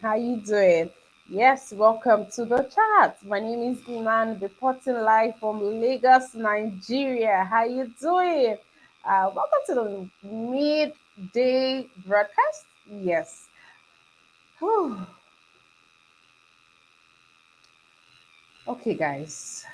How you doing? Yes, welcome to the chat. My name is Iman, reporting live from Lagos, Nigeria. How you doing? Welcome to the midday broadcast. Yes. Whew. Okay, guys.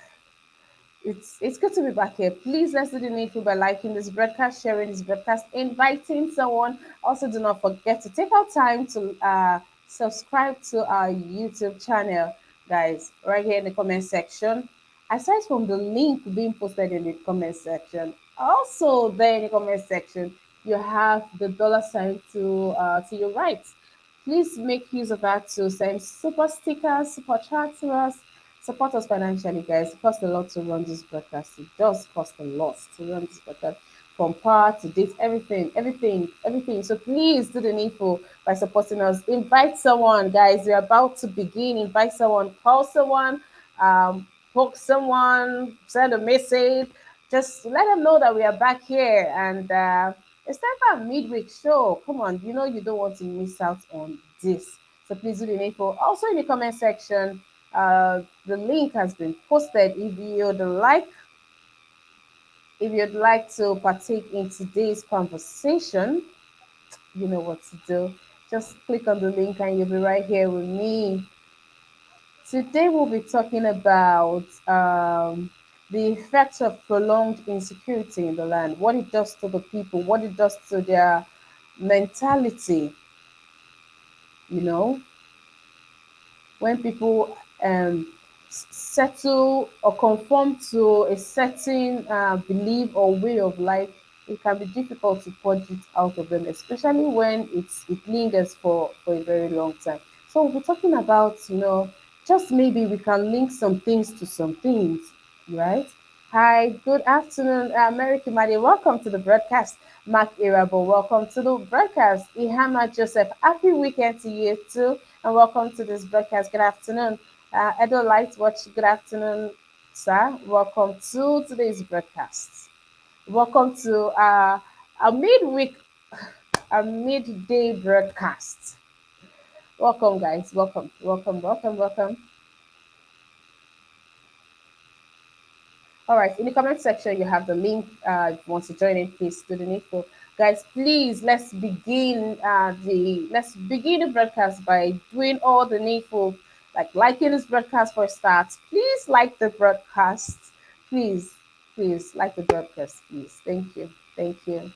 It's good to be back here. Please let's do the needful by liking this broadcast, sharing this broadcast, inviting someone. Also, do not forget to take our time to subscribe to our YouTube channel, guys. Right here in the comment section. Aside from the link being posted in the comment section, also there in the comment section, you have the dollar sign to your right. Please make use of that to send super stickers, super chat to us. Support us financially, guys. It costs a lot to run this broadcast. It does cost a lot to run this broadcast, from power to date, everything, everything, everything. So please do the needful by supporting us. Invite someone, guys. We're about to begin. Invite someone, call someone, poke someone, send a message. Just let them know that we are back here. And it's time for a midweek show. Come on, you know you don't want to miss out on this. So please do the needful. Also in the comment section, the link has been posted. If you'd like to partake in today's conversation, you know what to do. Just click on the link and you'll be right here with me. Today we'll be talking about the effects of prolonged insecurity in the land, what it does to the people, what it does to their mentality, you know, when people settle or conform to a certain belief or way of life, it can be difficult to purge it out of them, especially when it lingers for a very long time. So we'll be talking about, just maybe we can link some things to some things, right? Hi, good afternoon, Mary Kimade. Welcome to the broadcast. Mark Irabo, welcome to the broadcast. Ihama Joseph, happy weekend to you too, and welcome to this broadcast. Good afternoon. Edo Light Watch, good afternoon, sir. Welcome to today's broadcast. Welcome to a midweek, a midday broadcast. Welcome, guys. Welcome, welcome, welcome, welcome. All right, in the comment section, you have the link. If you want to join in, please do the needful. Guys, please let's begin the broadcast by doing all the needful, like liking this broadcast for a start. Please like the broadcast. Please, please like the broadcast, please. Thank you. Thank you.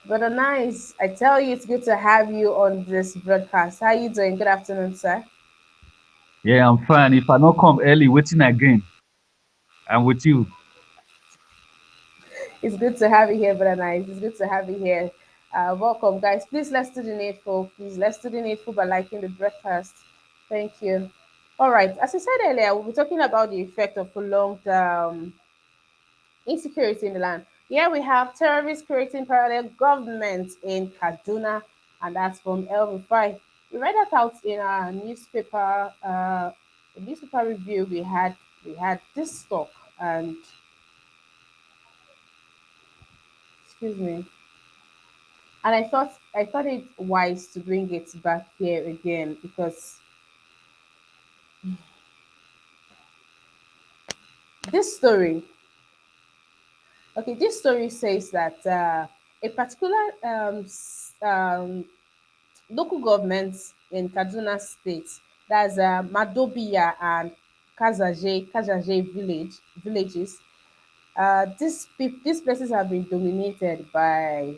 Brother Nice, I tell you, it's good to have you on this broadcast. How you doing? Good afternoon, sir. Yeah, I'm fine. If I don't come early, waiting again. I'm with you. It's good to have you here, Brother Nice. It's good to have you here. Welcome, guys. Please let's do the needful. Please let's do the needful by liking the broadcast. Thank you. All right. As I said earlier, we'll be talking about the effect of prolonged insecurity in the land. Here we have terrorists creating parallel governments in Kaduna, and that's from El Rufai. We read that out in our newspaper review. We had this stock, and excuse me, and I thought it wise to bring it back here again because this story, okay, this story says that a particular local governments in Kaduna State, that's Madobiya and Kazaje villages. These places have been dominated by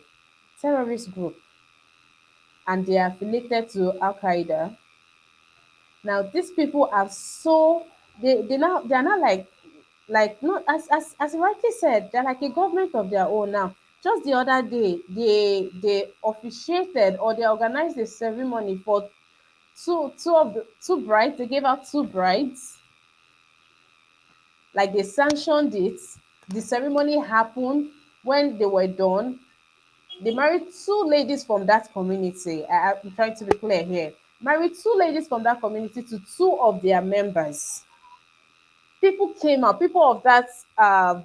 terrorist group, and they are affiliated to Al Qaeda. Now these people are so they are not like not as you rightly said, they're like a government of their own now. Just the other day, they officiated or they organized a ceremony for two brides. They gave out two brides, like they sanctioned it. The ceremony happened. When they were done, they married two ladies from that community. I'm trying to be clear here. Married two ladies from that community to two of their members. People came out, people of that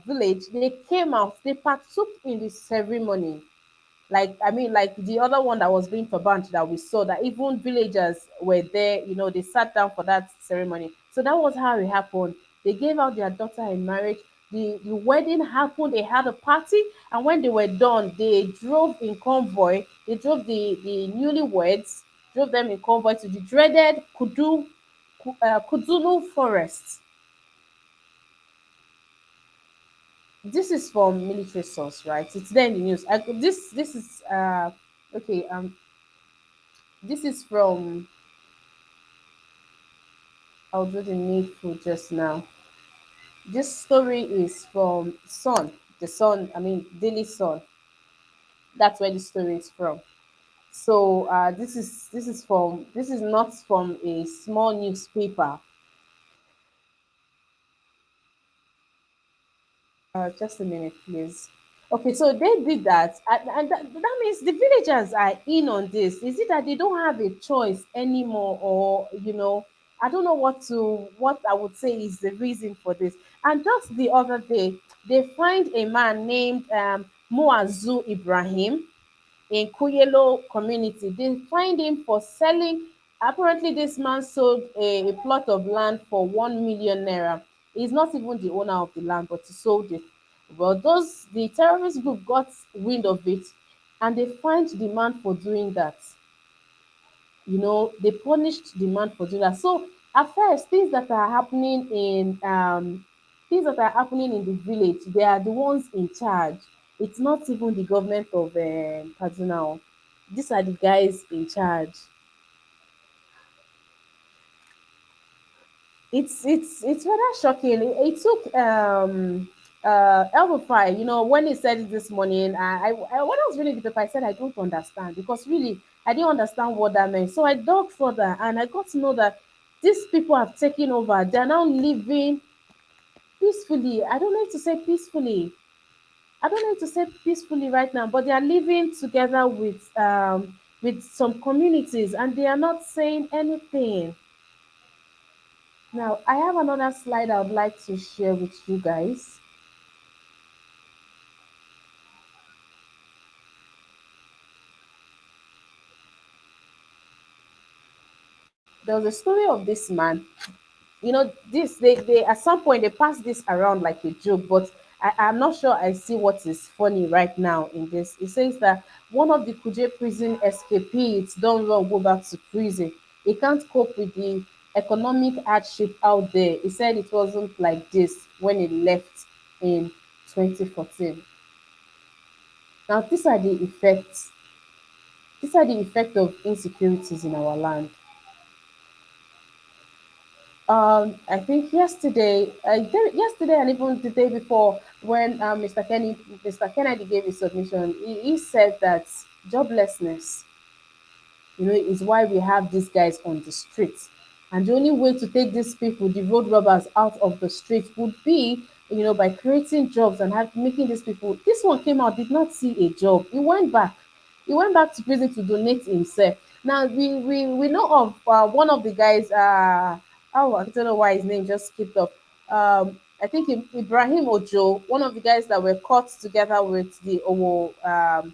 village, they came out, they partook in the ceremony. Like, I mean, like the other one that was being burned that we saw, that even villagers were there, they sat down for that ceremony. So that was how it happened. They gave out their daughter in marriage. The wedding happened, they had a party, and when they were done, they drove in convoy. They drove the newlyweds, drove them in convoy to the dreaded Kudunu forest. This is from military source, right? It's there in the news. This is okay. This is from, I'll do the needful just now. This story is from Sun, the Sun. I mean, Daily Sun. That's where the story is from. So this is not from a small newspaper. Just a minute, please. Okay, so they did that, and that means the villagers are in on this. Is it that they don't have a choice anymore, or I don't know what I would say is the reason for this. And just the other day, they find a man named Muazu Ibrahim in Kuyelo community. They find him for selling. Apparently, this man sold a plot of land for 1 million naira. He's not even the owner of the land, but he sold it. Well, the terrorist group got wind of it, and they fined the man for doing that. They punished the man for doing that. So at first, things that are happening in the village, they are the ones in charge. It's not even the government of Kaduna. These are the guys in charge. It's rather shocking. It took Elbafai, when he said it this morning. When I was reading the paper, I said I don't understand, because really I didn't understand what that meant. So I dug further and I got to know that these people have taken over. They are now living peacefully. I don't need to say peacefully. I don't need to say peacefully right now, but they are living together with some communities, and they are not saying anything. Now, I have another slide I would like to share with you guys. There was a story of this man. This they at some point they pass this around like a joke, but I'm not sure I see what is funny right now in this. It says that one of the Kuje prison escapees don't run go back to prison. He can't cope with the economic hardship out there. He said it wasn't like this when he left in 2014. Now these are the effects of insecurities in our land. I think yesterday and even the day before, when Mr. Kennedy gave his submission, he said that joblessness, is why we have these guys on the streets. And the only way to take these people, the road robbers, out of the streets would be, by creating jobs and making these people. This one came out, did not see a job. He went back. He went back to prison to donate himself. Now we know of one of the guys. Oh, I don't know why his name just skipped up. I think Ibrahim Ojo, one of the guys that were caught together with um,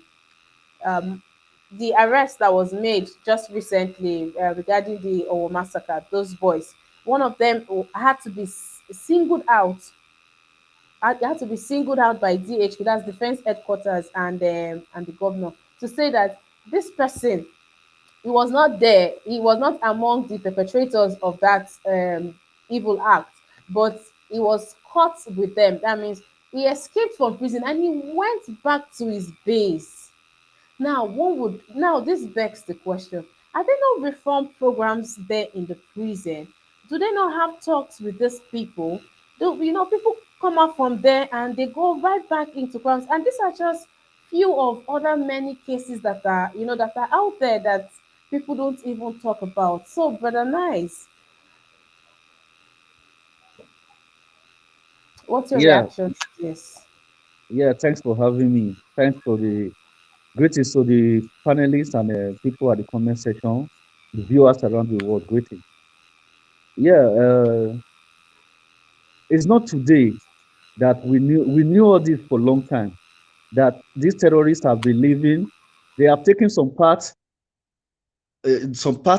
the arrest that was made just recently regarding the Owo massacre, those boys, one of them had to be singled out. Had to be singled out by DHQ, that's Defense Headquarters, and the governor, to say that this person, he was not there. He was not among the perpetrators of that evil act, but he was caught with them. That means he escaped from prison and he went back to his base. Now this begs the question: are there no reform programs there in the prison? Do they not have talks with these people? People come out from there and they go right back into crimes, and these are just few of other many cases that are out there that people don't even talk about. So, brother, nice. What's your Yeah, reaction to this? yeah. Thanks for having me. Thanks for the greetings to the panelists and people at the comment section, the viewers around the world. Greetings. Yeah, it's not today that we knew all this for a long time. That these terrorists have been living. They have taken some part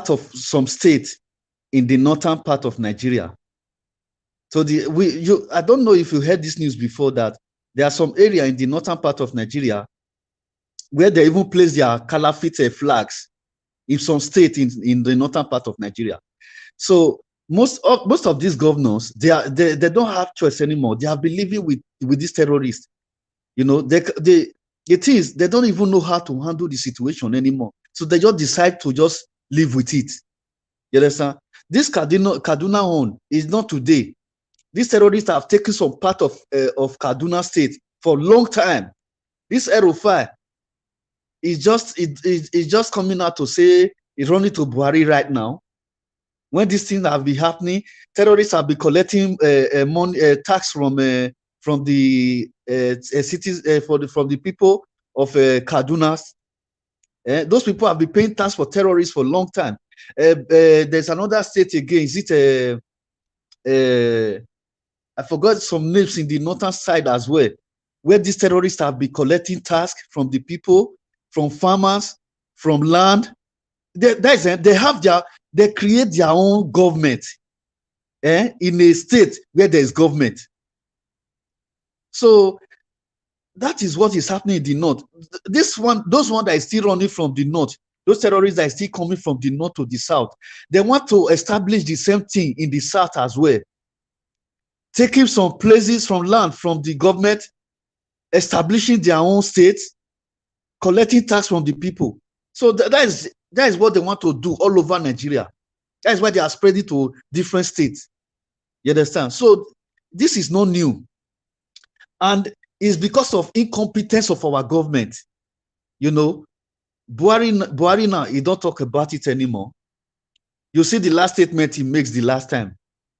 of some state in the northern part of Nigeria. So I don't know if you heard this news before, that there are some area in the northern part of Nigeria where they even place their caliphate flags in some state in the northern part of Nigeria. So most of these governors, they don't have choice anymore. They have been living with these terrorists. You know, it is they don't even know how to handle the situation anymore. So they just decide to just live with it. You understand? This Kaduna one is not today. These terrorists have taken some part of Kaduna state for a long time. This Erufai is just coming out to say he's running to Buhari right now. When these things have been happening, terrorists have been collecting money, tax from the cities from the people of Kaduna. Those people have been paying tax for terrorists for a long time. There's another state again. Is it? I forgot some names in the northern side as well, where these terrorists have been collecting tax from the people, from farmers, from land. They create their own government in a state where there is government. So that is what is happening in the north. Those ones that are still running from the north, those terrorists that are still coming from the north to the south, they want to establish the same thing in the south as well. Taking some places from land from the government, establishing their own states, collecting tax from the people. So that is what they want to do all over Nigeria. That is why they are spreading to different states. You understand? So this is not new. And it's because of incompetence of our government. You know, Buhari now, he don't talk about it anymore. You see the last statement he makes the last time,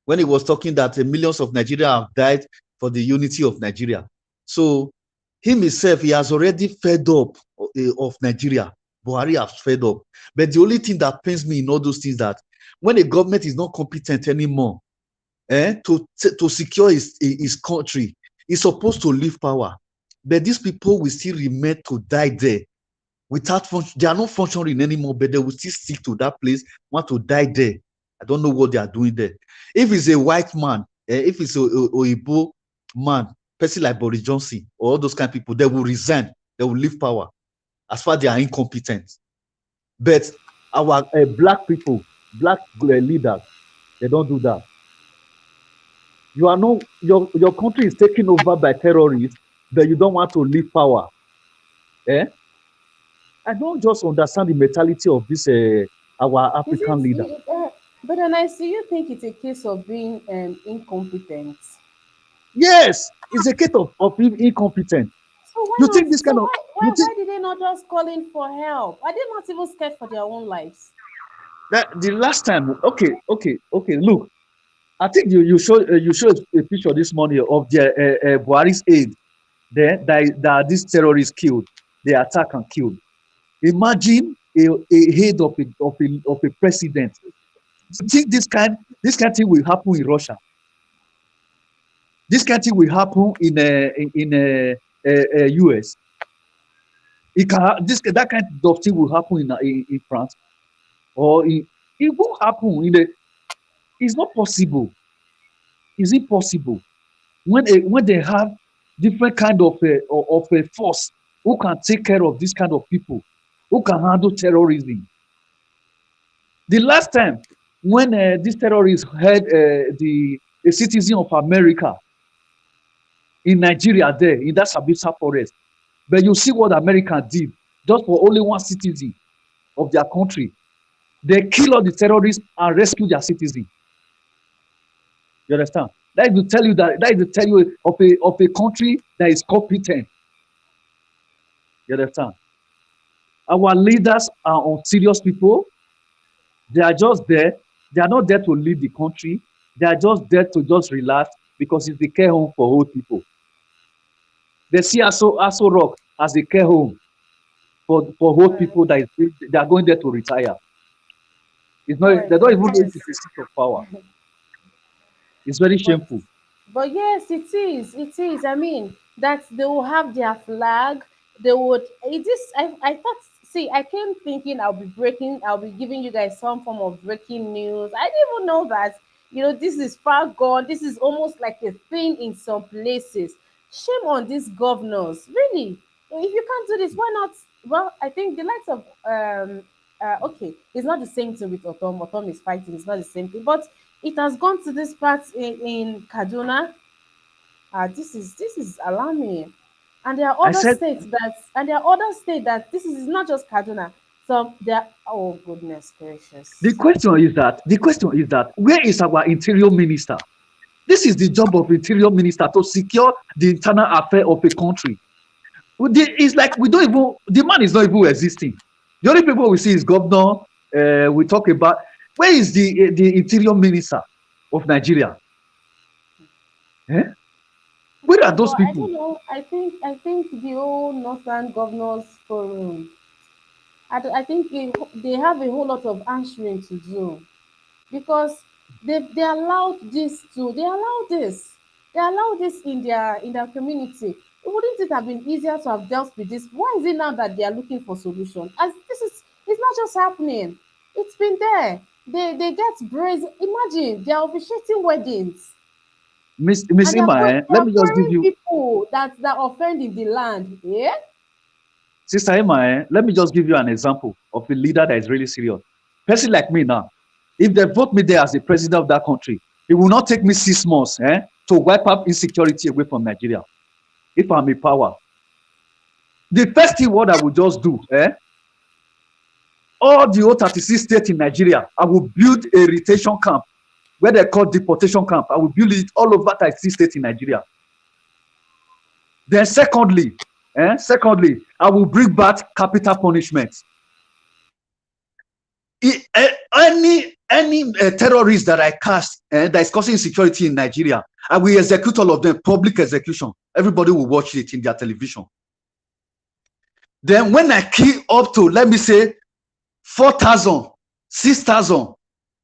when he was talking that millions of Nigeria have died for the unity of Nigeria. So him himself, he has already fed up of Nigeria. Buhari has fed up. But the only thing that pains me in all those things, that when a government is not competent anymore to secure his country, he's supposed to leave power. But these people will still remain to die there. They are not functioning anymore, but they will still stick to that place, want to die there. I don't know what they are doing there. If it's a white man, if it's a Oyibo man, person like Boris Johnson or all those kind of people, they will resign, they will leave power as far as they are incompetent. But our black people, black leaders, they don't do that. You are not, your country is taken over by terrorists, but you don't want to leave power. Eh? I don't just understand the mentality of this our Is African leader. it? But then I see you think it's a case of being incompetent. Yes, it's a case of incompetence. So why You not? think this So kind of you think why did they not just call in for help? Are they not even scared for their own lives? that the last time? Okay. Look, I think you showed a picture this morning of the Buhari's aide there that these terrorists killed, they attack and killed. Imagine a head of a president. You think this kind of thing will happen in Russia? This kind of thing will happen in US. It can that kind of thing will happen in France, or it won't happen in the. It's not possible. Is it possible when they have different kind of a force who can take care of this kind of people, who can handle terrorism? The last time when these terrorists had a citizen of America in Nigeria there in that Sambisa forest, but you see what America did just for only one citizen of their country. They kill all the terrorists and rescue their citizen. You understand? That is to tell you of a country that is competent. You understand? Our leaders are unserious people. They are just there. They are not there to lead the country. They are just there to just relax because it's the care home for old people. They see Aso Rock as a care home for old Right. people they are going there to retire. It's All not. right, They don't but even know yes, if it's a seat of power. It's very but shameful. yes, it is. It is. I mean, that they will have their flag. They would. It is. I thought See, I came thinking I'll be giving you guys some form of breaking news. I didn't even know that, this is far gone. This is almost like a thing in some places. Shame on these governors. Really. If you can't do this, why not? Well, I think the likes of, okay, it's not the same thing with Otom. Otom is fighting, it's not the same thing. But it has gone to this part in Kaduna. This is alarming. And there are I other said states that and there are other states that this is not just Kaduna. So there, oh goodness the gracious. question is that where is our interior minister? This is the job of interior minister, to secure the internal affair of a country. It's like we don't even, the man is not even existing. The only people we see is governor. We talk about, where is the interior minister of Nigeria? Eh? Where are those Well, I people? don't know. I think the whole Northern Governors Forum. I think they have a whole lot of answering to do, because they allowed this in their community. Wouldn't it have been easier to have dealt with this? Why is it now that they are looking for solution? As this is It's not just happening. It's been there. They get brazen. Imagine they are officiating weddings Miss and they are Ima, they let are me just give quarrying you, people that offend in the land. Yeah. Sister Ima, let me just give you an example of a leader that is really serious. Person like me now, if they vote me there as the president of that country, it will not take me 6 months to wipe up insecurity away from Nigeria. If I'm in power, the first thing what I will just do, all the whole 36 states in Nigeria, I will build a retention camp where they call deportation camp. I will build it all over 36 states in Nigeria. Then secondly, I will bring back capital punishment. Any terrorist that I catch that is causing insecurity in Nigeria, I will execute all of them, public execution. Everybody will watch it in their television. Then when I kill up to, let me say, 4,000, 6,000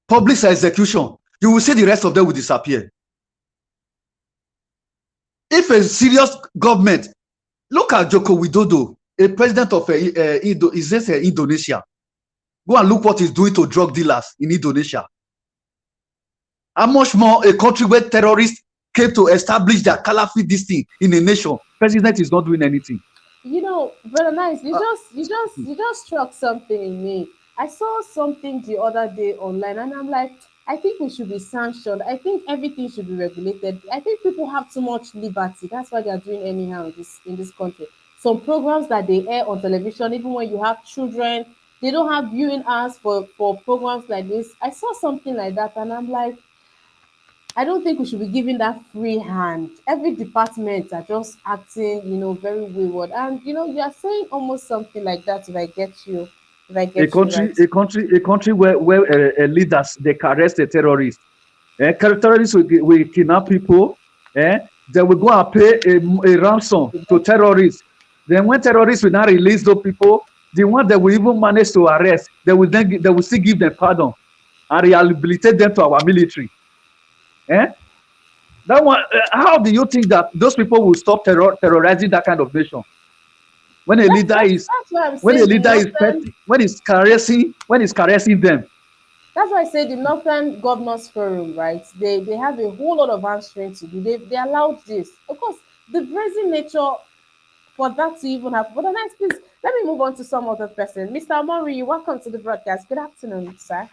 public execution, you will see the rest of them will disappear. If a serious government, look at Joko Widodo, a president of Indonesia. Go and look what he's doing to drug dealers in Indonesia. How much more a country where terrorists came to establish their caliphate this thing in a nation? President is not doing anything. Brother Nice, you just struck something in me. I saw something the other day online, and I'm like, I think we should be sanctioned. I think everything should be regulated. I think people have too much liberty. That's why they are doing anyhow in this country. Some programs that they air on television, even when you have children, they don't have viewing hours for programs like this. I saw something like that, and I'm like, I don't think we should be giving that free hand. Every department are just acting, very wayward. And you are saying almost something like that if I A get you country, right. a country, a country where leaders they can arrest a terrorist. Terrorists will kidnap people. They will go and pay a ransom to terrorists. Then when terrorists will not release those people, the one that will even manage to arrest, they will still give them pardon and rehabilitate them to our military. Eh? That one, how do you think that those people will stop terrorizing that kind of nation? When a That's leader that's is that's why I'm when a saying the leader is northern. when he's caressing them. That's why I say the Northern Governors Forum, right? They have a whole lot of answering to do. They allowed this, of course. The brazen nature for that to even happen. But then, please let me move on to some other person. Mr. Mori, welcome to the broadcast. Good afternoon, sir.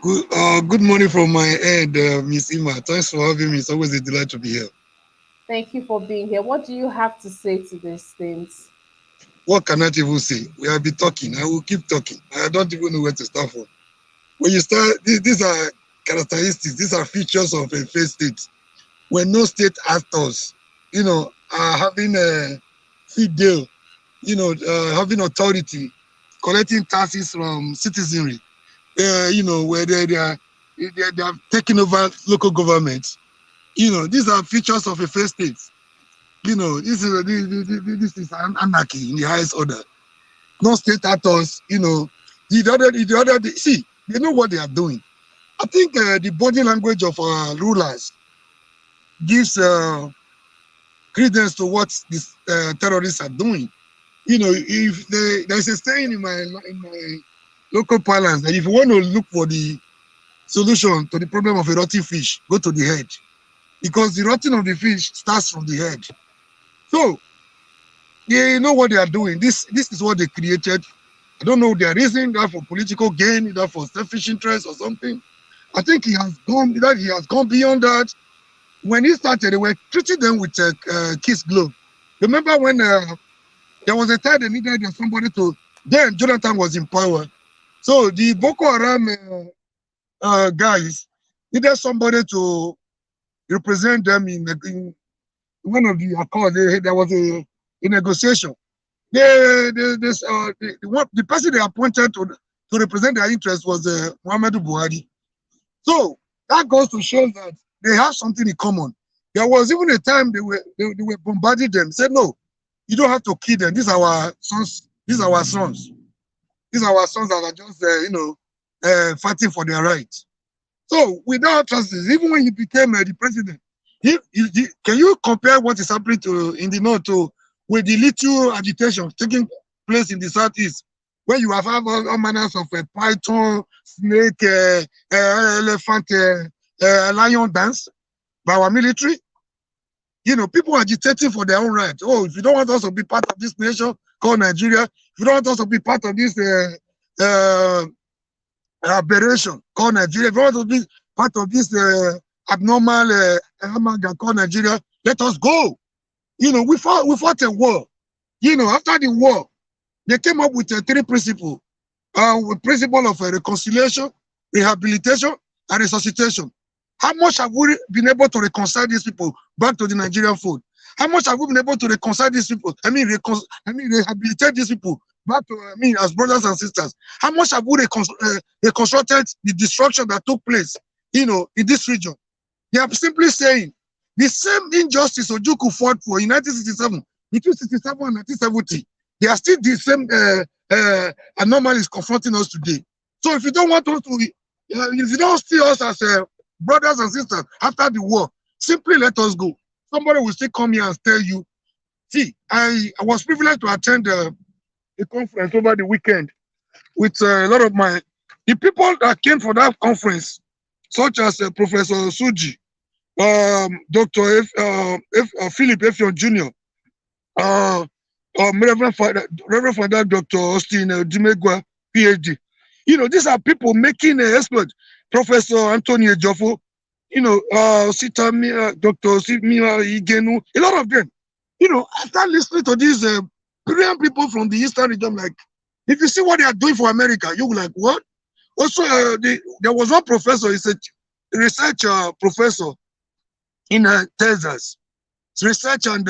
Good morning from my end, Miss Ima. Thanks for having me. It's always a delight to be here. Thank you for being here. What do you have to say to these things? What can I even say? We have been talking. I will keep talking. I don't even know where to start from. When you start, these are characteristics. These are features of a failed state. When no state actors, are having a fidel, having authority, collecting taxes from citizenry, where they are taking over local governments. These are features of a failed state. This is anarchy in the highest order. No state actors, the other day, see, they know what they are doing. I think the body language of our rulers gives credence to what these terrorists are doing. You know, if there's a saying in my local parlance that if you want to look for the solution to the problem of a rotting fish, go to the head, because the rotting of the fish starts from the head. So they know what they are doing. This is what they created. I don't know their reason, that for political gain, either for selfish interest or something. I think he has gone beyond that. When he started, they were treating them with a kiss glove. Remember when there was a time they needed somebody to. Then Jonathan was in power, so the Boko Haram guys needed somebody to represent them in one of the accords. There was a negotiation. The person they appointed to represent their interest was Muhammadu Buhari. So that goes to show that they have something in common. There was even a time they were bombarding them. Said no, you don't have to kill them. These are our sons. These are our sons. These are our sons that are just fighting for their rights. So without trust, even when he became the president, can you compare what is happening in the north with the little agitation taking place in the southeast, where you have all manners of python, snake, elephant, lion dance by our military? You know, people agitating for their own rights. Oh, if you don't want us to be part of this nation called Nigeria, if you don't want us to be part of this aberration called Nigeria, if you want to be part of this abnormal amalgam called Nigeria, let us go. You know, we fought a war. You know, after the war, they came up with three principles. With principle of reconciliation, rehabilitation, and resuscitation. How much have we been able to reconcile these people back to the Nigerian fold? How much have we been able to reconcile these people? Rehabilitate these people back to, as brothers and sisters. How much have we reconstructed the destruction that took place, you know, in this region? They are simply saying the same injustice Ojukwu fought for in 1967, between 67 and 1970, they are still the same anomalies confronting us today. So if you don't want us to, if you don't see us as brothers and sisters after the war, simply let us go. Somebody will still come here and tell you. See, I was privileged to attend a conference over the weekend with a lot of the people that came for that conference, such as Professor Suji, Dr. Philip Effion Jr., Reverend Father Dr. Austin Dimegwa, PhD. You know, these are people making an expert. Professor Anthony Ejofo, you know, Dr. Simia Igenu, a lot of them. You know, after listening to these brilliant people from the Eastern region, like, if you see what they are doing for America, you will like, what? Also, there was one professor, he's a research professor in Texas. It's research and,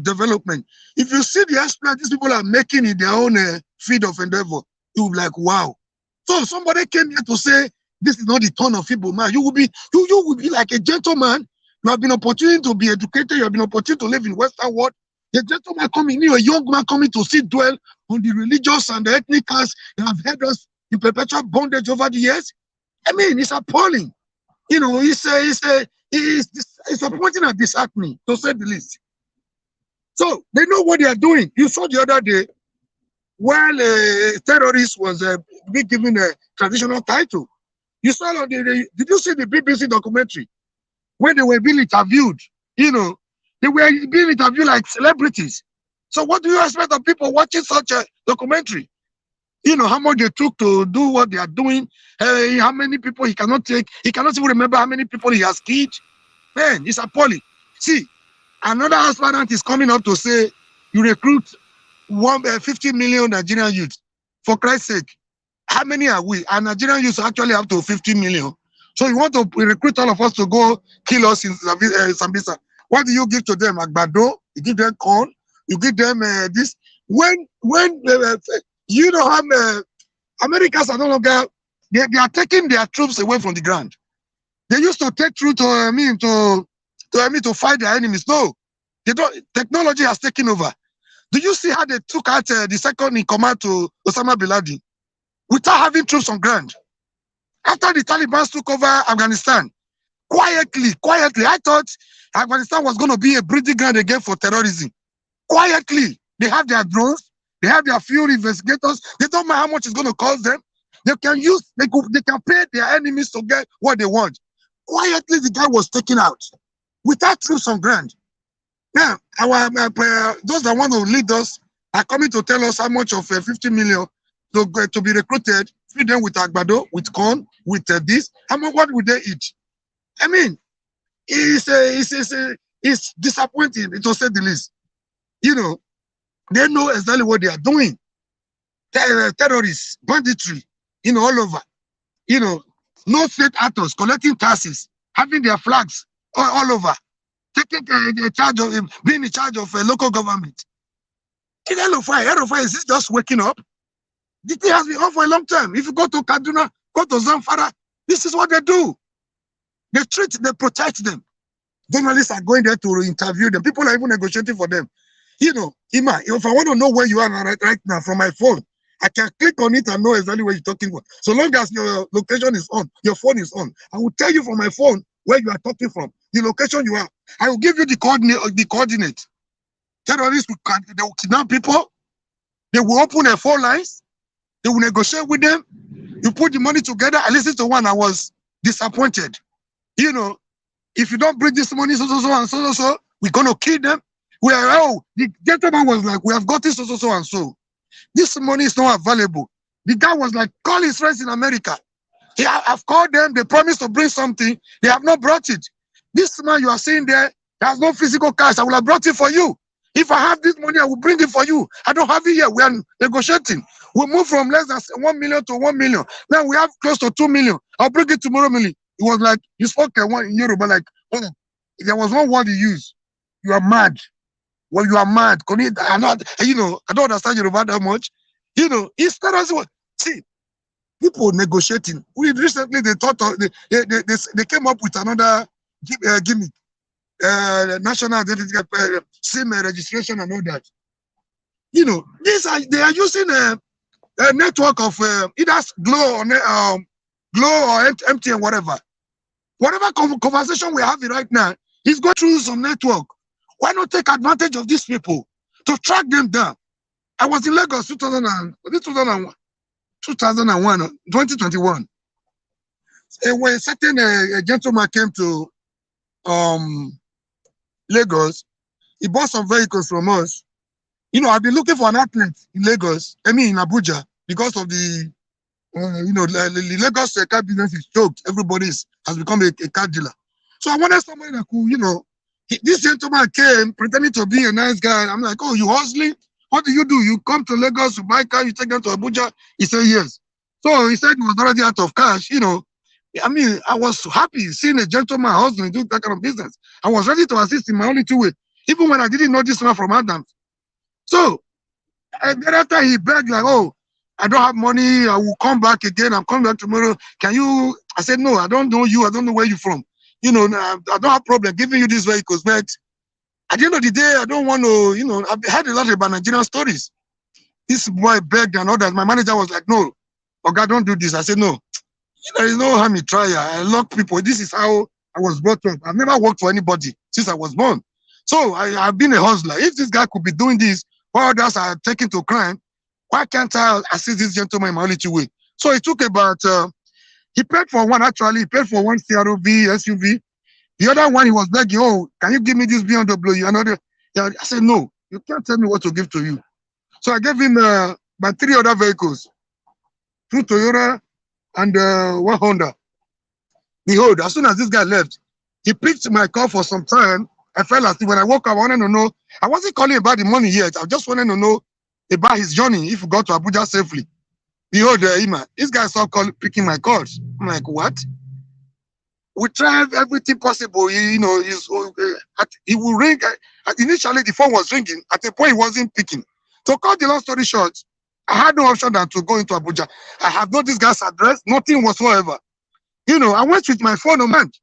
development. If you see the exploit these people are making in their own field of endeavor, you will be like, wow. So somebody came here to say, this is not the turn of people, man. You will be like a gentleman. You have been opportunity to be educated. You have been opportunity to live in Western world. The gentleman coming, a young man coming to sit dwell on the religious and the ethnic caste that have held us in perpetual bondage over the years. I mean, it's appalling. You know, it's disappointing and disheartening, to say the least. So they know what they are doing. You saw the other day, while a terrorist was being given a traditional title. You saw did you see the BBC documentary when they were being interviewed? You know, they were being interviewed like celebrities. So what do you expect of people watching such a documentary? You know, how much they took to do what they are doing, how many people he cannot take. He cannot even remember how many people he has killed. Man, it's appalling. See, another aspirant is coming up to say, you recruit 50 million Nigerian youth. For Christ's sake, how many are we? And Nigerian youth actually up to 50 million. So you want to recruit all of us to go kill us in Sambisa. What do you give to them? Agbado? You give them corn? You give them this? When you know how Americans are no longer, they are taking their troops away from the ground. They used to take troops to fight their enemies. No, they don't. Technology has taken over. Do you see how they took out the second in command to Osama bin Laden without having troops on ground? After the Taliban took over Afghanistan, quietly, I thought Afghanistan was going to be a breeding ground again for terrorism. Quietly, they have their drones, They have their few investigators. They don't mind how much it's going to cost them. They can pay their enemies to get what they want. Quietly, the guy was taken out without troops on ground. Now, those that want to lead us are coming to tell us how much of 50 million to be recruited, feed them with agbado, with corn, with this. How much? What would they eat? I mean, it's disappointing, to say the least. You know, they know exactly what they are doing. Terrorists, banditry, all over. No state actors collecting taxes, having their flags all over, taking being in charge of local government. Is this just waking up? The thing has been on for a long time. If you go to Kaduna, go to Zamfara, this is what they do. They protect them. Journalists are going there to interview them. People are even negotiating for them. Ima, if I want to know where you are right now from my phone, I can click on it and know exactly where you're talking about. So long as your location is on, your phone is on, I will tell you from my phone where you are talking from, the location you are. I will give you the coordinate. Terrorists they will kidnap people. They will open their phone lines. They will negotiate with them. You put the money together. I listened to one. I was disappointed. If you don't bring this money, so, we're going to kill them. The gentleman was like, we have got this, so, and so. This money is not available. The guy was like, call his friends in America. I've called them. They promised to bring something. They have not brought it. This man you are seeing there has no physical cash. I will have brought it for you. If I have this money, I will bring it for you. I don't have it here. We are negotiating. We move from less than 1 million to 1 million. Now we have close to 2 million. I'll bring it tomorrow morning. It was like, you spoke one in Yoruba, like, oh, if there was one word you use, you are mad. Well, you are mad. I don't understand Yoruba that much. Instead of, see, people negotiating. Recently, they came up with another gimmick. National identity SIM registration and all that. They are using a network of either Glow or MTN, whatever. Whatever conversation we're having right now is going through some network. Why not take advantage of these people to track them down? I was in Lagos 2001, 2021. When a certain gentleman came to Lagos, he bought some vehicles from us. I've been looking for an outlet in Lagos, in Abuja, because of the Lagos car business is choked. Everybody has become a car dealer. So I wanted somebody that could, this gentleman came pretending to be a nice guy. I'm like, oh, you hustling? What do? You come to Lagos to buy car, you take them to Abuja? He said, yes. So he said he was already out of cash, I was happy seeing a gentleman hustling, do that kind of business. I was ready to assist in my only two way, even when I didn't know this man from Adam. So, and then after he begged, like, oh, I don't have money, I will come back again, I'm coming back tomorrow. Can you? I said, no, I don't know you, I don't know where you're from. I don't have problem giving you these vehicles, but at the end of the day, I don't want to, I've heard a lot about Nigerian stories. This boy begged and all that. My manager was like, no, okay, don't do this. I said, no, there is no harm in trying. I love people. This is how I was brought up. I've never worked for anybody since I was born. So I've been a hustler. If this guy could be doing this while others are taken to crime, why can't I assist this gentleman in my only two way? So it took about, he paid for one, actually. He paid for one CRV, SUV. The other one, he was begging, oh, can you give me this BMW? I said, no, you can't tell me what to give to you. So I gave him about 3 other vehicles, 2 Toyota and 1 Honda. Behold, as soon as this guy left, he picked my call for some time. I fell asleep. When I woke up, I wanted to know. I wasn't calling about the money yet. I just wanted to know about his journey, if he got to Abuja safely. Behold, Ima, this guy started picking my calls. I'm like, what? We tried everything possible. He will ring. Initially, the phone was ringing. At a point, he wasn't picking. To cut the long story short, I had no option than to go into Abuja. I have not this guy's address, nothing whatsoever. I went with my phone on hand.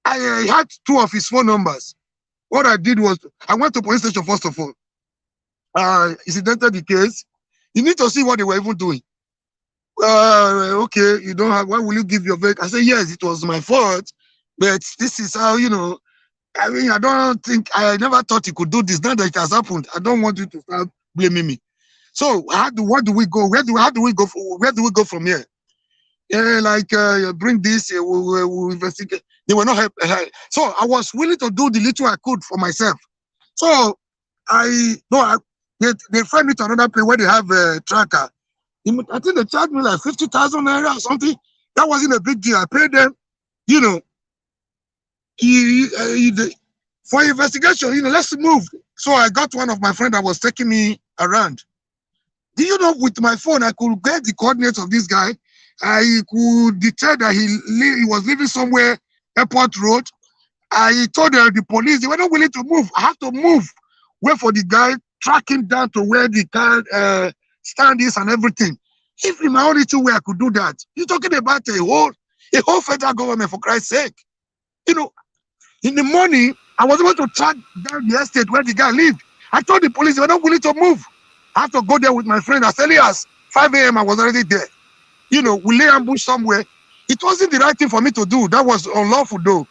I had 2 of his phone numbers. What I did was, I went to police station first of all. Incidented the case. You need to see what they were even doing. Okay, you don't have, why will you give your vehicle? I said, yes, it was my fault, but this is how, I mean, I don't think, I never thought he could do this. Now that it has happened, I don't want you to start blaming me. So what do we go? How do we go? Where do we go from here? Yeah, like bring this, we'll investigate. They were not help. So I was willing to do the little I could for myself. So I no, they find me to another place where they have a tracker. I think they charged me like 50,000 naira or something. That wasn't a big deal. I paid them, you know, for investigation. Let's move. So I got one of my friends that was taking me around. Do you know, with my phone, I could get the coordinates of this guy. I could detect that he was living somewhere, Airport Road. I told the police, they were not willing to move. I have to move, wait for the guy, track him down to where the car stand is and everything. If in my only two way I could do that, you're talking about a whole federal government, for Christ's sake. You know, in the morning, I was able to track down the estate where the guy lived. I told the police they were not willing to move. I have to go there with my friend. As early as 5 a.m., I was already there. We lay ambush somewhere. It wasn't the right thing for me to do. That was unlawful, though.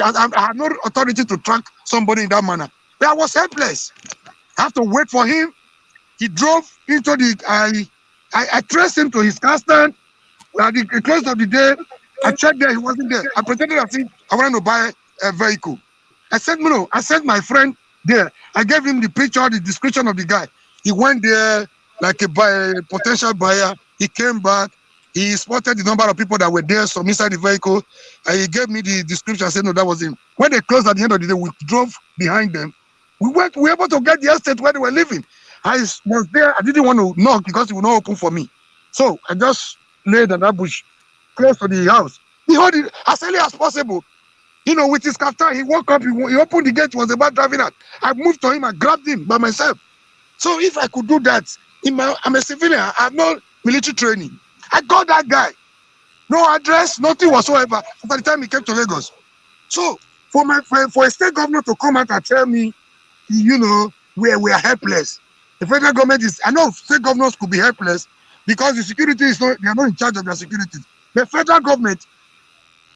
I had no authority to track somebody in that manner. But I was helpless. I have to wait for him. He drove into I traced him to his car stand. At the close of the day, I checked there. He wasn't there. I pretended as if I wanted to buy a vehicle. I said, no, I sent my friend there. I gave him the picture, the description of the guy. He went there like a potential buyer. He came back. He spotted the number of people that were there, some inside the vehicle. And he gave me the description. I said, no, that was him. When they closed at the end of the day, we drove behind them. We were able to get the estate where they were living. I was there. I didn't want to knock because it would not open for me. So I just laid an ambush close to the house. He heard it as early as possible. With his kaftan, he woke up, he opened the gate, was about driving out. I moved to him, I grabbed him by myself. So if I could do that, I'm a civilian, I have no military training. I got that guy. No address, nothing whatsoever. By the time he came to Lagos. So for a state governor to come out and tell me, we are helpless. The federal government I know state governors could be helpless because the security they are not in charge of their security. The federal government,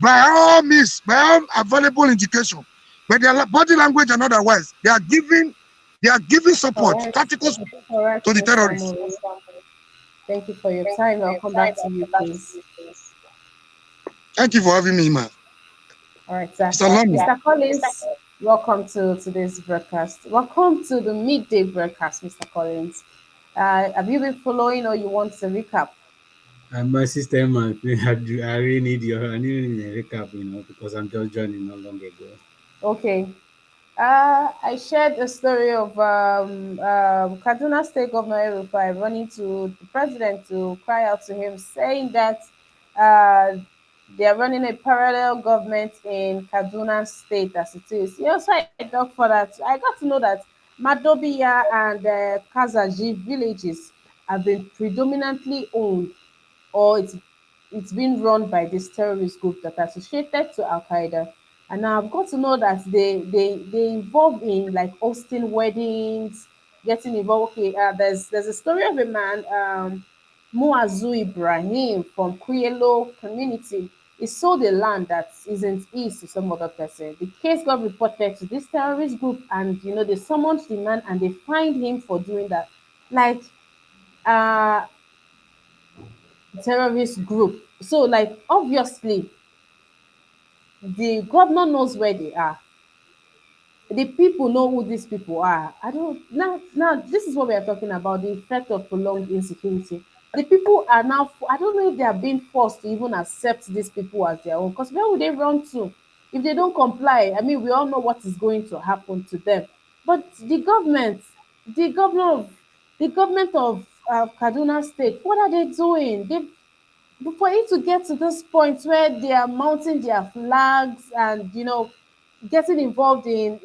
by all means, by all available indication, but their body language and otherwise, they are giving support, Correct. tactical support Correct, to the Mr. terrorists. Morris. Thank you for your time. I'll come back to you, please. Thank you for having me, man. All right, sir. Mr. Lamu. Mr. Collins, welcome to today's broadcast. Welcome to the midday broadcast, Mr. Collins. Have you been following or you want a recap? My sister, man, I really need I need a recap, because I'm just joining not long ago. Okay. I shared the story of Kaduna State Governor Erufai running to the president to cry out to him, saying that uh, they are running a parallel government in Kaduna State as it is. So I dug for that. I got to know that Madobiya and Kazaji villages have been predominantly owned, or it's been run by this terrorist group that are associated to Al Qaeda. And now I've got to know that they involve in like hosting weddings, getting involved. Okay, there's a story of a man, Muazu Ibrahim from Kuyelo community. He sold a land that isn't his to some other person. The case got reported to this terrorist group, and they summoned the man and they fined him for doing that. Like uh terrorist group. So like obviously the governor knows where they are. The people know who these people are. I don't now this is what we are talking about, the effect of prolonged insecurity. The people are now, I don't know if they are being forced to even accept these people as their own, because where would they run to if they don't comply? I mean, we all know what is going to happen to them. But the governor of the government of Kaduna State, what are they doing? For it to get to this point where they are mounting their flags and getting involved in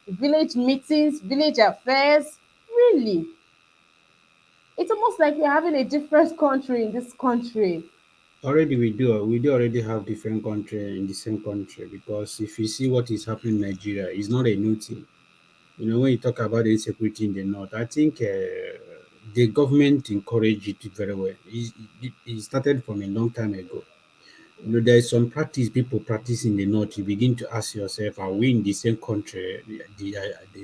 village meetings, village affairs, really, it's almost like we're having a different country in this country. Already we do already have different country in the same country, because if you see what is happening in Nigeria, it's not a new thing. When you talk about the insecurity in the north, I think the government encouraged it very well. It started from a long time ago. There's some practice people practice in the north. You begin to ask yourself, are we in the same country? Do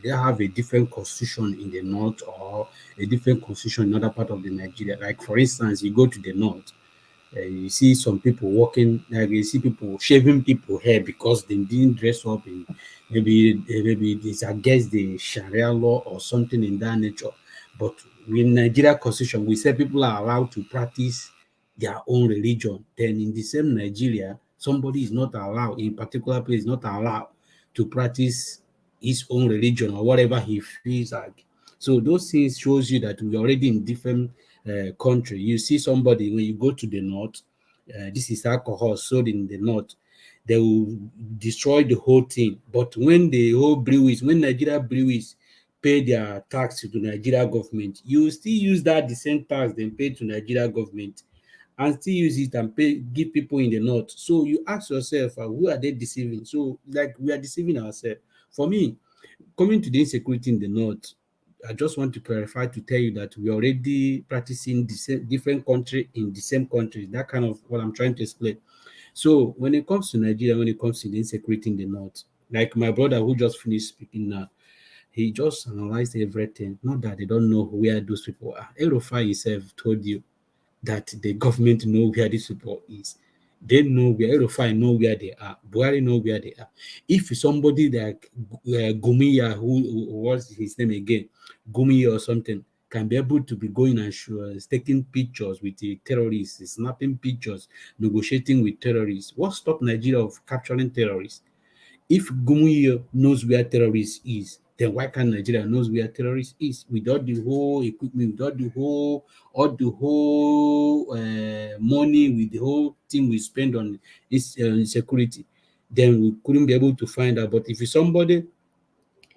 they have a different constitution in the north or a different constitution in another part of the Nigeria? Like, for instance, you go to the north, you see some people walking, like you see people shaving people hair because they didn't dress up in maybe it's against the Sharia law or something in that nature. But in Nigeria constitution, we say people are allowed to practice their own religion. Then in the same Nigeria, somebody is not allowed in particular place is not allowed to practice his own religion or whatever he feels like. So those things shows you that we're already in different country. You see somebody when you go to the north, this is alcohol sold in the north, they will destroy the whole thing. But when the whole breweries, when Nigeria breweries pay their tax to the Nigeria government, you still use that the same tax they pay to Nigeria government and still use it and pay give people in the north. So you ask yourself, who are they deceiving? So like we are deceiving ourselves. For me, coming to the insecurity in the north, I just want to clarify to tell you that we're already practicing the same, different country in the same country. That kind of what I'm trying to explain. So when it comes to Nigeria, when it comes to the insecurity in the north, like my brother who just finished speaking now, he just analyzed everything. Not that they don't know where those people are. Erofai himself told you that the government know where these people is. They know where Erufai know where they are. Buhari know where they are. If somebody like Gumiya, who was his name again, Gumiya or something, can be able to be going and taking pictures with the terrorists, snapping pictures, negotiating with terrorists. What stopped Nigeria of capturing terrorists? If Gumuyi knows where terrorist is, then why can't Nigeria knows where terrorist is? Without the whole equipment, without the whole money, with the whole thing we spend on this security, then we couldn't be able to find out. But if it's somebody,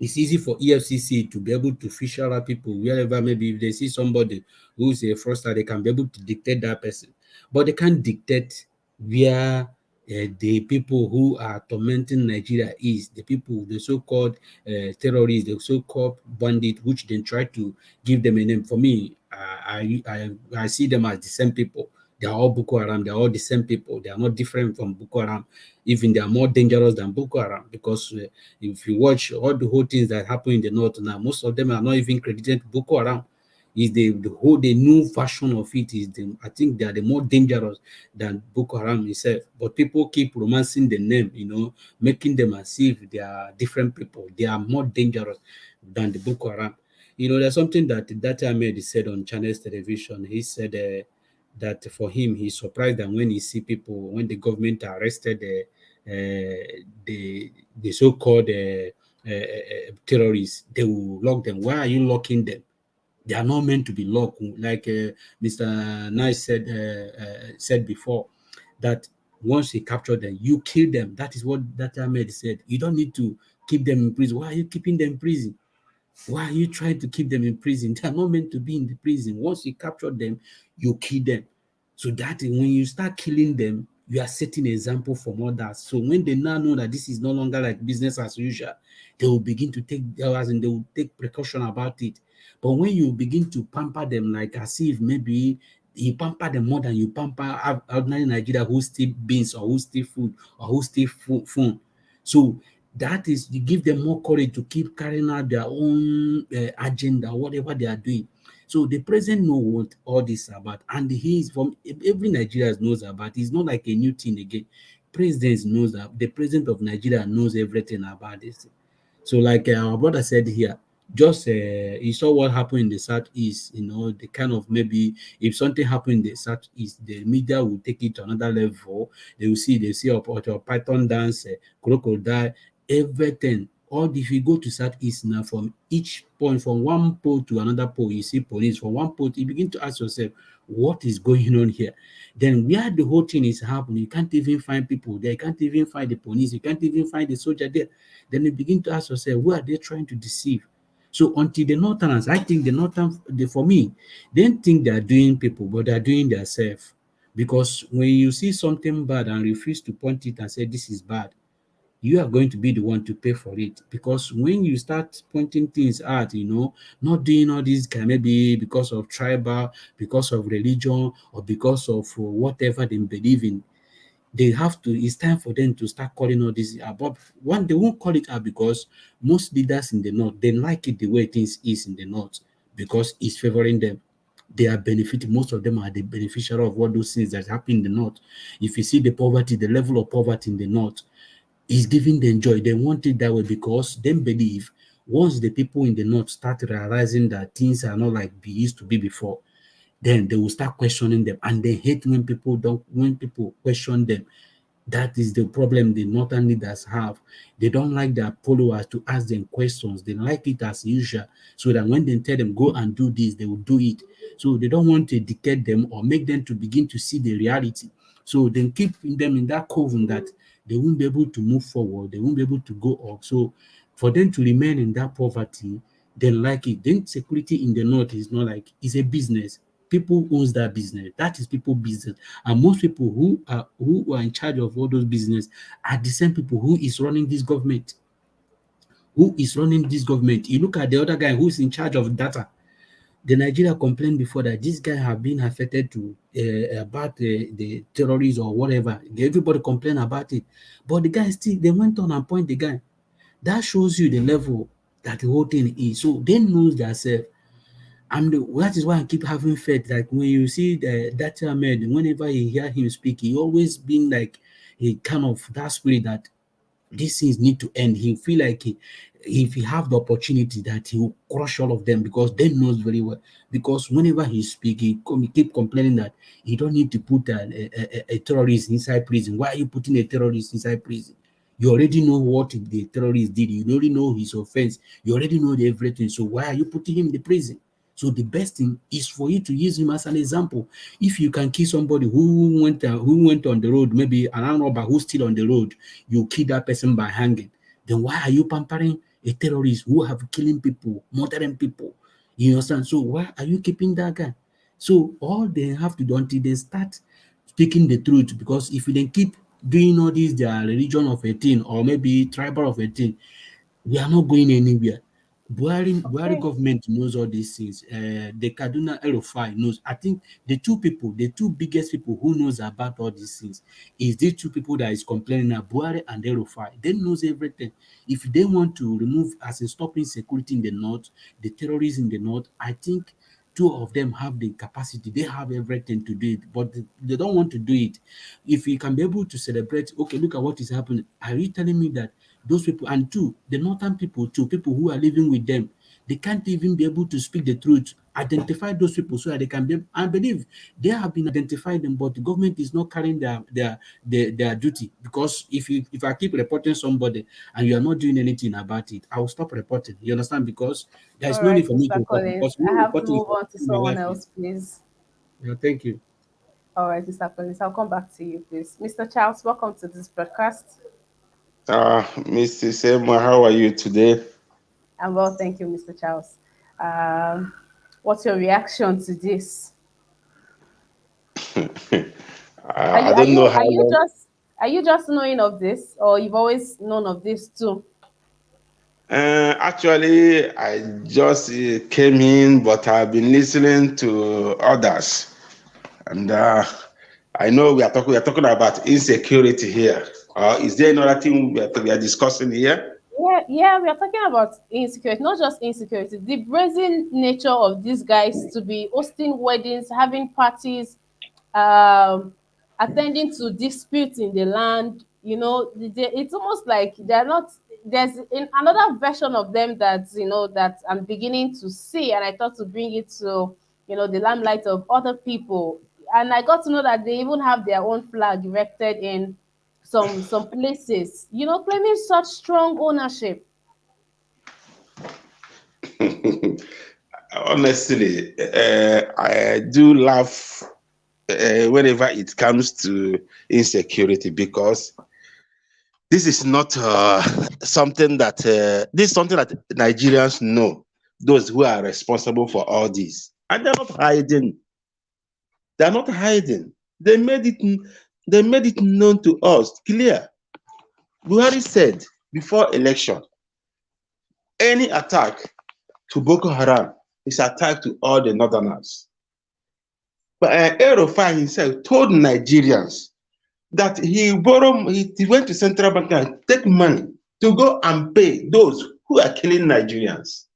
it's easy for EFCC to be able to fish out people wherever, maybe if they see somebody who's a fraudster, they can be able to dictate that person. But they can't dictate where the people who are tormenting Nigeria is, the people, the so-called terrorists, the so-called bandits, which they try to give them a name. For me, I see them as the same people. They are all Boko Haram. They are all the same people. They are not different from Boko Haram. Even they are more dangerous than Boko Haram because if you watch all the whole things that happen in the north now, most of them are not even credited to Boko Haram. Is the new version of it is I think they are the more dangerous than Boko Haram itself. But people keep romancing the name, making them as if they are different people. They are more dangerous than the Boko Haram. There's something that Ahmed said on Channels Television. He said that for him, he's surprised that when he see people, when the government arrested the so-called terrorists, they will lock them. Why are you locking them? They are not meant to be locked. Like Mr. Nice said before, that once you capture them, you kill them. That is what that Ahmed said. You don't need to keep them in prison. Why are you keeping them in prison? Why are you trying to keep them in prison? They are not meant to be in the prison. Once you capture them, you kill them. So that when you start killing them, you are setting an example for others. So when they now know that this is no longer like business as usual, they will begin to take hours and they will take precaution about it. But when you begin to pamper them like as if maybe you pamper them more than you pamper ordinary Nigeria who steal beans or who steal food or who steal phone. So that is, you give them more courage to keep carrying out their own agenda, whatever they are doing. So the president know what all this is about, and he is from every Nigerian knows about. It's not like a new thing again. President knows that the president of Nigeria knows everything about this. So, like our brother said here, just you saw what happened in the southeast. The kind of maybe if something happened in the southeast, the media will take it to another level. They see a python dance, crocodile, everything. Or if you go to southeast now, from each point, from one pole to another pole, you see police. From one pole, you begin to ask yourself, what is going on here? Then where the whole thing is happening, you can't even find people there. You can't even find the police. You can't even find the soldier there. Then you begin to ask yourself, who are they trying to deceive? So until the Northerners, I think the Northern, for me, they don't think they are doing people, but they are doing themselves. Because when you see something bad and refuse to point it and say this is bad, you are going to be the one to pay for it. Because when you start pointing things out, not doing all these kind, maybe because of tribal, because of religion, or because of whatever they believe in, they have to, it's time for them to start calling all this out. But one, they won't call it out because most leaders in the north, they like it the way things is in the north because it's favoring them. They are benefiting, most of them are the beneficiary of what those things that happen in the north. If you see the poverty, the level of poverty in the north is giving them joy. They want it that way because they believe once the people in the north start realizing that things are not like they used to be before, then they will start questioning them, and they hate when people don't, when people question them. That is the problem the northern leaders have. They don't like their followers to ask them questions. They like it as usual, so that when they tell them go and do this, they will do it. So they don't want to educate them or make them to begin to see the reality. So they keep them in that coven that they won't be able to move forward. They won't be able to go up. So for them to remain in that poverty, they like it. Then security in the north is not like, it's a business. People owns that business. That is people business. And most people who are in charge of all those business are the same people who is running this government. Who is running this government? You look at the other guy who's in charge of data. The Nigeria complained before that this guy have been affected to about the terrorists or whatever. Everybody complained about it, but the guy still, they went on and point the guy. That shows you the level that the whole thing is. So they knows themselves. And that is why I keep having faith. Like when you see that Ahmed, whenever you hear him speak, he always been like a kind of that spirit that these things need to end. He feel like if he have the opportunity that he will crush all of them because they knows very well. Because whenever he speak, he keep complaining that he don't need to put a terrorist inside prison. Why are you putting a terrorist inside prison? You already know what the terrorist did. You already know his offense. You already know everything. So why are you putting him in the prison? So the best thing is for you to use him as an example. If you can kill somebody who went on the road, maybe an armed robber who's still on the road, you kill that person by hanging. Then why are you pampering a terrorist who have killing people, murdering people? You understand? So why are you keeping that guy? So all they have to do until they start speaking the truth, because if you then keep doing all this, their religion of a thing or maybe tribal of a thing, we are not going anywhere. Buhari Okay. government knows all these things. The Kaduna LFI knows. I think the two people, the two biggest people who knows about all these things is these two people that is complaining now, Buhari and LFI. They knows everything. If they want to remove as in stopping security in the north, the terrorists in the north, I think two of them have the capacity, they have everything to do it, but they don't want to do it. If we can be able to celebrate, okay, look at what is happening. Are you telling me that those people, and two, the northern people, two people who are living with them, they can't even be able to speak the truth, identify those people so that they can be, I believe they have been identified them, but the government is not carrying their duty. Because if I keep reporting somebody and you are not doing anything about it, I will stop reporting. You understand? Because there is All no need right, for me to Mr. report, Collins. because I me have to reporting is move on to affecting my someone life. else, please. Yeah, thank you. All right, Mr. Collins. I'll come back to you, please. Mr. Charles, welcome to this broadcast. Mr. Seymour, how are you today? And well, thank you, Mr. Charles. Um, what's your reaction to this? Are I you are don't know you how are you long. just are you just knowing of this, or you've always known of this too? Actually, I just came in, but I've been listening to others, and I know we are talking about insecurity here. Is there another thing we are discussing here? Yeah, yeah, we are talking about insecurity, not just insecurity, the brazen nature of these guys to be hosting weddings, having parties, um, attending to disputes in the land. It's almost like they're not. There's in another version of them that that I'm beginning to see, and I thought to bring it to the limelight of other people. And I got to know that they even have their own flag erected in some places, claiming such strong ownership. Honestly, I do laugh whenever it comes to insecurity, because this is not something that this is something that Nigerians know. Those who are responsible for all this, and they're not hiding. They're not hiding. They made it. They made it known to us clear. Buhari said before election, any attack to Boko Haram is attack to all the northerners. But El himself told Nigerians that he went to central bank and take money to go and pay those who are killing Nigerians.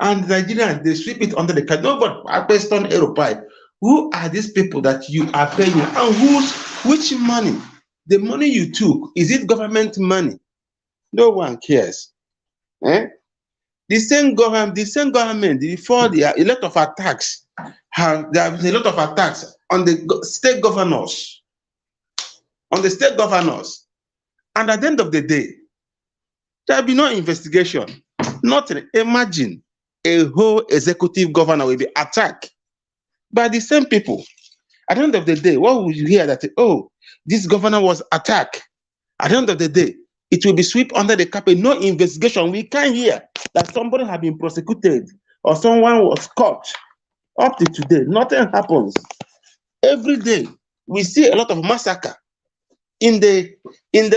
And Nigerians, they sweep it under the carpet. Nobody, I question Europe. Who are these people that you are paying? And which money? The money you took, is it government money? No one cares. Eh? The same government, before there are a lot of attacks, there have been a lot of attacks on the state governors, And at the end of the day, there will be no investigation. Nothing. Imagine a whole executive governor will be attacked by the same people. At the end of the day, what will you hear that, oh, this governor was attacked? At the end of the day, it will be swept under the carpet. No investigation. We can't hear that somebody has been prosecuted or someone was caught. Up to today, nothing happens. Every day, we see a lot of massacre in the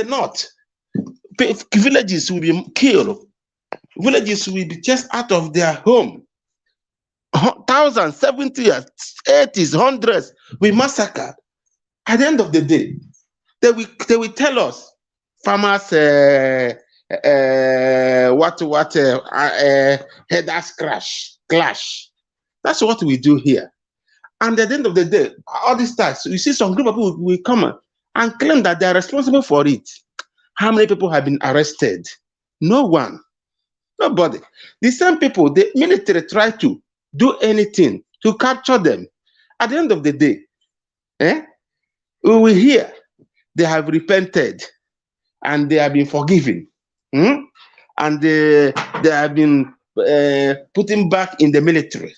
north. Villages will be killed. Villages will be chased out of their home. Thousands, 70s, 80s, hundreds we massacred. At the end of the day, they will tell us farmers headers clash. That's what we do here. And at the end of the day, all these tax, you see some group of people will come and claim that they are responsible for it. How many people have been arrested? No one. Nobody. The same people, the military try to do anything to capture them. At the end of the day, we will hear they have repented and they have been forgiven. And they have been putting back in the military.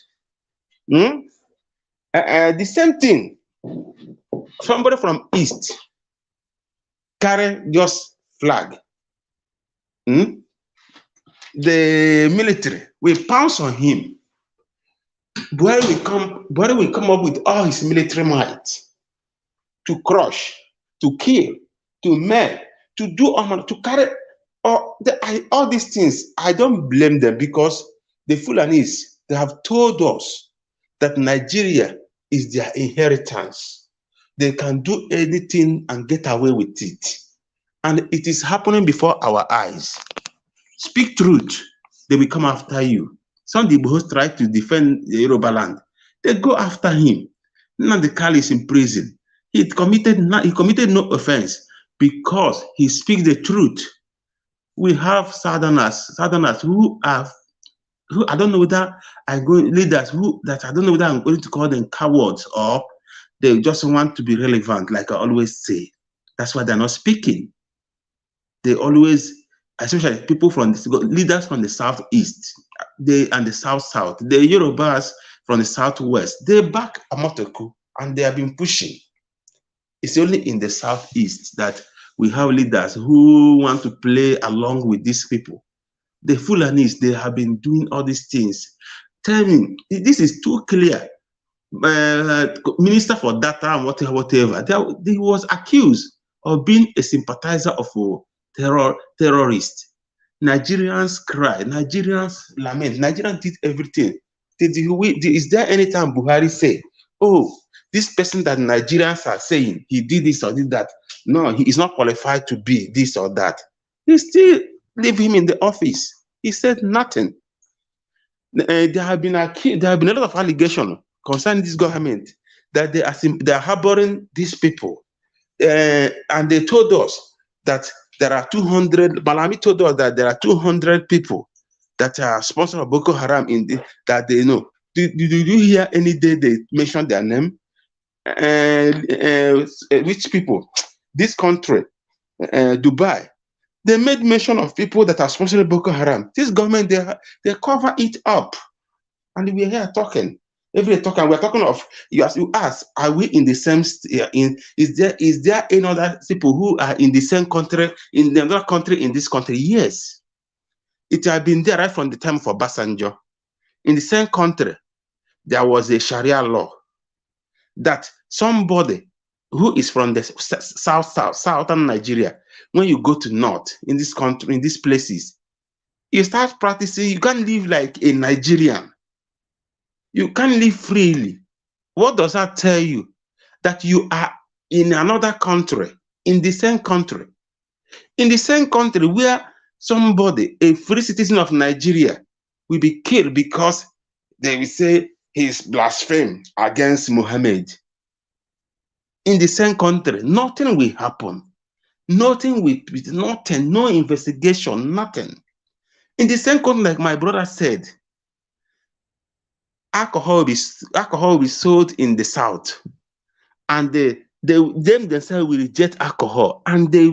The same thing, somebody from East carry just flag. The military will pounce on him. Buhari will come up with all his military might to crush, to kill, to maim, to do to carry all these things. I don't blame them because the Fulanis, they have told us that Nigeria is their inheritance. They can do anything and get away with it. And it is happening before our eyes. Speak truth, they will come after you. Some Igbos try to defend the Yoruba land. They go after him. Now the Kali is in prison. He committed no offense because he speaks the truth. We have Southerners who I don't know whether leaders that I don't know whether I'm going to call them cowards or they just want to be relevant, like I always say. That's why they're not speaking. They always, especially people leaders from the southeast, and the south, the Yorubas from the southwest, they back Amotoku and they have been pushing. It's only in the southeast that we have leaders who want to play along with these people. The Fulanis, they have been doing all these things. Tell me, this is too clear. Minister for Data and whatever, he was accused of being a sympathizer of terrorists. Nigerians cry, Nigerians lament, Nigerians did everything. Is there any time Buhari say, oh, this person that Nigerians are saying he did this or did that? No, he is not qualified to be this or that. He still leave him in the office. He said nothing. There have been a lot of allegations concerning this government that they are harboring these people, and they told us that there are 200. Malami told us that there are 200 people that are sponsors of Boko Haram that they know. Did you hear any day they mention their name? Which people? This country, Dubai. They made mention of people that are sponsoring Boko Haram. This government, they cover it up. And we're here talking. We're talking of, you ask, are we in the same, is there any other people who are in the same country, in another country, in this country? Yes. It has been there right from the time for Obasanjo. In the same country, there was a Sharia law that somebody who is from the southern Nigeria, when you go to north, in this country, in these places, you start practicing, you can't live like a Nigerian. You can't live freely. What does that tell you? That you are in another country, in the same country, where somebody, a free citizen of Nigeria, will be killed because they will say he's blasphemed against Muhammad. In the same country, nothing will happen. Nothing, no investigation, nothing. In the same country, like my brother said, alcohol will be sold in the south, and them themselves will reject alcohol, and they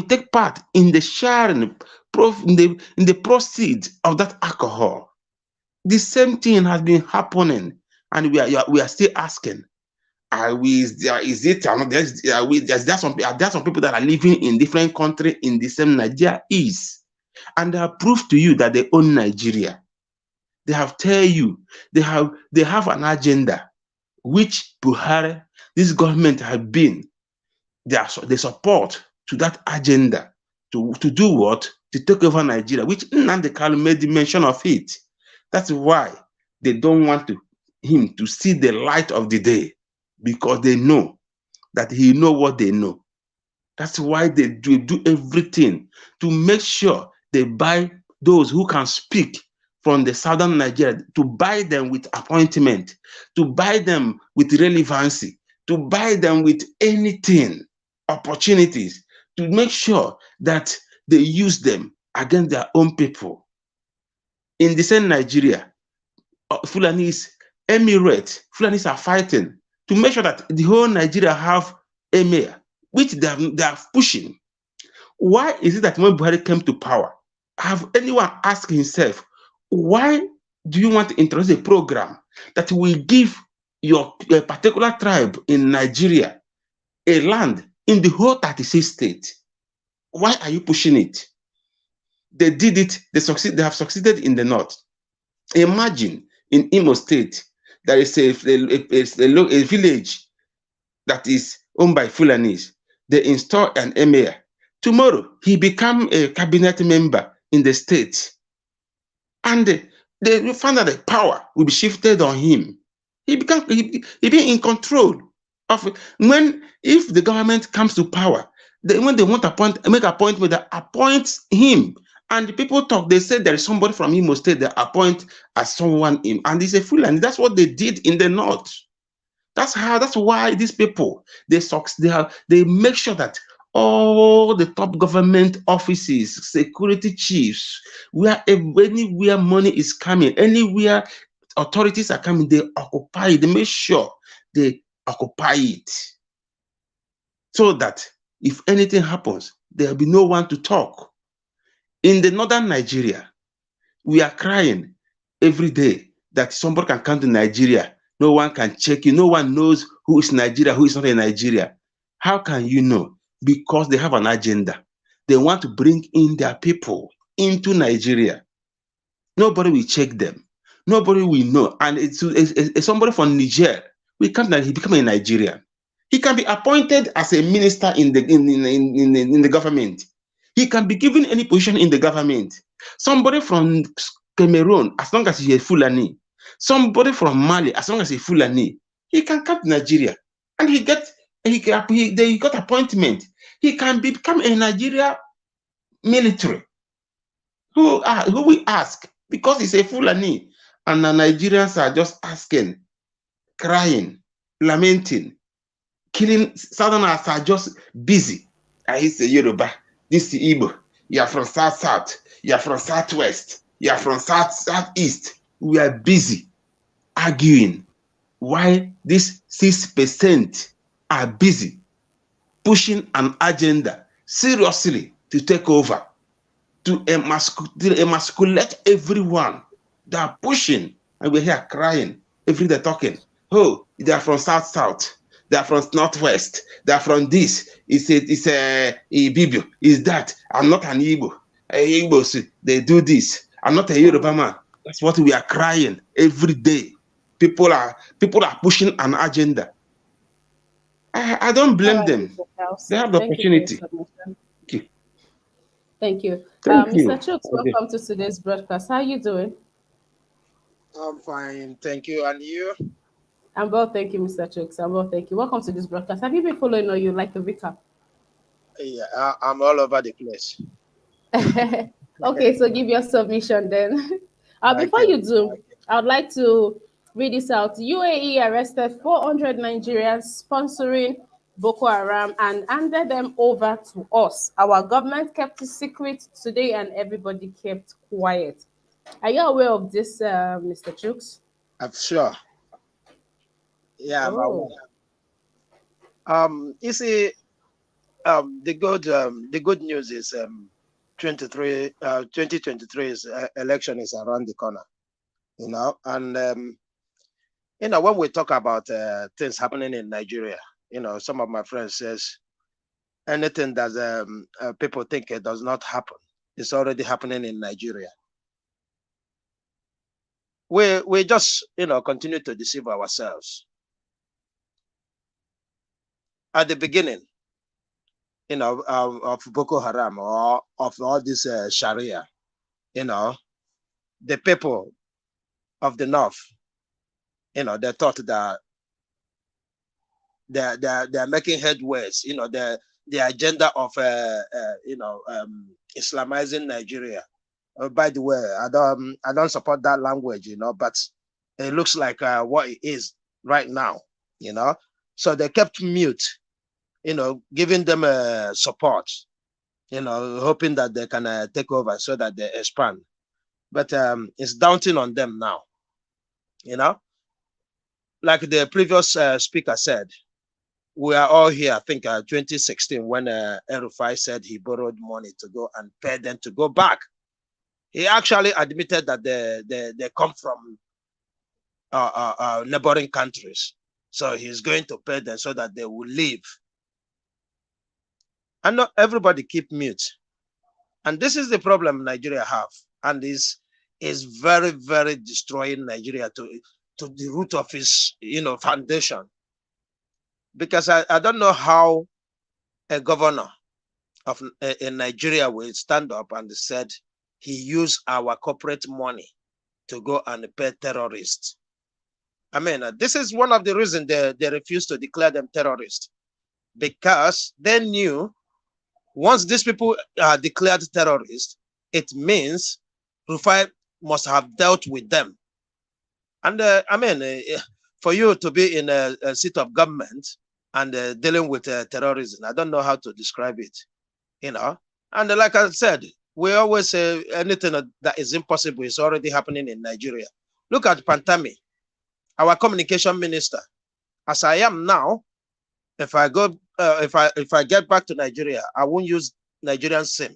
take part in the sharing in the proceeds of that alcohol. The same thing has been happening, and we are still asking, are there some people that are living in different countries in the same Nigeria is, and they have proved to you that they own Nigeria. They have tell you they have an agenda which Buhari, this government have been they support to that agenda to do what? To take over Nigeria, which Nnamdi Kanu made the mention of it. That's why they don't want him to see the light of the day, because they know that he know what they know. That's why they do everything to make sure they buy those who can speak from the southern Nigeria, to buy them with appointment, to buy them with relevancy, to buy them with anything, opportunities, to make sure that they use them against their own people. In the same Nigeria, Fulanis Fulanis are fighting to make sure that the whole Nigeria have emir, which they are pushing. Why is it that when Buhari came to power, have anyone asked himself, why do you want to introduce a program that will give a particular tribe in Nigeria a land in the whole 36 states? Why are you pushing it? They did it. They have succeeded in the north. Imagine in Imo State, there is a village that is owned by Fulanis. They install an emir. Tomorrow, he become a cabinet member in the state. And they found that the power will be shifted on him. He be in control of if the government comes to power, when they want to make appointment, they appoint him. And the people talk, they say there is somebody from Imo State they appoint as someone in, and he's a Fulani. That's what they did in the north. That's why these people they make sure that all the top government offices, security chiefs, anywhere money is coming, anywhere authorities are coming, they occupy it. They make sure they occupy it, so that if anything happens, there'll be no one to talk. In the northern Nigeria, we are crying every day that somebody can come to Nigeria. No one can check you. No one knows who is Nigeria, who is not in Nigeria. How can you know? Because they have an agenda. They want to bring in their people into Nigeria. Nobody will check them. Nobody will know. And it's somebody from Niger. We come that he become a Nigerian. He can be appointed as a minister in the government. He can be given any position in the government. Somebody from Cameroon, as long as he is Fulani. Somebody from Mali, as long as he's Fulani, he can come to Nigeria, and he got appointment. He can become a Nigeria military. Who we ask, because he's a Fulani, and the Nigerians are just asking, crying, lamenting, killing. Southerners are just busy. I say Yoruba, this is Igbo. You are from South, you are from Southwest, you are from Southeast. We are busy arguing why these 6% are busy pushing an agenda seriously to take over, to emasculate everyone. They are pushing, and we're here crying every day talking. Oh, they are from South, they are from Northwest, they are from this. It's a Ibibio. Is that? I'm not an Igbo. Igbos, they do this. I'm not a Yoruba man. That's what we are crying every day. People are pushing an agenda. I don't blame them. They have the opportunity. Thank you. Thank you. Mr. Chooks, welcome to today's broadcast. How are you doing? I'm fine, thank you. And you? I'm well, thank you, Mr. Chooks. I'm well, thank you. Welcome to this broadcast. Have you been following or you like the recap? Yeah, I'm all over the place. Okay, so give your submission then. Before Okay. you do, I would like to read this out. UAE arrested 400 Nigerians sponsoring Boko Haram and handed them over to us. Our government kept it secret today and everybody kept quiet. Are you aware of this, Mr. Chooks? I'm sure. Yeah, I'm Oh, aware. You see, the good news is 2023's election is around the corner. And when we talk about things happening in Nigeria, some of my friends says anything that people think it does not happen, it's already happening in Nigeria. We just continue to deceive ourselves. At the beginning, of Boko Haram or of all this Sharia, the people of the north, they thought that they're making headways. The agenda of Islamizing Nigeria. By the way, I don't support that language, but it looks like what it is right now. So they kept mute, giving them support, hoping that they can take over so that they expand. But it's daunting on them now, like the previous speaker said. We are all here, I think 2016, when El-Rufai said he borrowed money to go and pay them to go back. He actually admitted that they come from neighboring countries. So he's going to pay them so that they will leave. And not everybody keep mute. And this is the problem Nigeria have. And is very, very destroying Nigeria to the root of its foundation. Because I don't know how a governor of in Nigeria will stand up and said he used our corporate money to go and pay terrorists. I mean, this is one of the reasons they refused to declare them terrorists, because they knew once these people are declared terrorists, it means Rufai must have dealt with them. And for you to be in a seat of government and dealing with terrorism, I don't know how to describe it, And like I said, we always say anything that is impossible is already happening in Nigeria. Look at Pantami, our communication minister. As I am now, if I go, if I get back to Nigeria, I won't use Nigerian SIM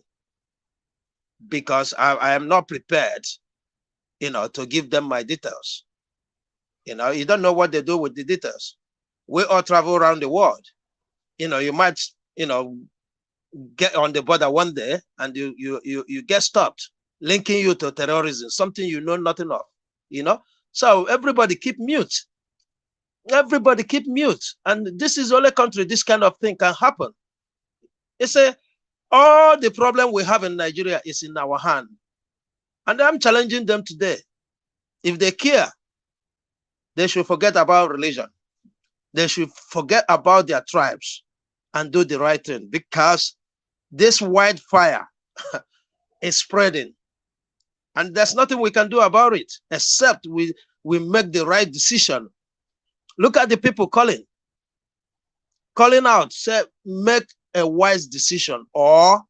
because I am not prepared, to give them my details. You don't know what they do with the details. We all travel around the world. You might, get on the border one day and you get stopped, linking you to terrorism, something you know nothing of. So everybody keep mute. Everybody keep mute. And this is the only country this kind of thing can happen. It's all the problem we have in Nigeria is in our hand. And I'm challenging them today. If they care, they should forget about religion. They should forget about their tribes and do the right thing, because this wildfire is spreading. And there's nothing we can do about it except we make the right decision. Look at the people calling out, say, make a wise decision. Or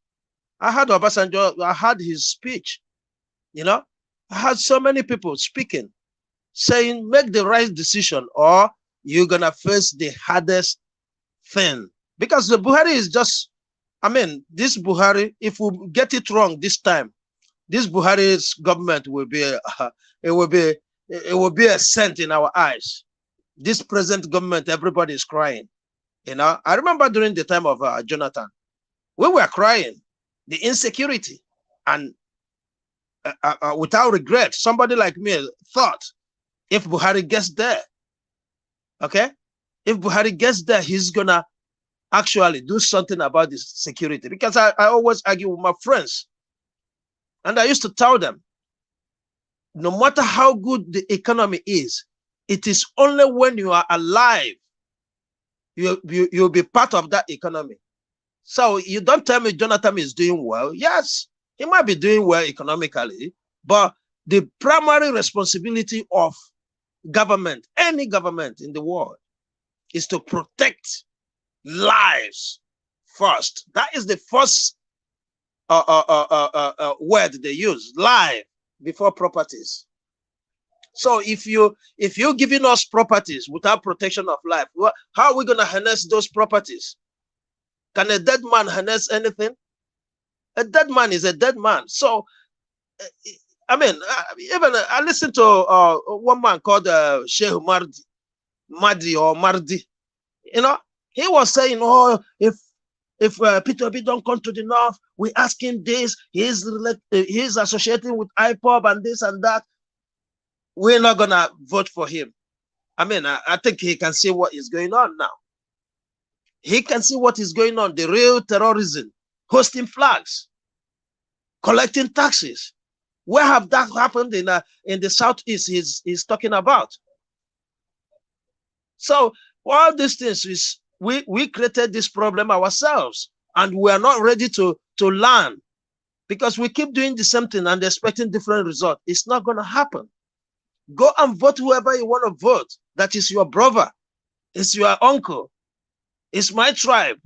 I heard Obasanjo, I heard his speech, I heard so many people speaking, saying, make the right decision or you're going to face the hardest thing. Because the Buhari is just, this Buhari, if we get it wrong this time, this Buhari's government will be, it will be a scent in our eyes. This present government, everybody is crying. I remember during the time of Jonathan, we were crying, the insecurity, and without regret, somebody like me thought, if Buhari gets there, okay, if Buhari gets there, he's gonna actually do something about this security. Because I always argue with my friends, and I used to tell them, no matter how good the economy is, It is only when you are alive you'll be part of that economy. So you don't tell me Jonathan is doing well. Yes, he might be doing well economically, but the primary responsibility of government, any government in the world, is to protect lives first. That is the first word they use, life before properties. So if you're giving us properties without protection of life, how are we going to harness those properties? Can a dead man harness anything? A dead man is a dead man. So I mean, even I listened to one man called Sheikh Mardi or Mardi. You know, he was saying, "Oh, if Peter B don't come to the north, we ask him this. He's associating with IPOB and this and that. We're not gonna vote for him." I mean, I think he can see what is going on now. He can see what is going on. The real terrorism, hosting flags, collecting taxes. Where have that happened in the southeast? He's talking about. So all these things is we created this problem ourselves, and we are not ready to learn, because we keep doing the same thing and expecting different results. It's not going to happen. Go and vote whoever you want to vote. That is your brother. It's your uncle. It's my tribe.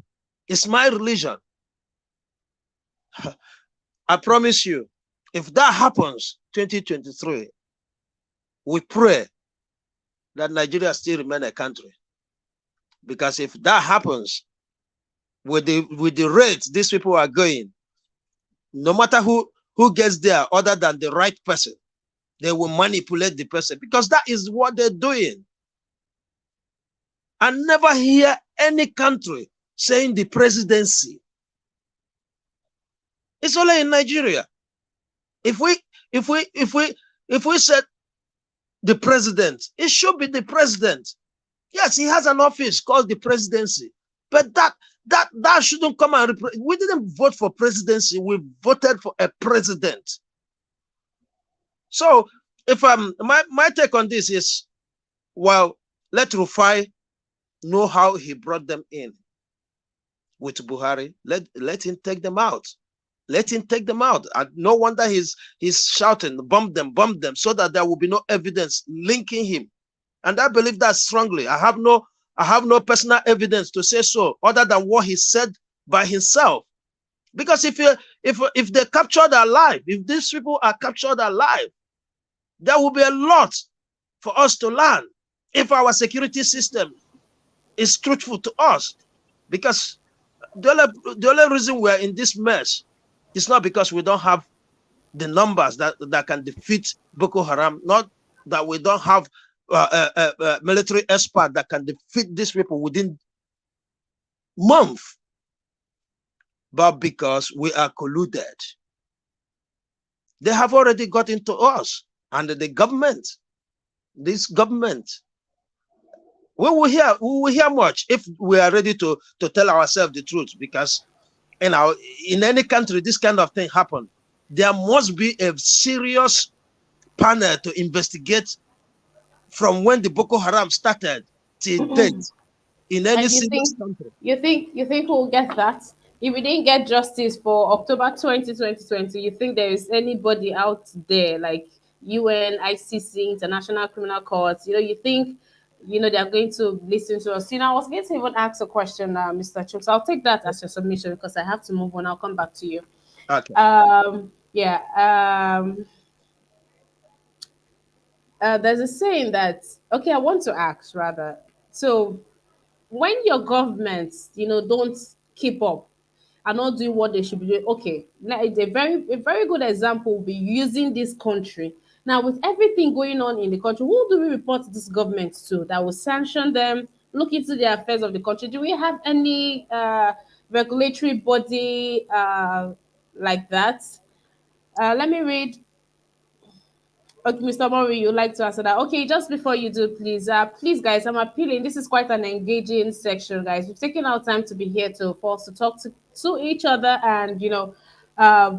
It's my religion. I promise you, if that happens 2023, we pray that Nigeria still remain a country. Because if that happens, with the rate these people are going, no matter who gets there other than the right person, they will manipulate the person, because that is what they're doing. I never hear any country saying the presidency. It's only in Nigeria. If we said the president, it should be the president. Yes, he has an office called the presidency, but that shouldn't come and we didn't vote for presidency. We voted for a president. So if my take on this is, well, let Rufai know how he brought them in with Buhari. Let him take them out. Let him take them out. And no wonder he's shouting, bomb them, so that there will be no evidence linking him. And I believe that strongly. I have no personal evidence to say so, other than what he said by himself. Because if they captured alive, if these people are captured alive, there will be a lot for us to learn if our security system is truthful to us. Because the only reason we're in this mess is not because we don't have the numbers that can defeat Boko Haram, not that we don't have military expert that can defeat these people within months, but because we are colluded. They have already got into us, and the government, this government, we will hear much if we are ready to tell ourselves the truth. Because in any country this kind of thing happen, there must be a serious panel to investigate from when the Boko Haram started till date in any And serious country. you think we'll get that? If we didn't get justice for October 2020, you think there is anybody out there like UN, ICC, International Criminal Court? You think they're going to listen to us? I was going to even ask a question, Mr. Chooks. I'll take that as your submission because I have to move on. I'll come back to you. Okay. Yeah. There's a saying that, okay, I want to ask rather. So when your governments, don't keep up and not doing what they should be doing, okay, now it's a very good example will be using this country. Now, with everything going on in the country, who do we report this government to that will sanction them, look into the affairs of the country? Do we have any regulatory body like that? Let me read. Okay, Mr. Mori, you'd like to answer that. Okay, just before you do, please, guys, I'm appealing. This is quite an engaging section, guys. We've taken our time to be here for us to talk to each other and, uh,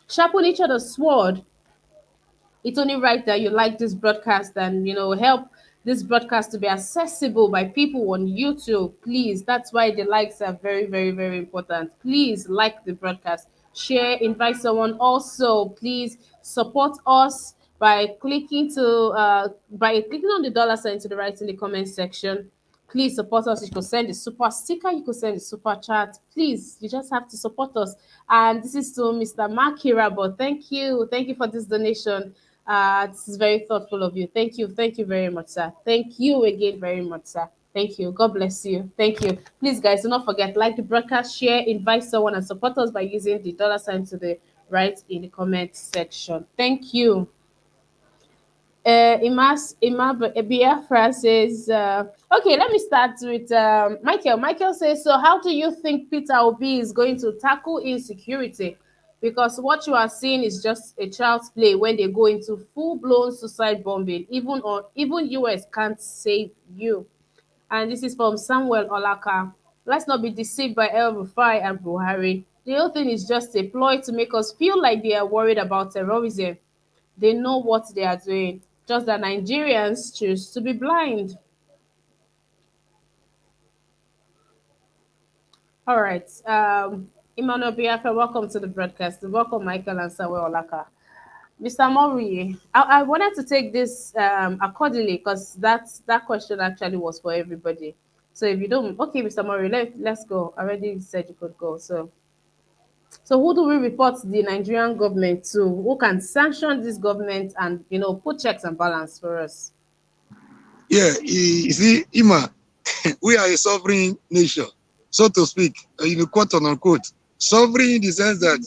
sharpen each other's sword. It's only right that you like this broadcast and, help this broadcast to be accessible by people on YouTube. Please, that's why the likes are very, very, very important. Please like the broadcast, share, invite someone. Also, please support us by clicking on the dollar sign to the right in the comment section. Please support us. You could send a super sticker, you could send a super chat. Please, you just have to support us. And this is to Mr. Mark Hirabo. Thank you. Thank you for this donation. This is very thoughtful of you. Thank you. Thank you very much, sir. Thank you again very much, sir. Thank you. God bless you. Thank you. Please, guys, do not forget, like the broadcast, share, invite someone, and support us by using the dollar sign to the right in the comment section. Thank you. Biafra says, okay, let me start with Michael. Michael says, so how do you think Peter Obi is going to tackle insecurity? Because what you are seeing is just a child's play when they go into full-blown suicide bombing. Even US can't save you. And this is from Samuel Olaka. Let's not be deceived by El Rufai and Buhari. The whole thing is just a ploy to make us feel like they are worried about terrorism. They know what they are doing, just that Nigerians choose to be blind. All right. Emmanuel Biafra, welcome to the broadcast. Welcome, Michael and Samuel Olaka. Mr. Mori, I wanted to take this accordingly because that question actually was for everybody. So if you don't, okay, Mr. Mori, let's go. I already said you could go. So who do we report the Nigerian government to? Who can sanction this government and put checks and balance for us? Yeah, you see, Ima, we are a sovereign nation, so to speak, quote unquote. Sovereign in the sense that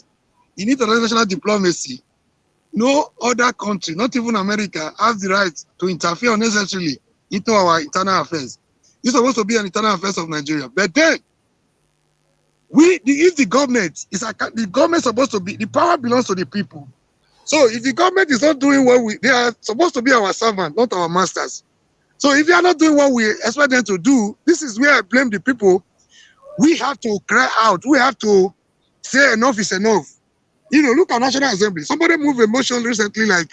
you need international diplomacy. No other country, not even America, has the right to interfere unnecessarily into our internal affairs. It's supposed to be an internal affairs of Nigeria. But then, if the government the government supposed to be, the power belongs to the people. So if the government is not doing what they are supposed to be our servant, not our masters. So if they are not doing what we expect them to do, this is where I blame the people. We have to cry out. We have to say enough is enough. Look at National Assembly. Somebody moved a motion recently like,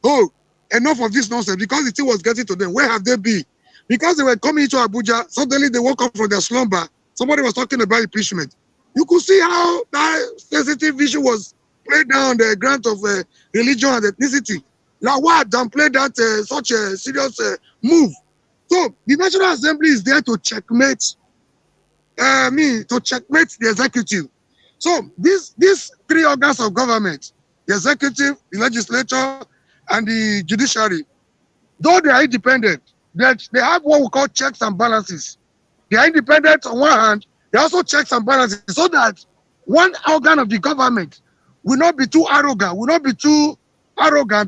oh, enough of this nonsense, because the thing was getting to them. Where have they been? Because they were coming to Abuja, suddenly they woke up from their slumber. Somebody was talking about impeachment. You could see how that sensitive issue was played down on the ground of religion and ethnicity. Lawal downplayed that such a serious move. So the National Assembly is there to checkmate the executive. So these three organs of government, the executive, the legislature, and the judiciary, though they are independent, they have what we call checks and balances. They are independent on one hand, they also checks and balances, so that one organ of the government will not be too arrogant,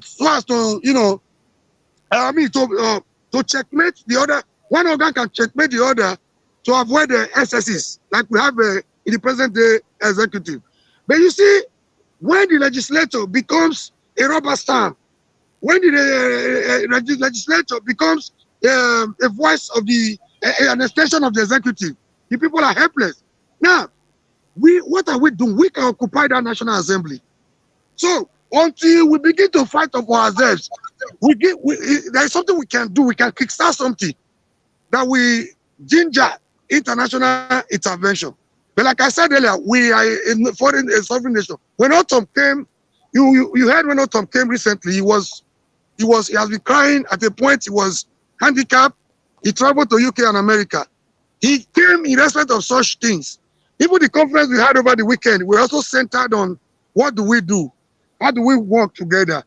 so as to, to checkmate the other. One organ can checkmate the other to avoid the excesses, like we have in the present day executive. But you see, when the legislature becomes a rubber stamp, when the legislature becomes a voice of an extension of the executive, the people are helpless. Now, what are we doing? We can occupy that National Assembly. So until we begin to fight for ourselves, there is something we can do. We can kickstart something that we ginger international intervention. But like I said earlier, we are a sovereign nation. When autumn came, you heard when autumn came recently, he has been crying. At a point, he was handicapped. He traveled to UK and America. He came in respect of such things. Even the conference we had over the weekend, we're also centered on what do we do? How do we work together?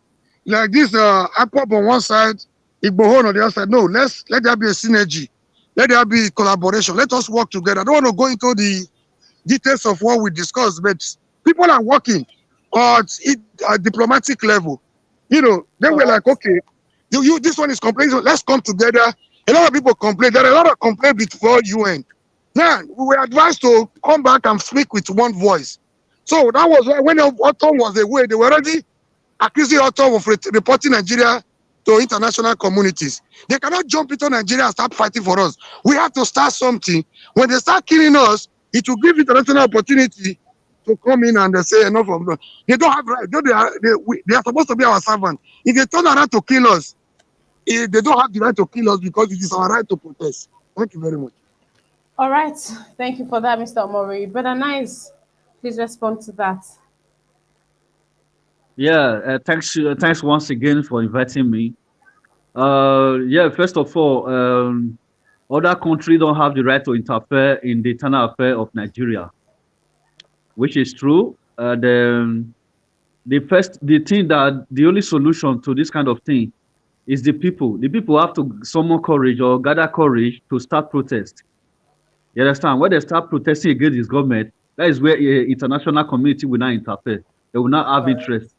Like this, APOP on one side, Igboho on the other side. No, let there be a synergy. Let there be collaboration. Let us work together. I don't want to go into the details of what we discussed, but people are working at a diplomatic level. Then we're like, okay, this one is complaining, let's come together. A lot of people complain. There are a lot of complaints before UN. Now, we were advised to come back and speak with one voice. So that was why when Autumn was away, they were already accusing Autumn of reporting Nigeria to international communities. They cannot jump into Nigeria and start fighting for us. We have to start something. When they start killing us, it will give international opportunity to come in and say enough of them. They don't have right. They are supposed to be our servant. If they turn around to kill us, They don't have the right to kill us because it is our right to protest. Thank you very much. All right. Thank you for that, Mr. Omori. Brother Nice, please respond to that. Yeah, thanks once again for inviting me. Yeah, first of all, other countries don't have the right to interfere in the internal affair of Nigeria, which is true. The thing that the only solution to this kind of thing is the people. The people have to summon courage or gather courage to start protest. You understand? When they start protesting against this government, that is where international community will not interfere. They will not have All right. interest.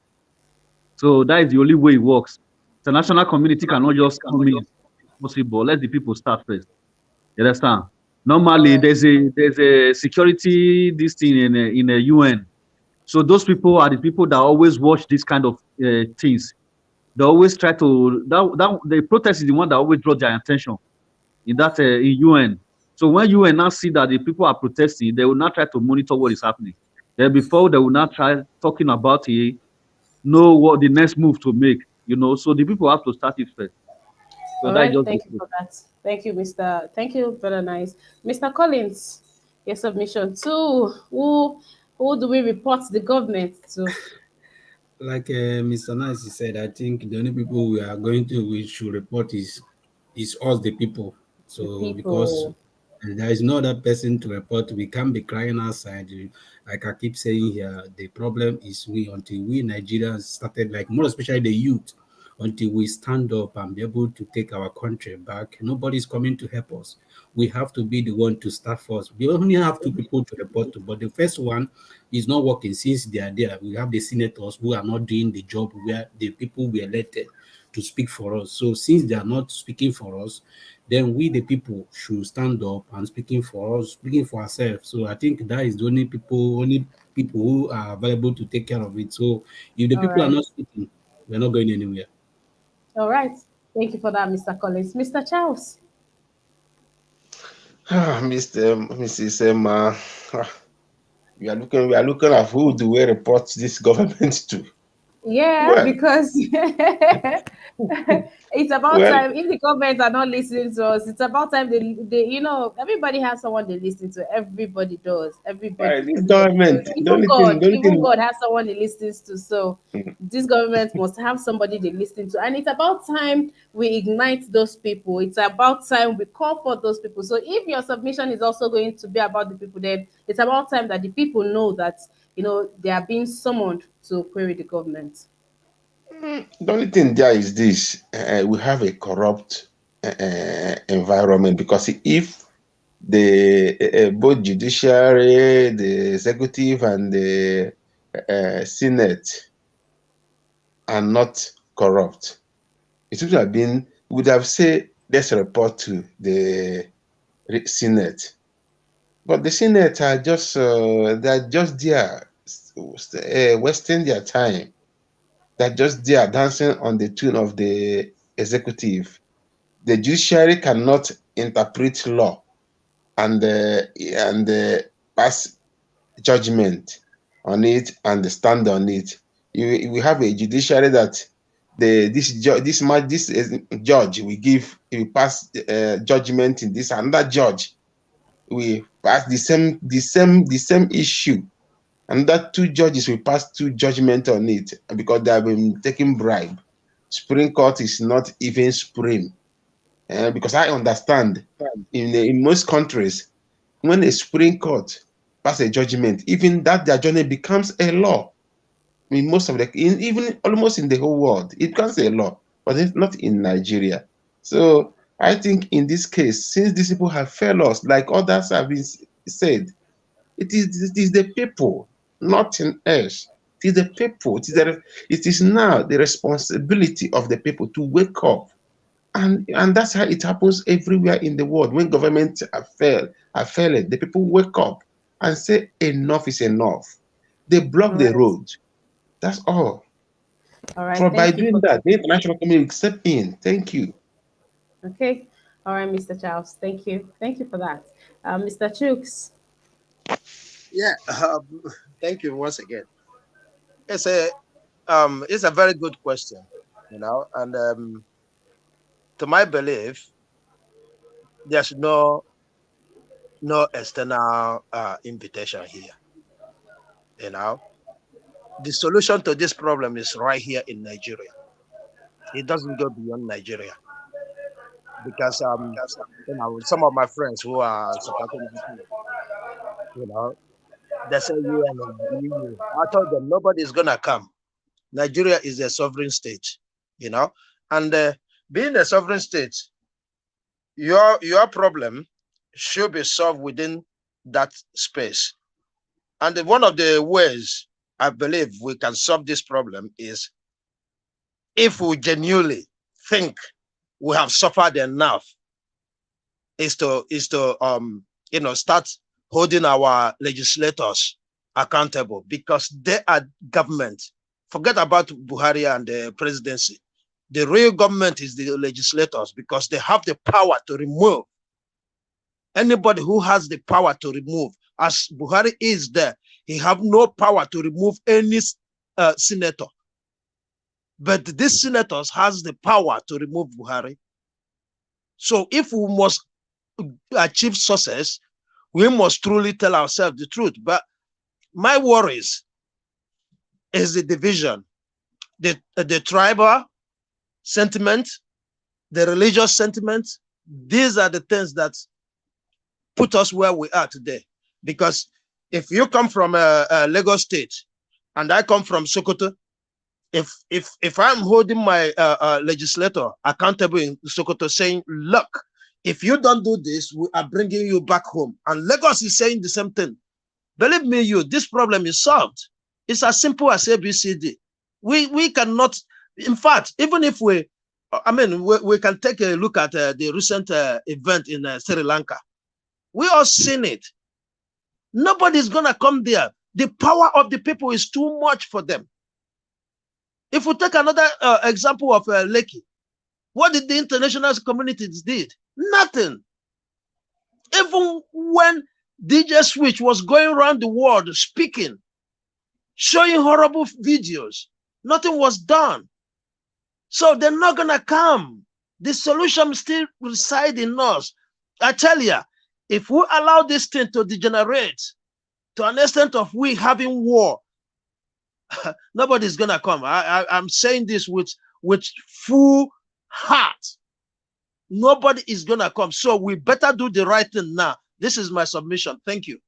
So that is the only way it works. International community cannot just come in possible. Let the people start first. You understand? All Normally, right. there's a security this thing in the UN. So those people are the people that always watch this kind of things. They always try to the protest is the one that always draw their attention in that in UN. So when UN now see that the people are protesting, they will not try to monitor what is happening. Then before they will not try talking about it, know what the next move to make. So the people have to start it first. So All that is right. just the Thank you truth. for that. Thank you, Mr. Thank you, Brother Nice. Mr. Collins, your submission. Two, who do we report the government to? Like Mr. Nancy said, I think the only people we should report is us, the people. The So because people. there is no other person to report, we can't be crying outside. Like I keep saying here, the problem is we until we Nigerians started, like more especially the youth, until we stand up and be able to take our country back. Nobody's coming to help us. We have to be the one to start first. We only have two people to report to, but the first one is not working since they are there. We have the senators who are not doing the job where the people we elected to speak for us. So since they are not speaking for us, then we the people should stand up and speaking for us, speaking for ourselves. So I think that is the only people who are available to take care of it. So if the All people are right. not speaking, we're not going anywhere. All right. Thank you for that, Mr. Collins. Mr. Charles. Mr. Mrs. Emma, we are looking at who do we report this government to. Yeah, Well, because it's about well, time. If the government are not listening to us, it's about time everybody has someone they listen to. Everybody does. this Everybody does. government, the only Even thing, God has someone he listens to. So this government must have somebody they listen to. And it's about time we ignite those people. It's about time we call for those people. So if your submission is also going to be about the people, then it's about time that the people know that they are being summoned to query the government. the only thing there is this: we have a corrupt environment because if the both judiciary, the executive, and the senate are not corrupt, it would have said let's report to the senate, but the senate are just they're just there wasting their time. They're just there dancing on the tune of the executive. The judiciary cannot interpret law and pass judgment on it and stand on it. We have a judiciary that this judge will pass judgment in this, another judge will pass the same issue, and that two judges will pass two judgment on it because they have been taking bribe. Supreme Court is not even supreme, because I understand in most countries when a Supreme Court pass a judgment, even that the judgment becomes a law. In most of even almost in the whole world, it becomes a law, but it's not in Nigeria. So I think in this case, since these people have failed us, like others have been said, it is the people, nothing else. It is the people. It is now the responsibility of the people to wake up, and that's how it happens everywhere in the world. When governments are failing, the people wake up and say enough is enough. They block All the right. road. That's all. All right. For by Thank you doing for that, that. the international community step in. Thank you. Okay. All right, Mr. Charles. Thank you. Thank you for that. Mr. Chooks. Yeah, thank you once again. It's a very good question, and to my belief, there's no external invitation here. You know, the solution to this problem is right here in Nigeria. It doesn't go beyond Nigeria, because some of my friends who are supporting it, they say UN and EU. I told them nobody's gonna come. Nigeria is a sovereign state, and being a sovereign state, your problem should be solved within that space. And one of the ways I believe we can solve this problem is if we genuinely think we have suffered enough, is to start holding our legislators accountable, because they are government. Forget about Buhari and the presidency. The real government is the legislators, because they have the power to remove anybody who has the power to remove. As Buhari is there, he have no power to remove any senator. But these senators has the power to remove Buhari. So if we must achieve success, we must truly tell ourselves the truth. But my worries is the division, the tribal sentiment, the religious sentiment. These are the things that put us where we are today. Because if you come from a Lagos state and I come from Sokoto, if I'm holding my legislator accountable in Sokoto, saying, look, if you don't do this, we are bringing you back home, and Lagos is saying the same thing, believe me, this problem is solved. It's as simple as ABCD. We cannot, in fact, even if we can take a look at the recent event in Sri Lanka. We all seen it. Nobody's gonna come there. The power of the people is too much for them. If we take another example of Lekki, what did the international communities did? Nothing. Even when DJ Switch was going around the world speaking, showing horrible videos, nothing was done. So they're not gonna come. The solution still resides in us. I tell you, if we allow this thing to degenerate to an extent of we having war, nobody's gonna come. I'm saying this with full heart. Nobody is gonna come. So we better do the right thing now. This is my submission. Thank you.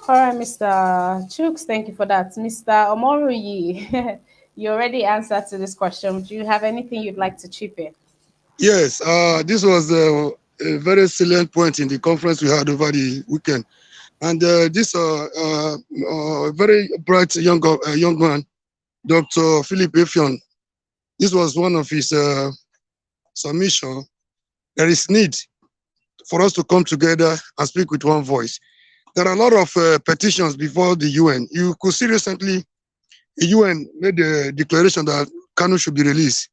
All right, Mr. Chooks, thank you for that. Mr. Omoruyi, you already answered to this question. Do you have anything you'd like to chip in? Yes, this was a very salient point in the conference we had over the weekend. And this very bright young man, Dr. Philip Effiong, this was one of his submission. There is need for us to come together and speak with one voice. There are a lot of petitions before the UN. You could see recently, the UN made a declaration that Kanu should be released.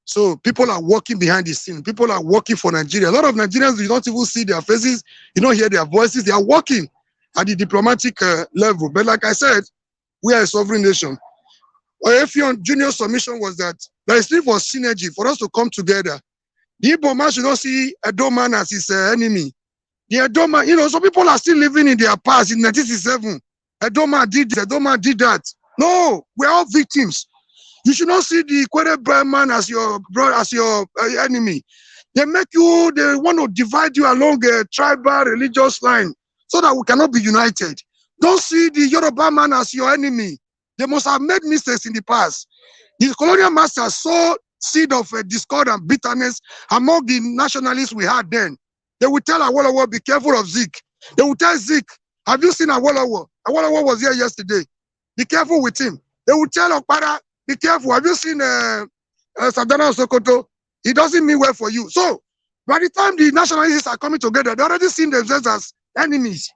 So people are working behind the scene. People are working for Nigeria. A lot of Nigerians, you don't even see their faces. You don't hear their voices. They are working at the diplomatic level. But like I said, we are a sovereign nation. Effiong Junior's submission was that there is need for synergy for us to come together. The Igbo man should not see Edo man as his enemy. The Edo man, some people are still living in their past in 1967. Edo man did this, Edo man did that. No, we're all victims. You should not see the Kwere man as your brother, as your enemy. They want to divide you along a tribal, religious line so that we cannot be united. Don't see the Yoruba man as your enemy. They must have made mistakes in the past. The colonial masters saw seed of discord and bitterness among the nationalists we had then. They would tell Awolowo, be careful of Zik. They would tell Zik, have you seen Awolowo? Awolowo was here yesterday. Be careful with him. They would tell Okpara, be careful. Have you seen Sadana Sokoto? He doesn't mean well for you. So, by the time the nationalists are coming together, they already seen themselves as enemies.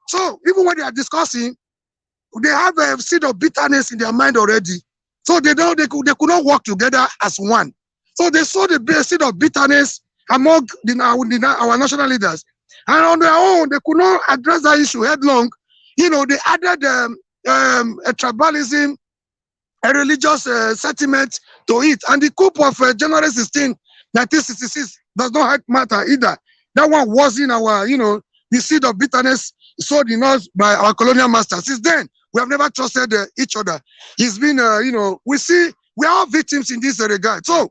So, even when they are discussing, they have a seed of bitterness in their mind already. So, they could not work together as one. So, they saw the seed of bitterness among our national leaders. And on their own, they could not address that issue headlong. They added a tribalism a religious sentiment to it. And the coup of January 16, 1966 does not matter either. That one was in our, the seed of bitterness sowed in us by our colonial masters. Since then, we have never trusted each other. It's been, we see, we are all victims in this regard. So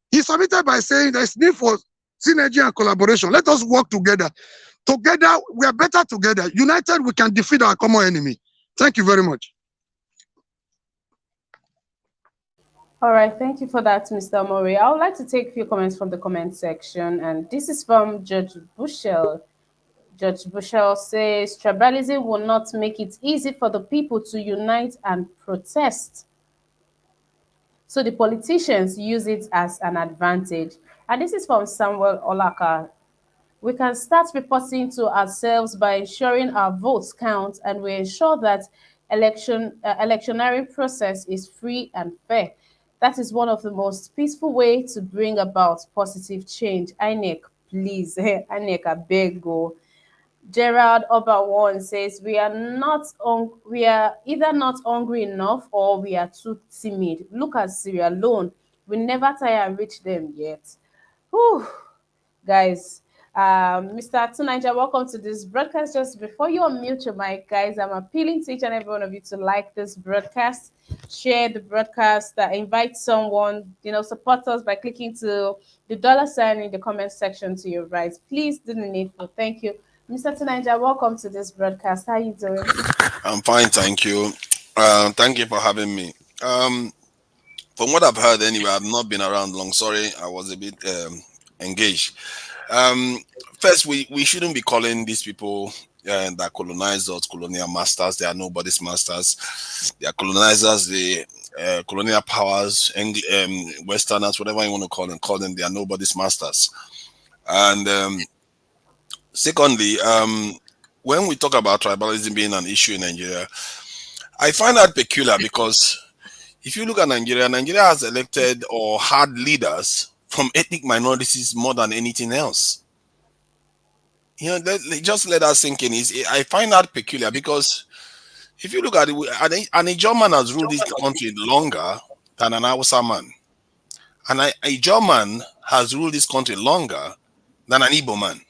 he submitted by saying there's need for synergy and collaboration. Let us work together. Together, we are better together. United, we can defeat our common enemy. Thank you very much. All right, thank you for that, Mr. Murray. I would like to take a few comments from the comment section, and this is from Judge Bushell. Judge Bushell says tribalism will not make it easy for the people to unite and protest. So the politicians use it as an advantage. And this is from Samuel Olaka. We can start reporting to ourselves by ensuring our votes count, and we ensure that electionary process is free and fair. That is one of the most peaceful way to bring about positive change. INEC, please. INEC, I beg go. Gerald Obawan says we are either not hungry enough or we are too timid. Look at Sierra Leone. We never tire and reach them yet. Whew, guys. Mr. Tunaja, welcome to this broadcast. Just before you unmute your mic, guys, I'm appealing to each and every one of you to like this broadcast, share the broadcast, invite someone, support us by clicking to the dollar sign in the comment section to your right. Please do the needful. Thank you. Mr. Tunaja, welcome to this broadcast. How are you doing? I'm fine, thank you. Thank you for having me. From what I've heard, anyway, I've not been around long. Sorry, I was a bit engaged. Um, First, we shouldn't be calling these people that colonize us colonial masters. They are nobody's masters. They are colonizers. The colonial powers, Westerners, whatever you want to call them. They are nobody's masters. And secondly, when we talk about tribalism being an issue in Nigeria, I find that peculiar because if you look at Nigeria, Nigeria has elected or had leaders from ethnic minorities more than anything else. Just let us sink in. I find that peculiar because if you look at it, a German has ruled this country longer than an Hausa man. And a German has ruled this country longer than an Igbo man.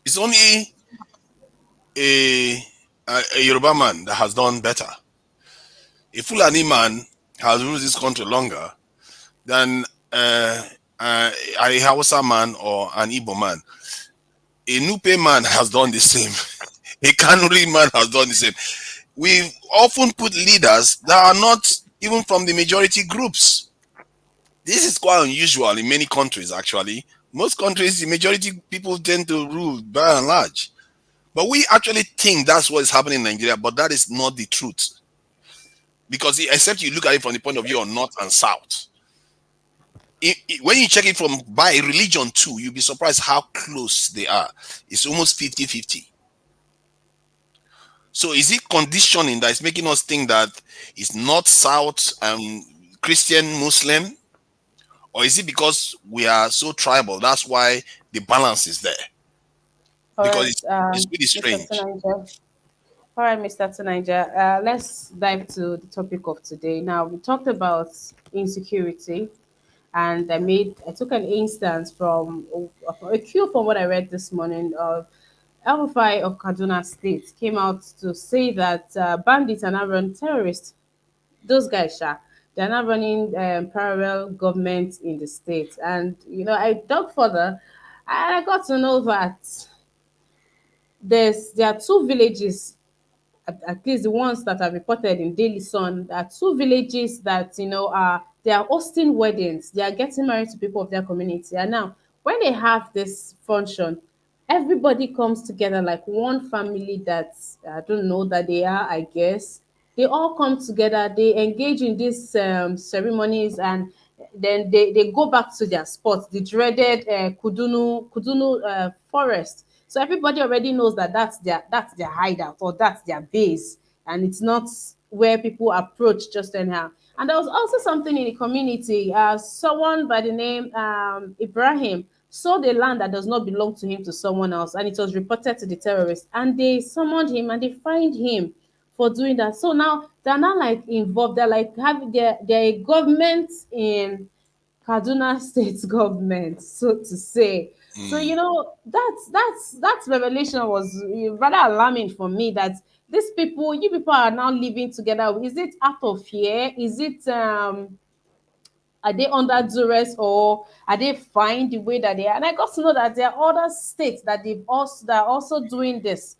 It's only a, a Yoruba man that has done better. A Fulani man has ruled this country longer than a Hausa man or an Igbo man. A Nupe man has done the same. A Kanuri man has done the same. We often put leaders that are not even from the majority groups. This is quite unusual in many countries, actually. Most countries, the majority people tend to rule by and large. But we actually think that's what is happening in Nigeria, but that is not the truth. Because except you look at it from the point of view of North and South. When you check it from by religion too, you'll be surprised how close they are. It's almost 50-50. So is it conditioning that is making us think that it's North, South, Christian, Muslim? Or is it because we are so tribal? That's why the balance is there. All Because right, it's really Mr. strange. Tunaja. All right, Mr. Tunaja, let's dive to the topic of today. Now, we talked about insecurity, and I took an instance from a cue from what I read this morning of El-Rufai of Kaduna State came out to say that bandits are now run terrorists. Those guys, they're now running parallel government in the state. And, I dug further and I got to know that there are two villages, at least the ones that are reported in Daily Sun, there are two villages that are they are hosting weddings. They are getting married to people of their community. And now, when they have this function, everybody comes together like one family that I don't know that they are. I guess they all come together. They engage in these ceremonies, and then they go back to their spot, the dreaded Kudunu forest. So everybody already knows that that's their hideout or that's their base, and it's not where people approach just anyhow. And there was also something in the community. Someone by the name Ibrahim sold a land that does not belong to him to someone else, and it was reported to the terrorists. And they summoned him and they fined him for doing that. So now they're not like involved. They're like having they're a government in Kaduna state government, so to say. So Mm. that revelation was rather alarming for me. That these people, you people are now living together. Is it out of fear? Is it are they under duress, or are they fine the way that they are? And I got to know that there are other states that are also doing this.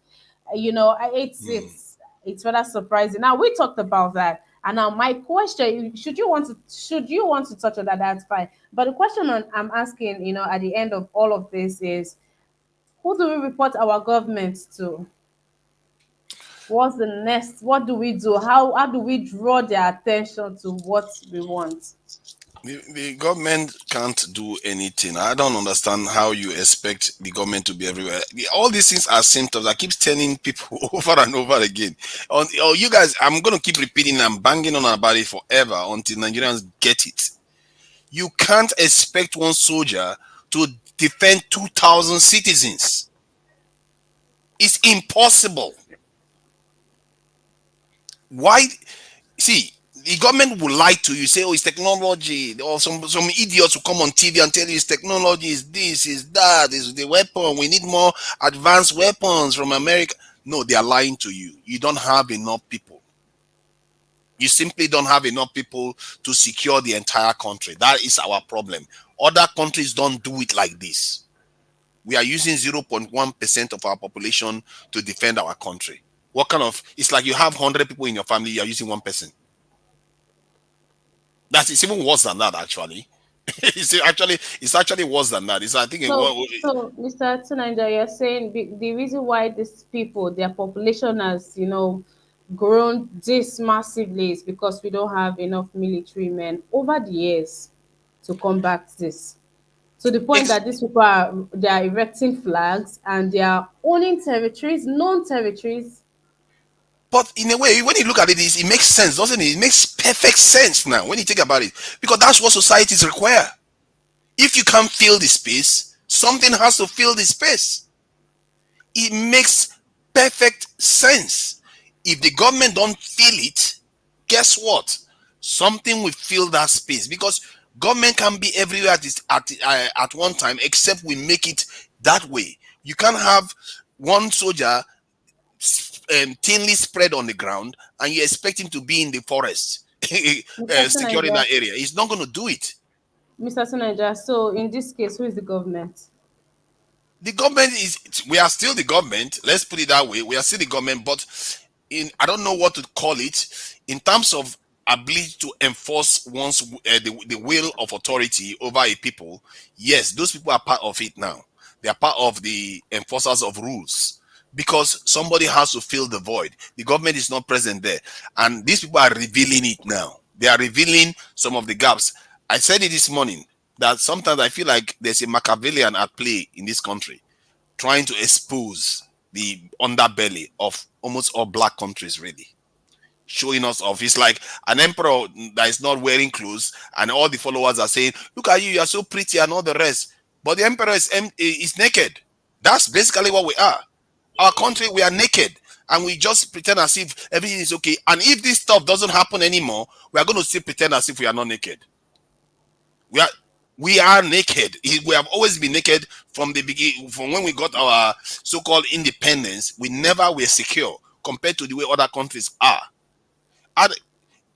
Mm. It's rather surprising. Now we talked about that, and now my question: should you want to touch on that? That's fine. But the question I'm asking, at the end of all of this is, who do we report our government to? What's the next? What do we do? How do we draw their attention to what we want? The government can't do anything. I don't understand how you expect the government to be everywhere. All these things are symptoms. I keep telling people over and over again. You guys, I'm going to keep repeating and banging on about it forever until Nigerians get it. You can't expect one soldier to defend 2,000 citizens. It's impossible. Why? See, the government will lie to you, say, oh, it's technology, or some idiots will come on TV and tell you it's technology, is this, is that, is the weapon, we need more advanced weapons from America. No, they are lying to you. You don't have enough people. You simply don't have enough people to secure the entire country. That is our problem. Other countries don't do it like this. We are using 0.1% of our population to defend our country. What kind of, it's like you have 100 people in your family, you are using one person. It's even worse than that, actually. It's actually worse than that. I think So, Mr. Tunanja, you're saying the reason why these people, their population has, grown this massively is because we don't have enough military men over the years to combat this. To the point it's that these people they are erecting flags and they are owning territories, known territories. but in a way, when you look at it, it makes sense, doesn't it? It makes perfect sense now when you think about it, because that's what societies require. If you can't fill the space, something has to fill the space. It makes perfect sense. If the government don't fill it, guess what? Something will fill that space, because government can be everywhere at one time, except we make it that way. You can't have one soldier thinly spread on the ground and you expect him to be in the forest Mr. securing Tunanja, that area. He's not going to do it. Mr. Tunanja, so in this case, who is the government? The government is, we are still the government, let's put it that way. We are still the government, but I don't know what to call it, in terms of ability to enforce the will of authority over a people. Yes, those people are part of it now. They are part of the enforcers of rules, because somebody has to fill the void. The government is not present there, and these people are revealing it now. They are revealing some of the gaps. I said it this morning that sometimes I feel like there's a Machiavellian at play in this country, trying to expose the underbelly of almost all black countries, really showing us off. It's like an emperor that is not wearing clothes, and all the followers are saying, look at you, you are so pretty, and all the rest. But the emperor is naked. That's basically what we are. Our country, we are naked, and we just pretend as if everything is okay. And if this stuff doesn't happen anymore, we are going to still pretend as if we are not naked. We are naked. We have always been naked from the beginning. From when we got our so-called independence, we never were secure compared to the way other countries are. I,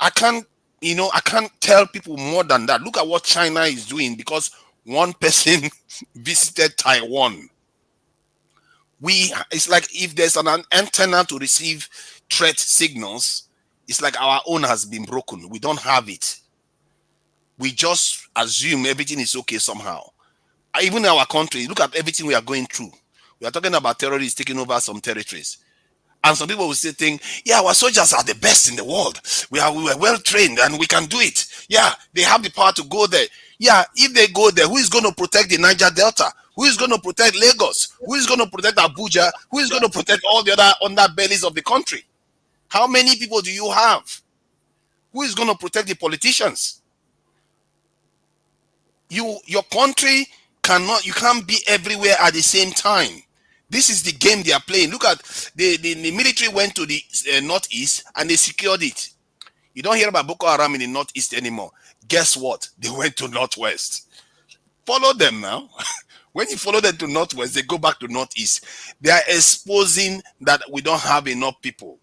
I can't, I can't tell people more than that. Look at what China is doing because one person visited Taiwan. It's like if there's an antenna to receive threat signals, it's like our own has been broken. We don't have it. We just assume everything is okay somehow. Even in our country, look at everything we are going through. We are talking about terrorists taking over some territories. And some people will still think, yeah, our soldiers are the best in the world. We were well trained and we can do it. Yeah, they have the power to go there. Yeah, if they go there, who is going to protect the Niger Delta? Who is going to protect Lagos? Who is going to protect Abuja? Who is going to protect all the other underbellies of the country? How many people do you have? Who is going to protect the politicians? Your country you can't be everywhere at the same time. This is the game they are playing. Look at the military went to the northeast and they secured it. You don't hear about Boko Haram in the northeast anymore. Guess what? They went to northwest. Follow them now. When you follow them to northwest, they go back to northeast. They are exposing that we don't have enough people.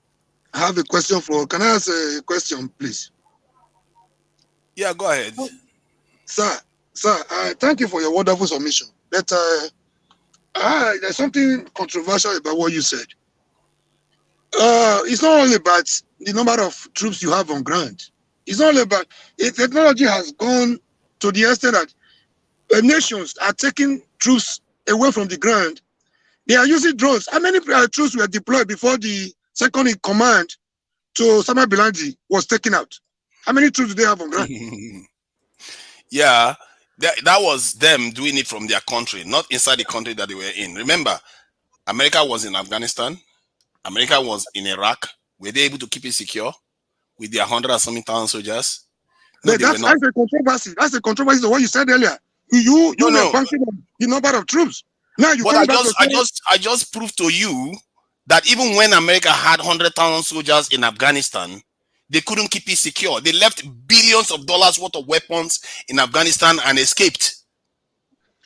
I have a question for. Can I ask a question, please? Yeah, go ahead. Sir, thank you for your wonderful submission. But there's something controversial about what you said. It's not only about the number of troops you have on ground. It's not only about technology has gone to the extent that nations are taking troops away from the ground. They are using drones. How many troops were deployed before the second in command to Osama bin Laden was taken out? How many troops do they have on ground? Yeah, that was them doing it from their country, not inside the country that they were in. Remember, America was in Afghanistan. America was in Iraq. Were they able to keep it secure with their 100,000 soldiers? No, that's a controversy. That's a controversy of what you said earlier. You were banking on the number of troops. Now you come back I just proved to you that even when America had 100,000 soldiers in Afghanistan, they couldn't keep it secure. They left billions of dollars worth of weapons in Afghanistan and escaped.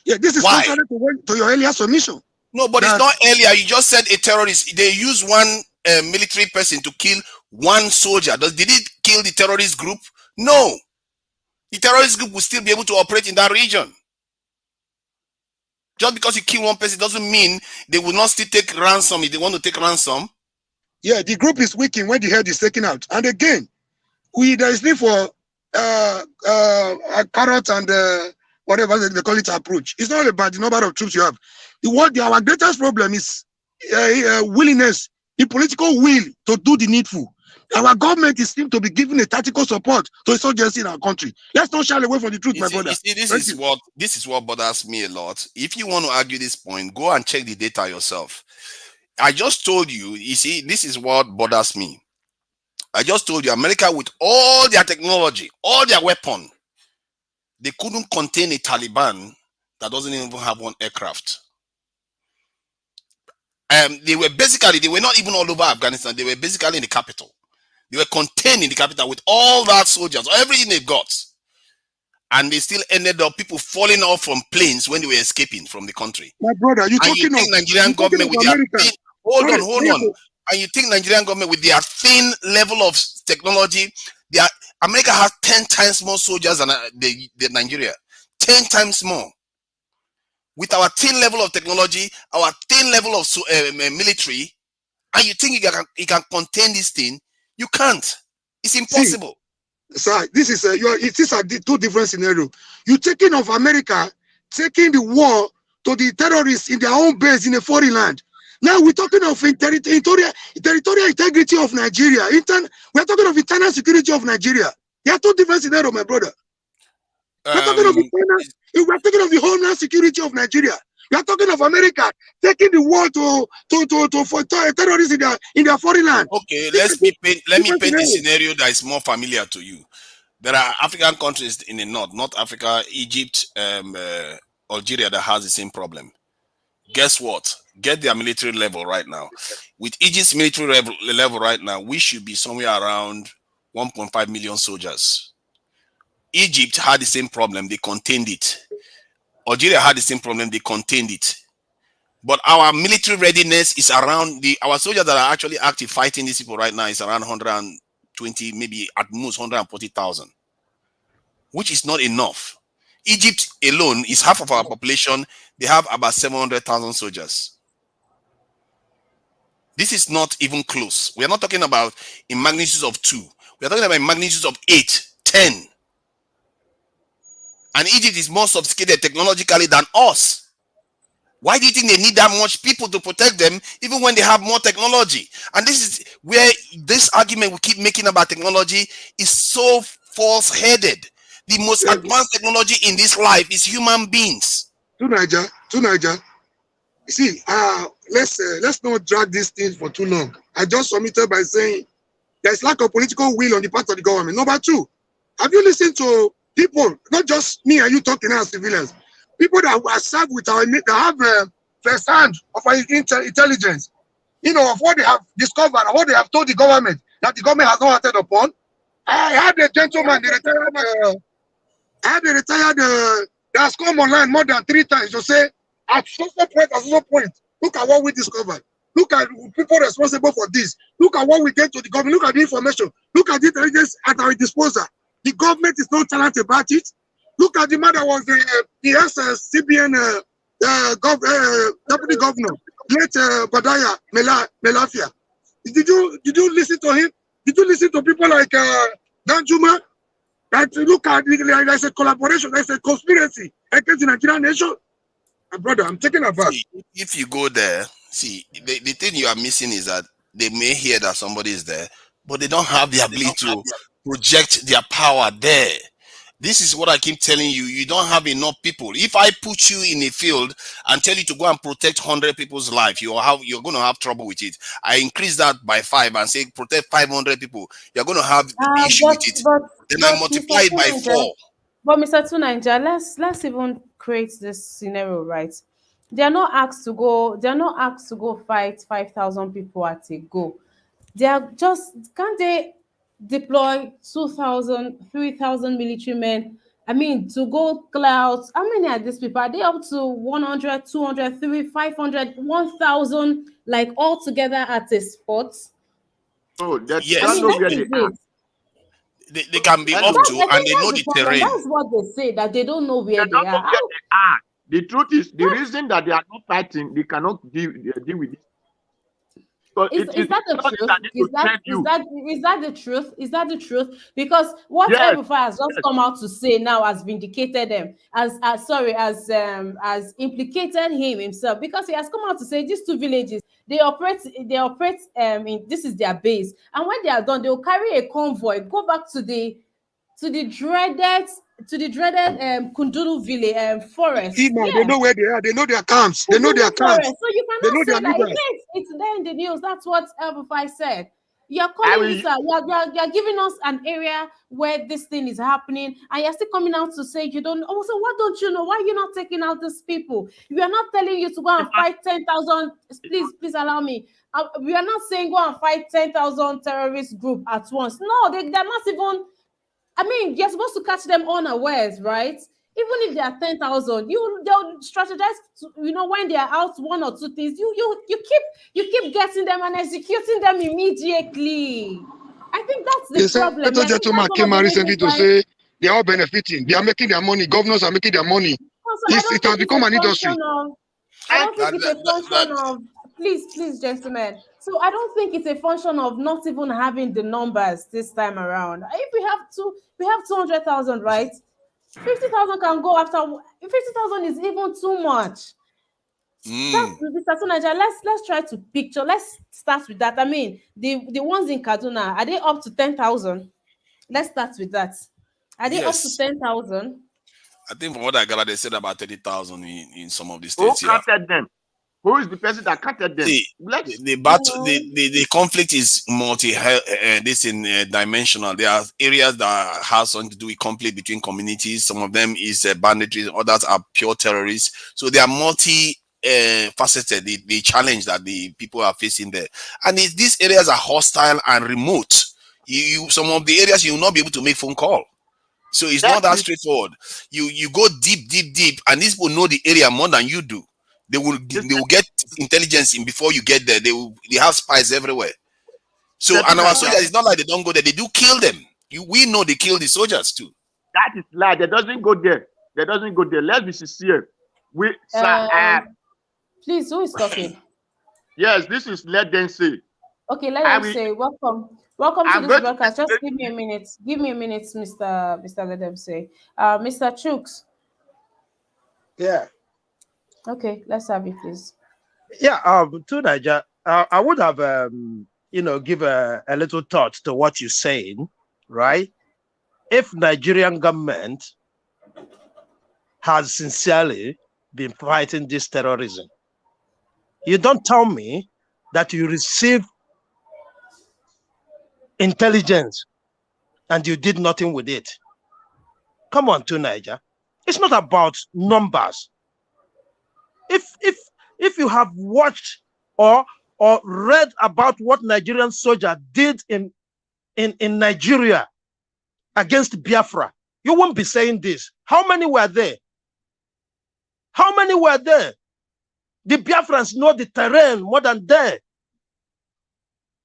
Yeah, this is contrary to your earlier submission. No, but it's not earlier. You just said a terrorist. They use one military person to kill one soldier. Did it kill the terrorist group? No. The terrorist group will still be able to operate in that region. Just because you kill one person doesn't mean they will not still take ransom if they want to take ransom. Yeah, the group is weakened when the head is taken out. And again, there is need for a carrot and whatever they call it approach. It's not about the number of troops you have. Our greatest problem is willingness, the political will to do the needful. Our government is seem to be giving a tactical support to insurgency in our country. Let's not shy away from the truth, my brother. This is what bothers me a lot. If you want to argue this point, go and check the data yourself. I just told you, you see, this is what bothers me. I just told you, America with all their technology, all their weapon, they couldn't contain a Taliban that doesn't even have one aircraft. They were not even all over Afghanistan. They were basically in the capital. They were contained in the capital with all that soldiers, everything they got. And they still ended up people falling off from planes when they were escaping from the country. My brother, you think Nigerian government with their thin, hold on. And you think Nigerian government with their thin level of technology, America has 10 times more soldiers than Nigeria. 10 times more. With our thin level of technology, our thin level of military, and you think you can contain this thing? You can't. It's impossible. Sir, these are the two different scenarios. You're taking of America, taking the war to the terrorists in their own base in a foreign land. Now we're talking of territorial integrity of Nigeria. We're talking of internal security of Nigeria. They are two different scenarios, my brother. We're talking of the homeland security of Nigeria. We are talking of America taking the war for terrorists in their foreign land. Okay, let me paint a scenario that is more familiar to you. There are African countries in the North Africa, Egypt, Algeria that has the same problem. Guess what? Get their military level right now. With Egypt's military level right now, we should be somewhere around 1.5 million soldiers. Egypt had the same problem. They contained it. Algeria had the same problem. They contained it. But our military readiness is around our soldiers that are actually active fighting these people right now is around 120, maybe at most 140,000, which is not enough. Egypt alone is half of our population. They have about 700,000 soldiers. This is not even close. We are not talking about in magnitudes of 2. We are talking about in magnitudes of 8, 10. And Egypt is more sophisticated technologically than us. Why do you think they need that much people to protect them, even when they have more technology? And this is where this argument we keep making about technology is so false-headed. The most advanced technology in this life is human beings. To Niger. You see, let's not drag these things for too long. I just submitted by saying there's lack of political will on the part of the government. Number 2, have you listened to people, not just me and you talking as civilians, people that are served with that have first hand of our intelligence, of what they have discovered and what they have told the government that the government has not acted upon. I had a gentleman, that has come online more than 3 times to say, at some point, look at what we discovered. Look at people responsible for this. Look at what we get to the government. Look at the information. Look at the intelligence at our disposal. The government is not nonchalant about it. Look at the man that was the ex-CBN deputy governor, late Badaya Melafia. Did you listen to him? Did you listen to people like Danjuma? That look at there's a collaboration, there's a conspiracy against the Nigerian nation. My brother, I'm taking a back. If you go there, the thing you are missing is that they may hear that somebody is there, but they don't have the ability to project their power there. This is what I keep telling you. You don't have enough people. If I put you in a field and tell you to go and protect 100 people's life, you're going to have trouble with it. I increase that by 5 and say protect 500 people. You're going to have issue with it. Then I multiply it by 4. But Mr. Tunanja, let's even create this scenario, right? They are not asked to go fight 5,000 people at a go. They are just, can't they deploy 2,000, 3,000 military men? I mean, to go clear out, how many are these people? Are they up to 100, 200, 300, 500, 1,000, like all together at a spot? Oh, that's yes. where they are. They can be up to, and they know the terrain. That's what they say, that they don't know where they are. The truth is, the reason that they are not fighting, they cannot deal with it. Is that the truth? Is that the truth? Because what Ebufa has just come out to say now has vindicated them, as implicated himself, because he has come out to say these 2 villages, they operate this is their base, and when they are done, they will carry a convoy, go back to the dreaded Kundulu village forest. They know where they are. They know their camps. They know their camps. So you cannot say that it's there in the news. That's what Elbufai said. You're calling this out. You're giving us an area where this thing is happening, and you're still coming out to say you don't. Oh, so what don't you know? Why are you not taking out these people? We are not telling you to go and fight 10,000. Please allow me. We are not saying go and fight 10,000 terrorist group at once. No, they're not even. I mean, you're supposed to catch them unawares, right? Even if they are 10,000, they'll strategize. When they are out 1 or 2 things, you keep getting them and executing them immediately. I think that's the problem. The gentleman came out recently to say they are all benefiting. They are making their money. Governors are making their money. It has become an industry. I don't think it's a function of. Please, gentlemen. So I don't think it's a function of not even having the numbers this time around. If we have 200,000, right? 50,000 can go after. 50,000 is even too much. Let's try to picture. Let's start with that. I mean, the ones in Kaduna, are they up to 10,000? Let's start with that. Are they up to 10,000? I think from what I got, they said about 30,000 in some of the states. Who counted them? Who is the person that counted them? The conflict is dimensional. There are areas that have something to do with conflict between communities. Some of them is banditry, others are pure terrorists. So they are faceted. The challenge that the people are facing there, and these areas are hostile and remote. Some of the areas you will not be able to make phone call. So it's not that straightforward. You go deep, and these people know the area more than you do. They will get intelligence in before you get there. They have spies everywhere. So and our soldiers, it's not like they don't go there. They do kill them. We know they kill the soldiers too. That is lie. They doesn't go there. Let's be sincere. Please, who is talking? Yes, this is Let Them Say. Okay, let them say. Welcome to this broadcast. Just give me a minute. Give me a minute, Mr. Let Them Say. Mr. Chooks. Yeah. Okay, let's have it, please. Yeah, to Niger, I would have, give a little thought to what you're saying, right? If Nigerian government has sincerely been fighting this terrorism, you don't tell me that you receive intelligence and you did nothing with it. Come on, to Niger. It's not about numbers. If if you have watched or read about what Nigerian soldiers did in Nigeria against Biafra, you won't be saying this. How many were there? How many were there? The Biafrans know the terrain more than they.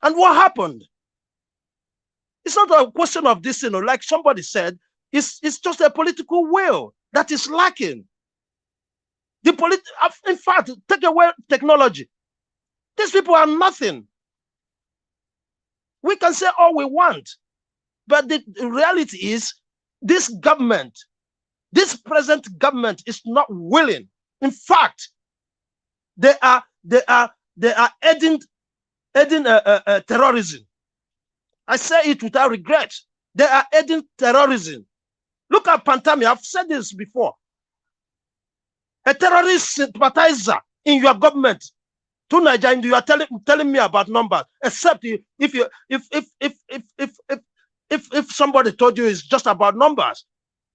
And what happened? It's not a question of this, like somebody said, it's just a political will that is lacking. In fact, take away technology. These people are nothing. We can say all we want, but the reality is this government, this present government is not willing. In fact, they are aiding terrorism. I say it without regret. They are aiding terrorism. Look at Pantami. I've said this before. A terrorist sympathizer in your government to Nigeria, you are telling me about numbers. Except if somebody told you it's just about numbers.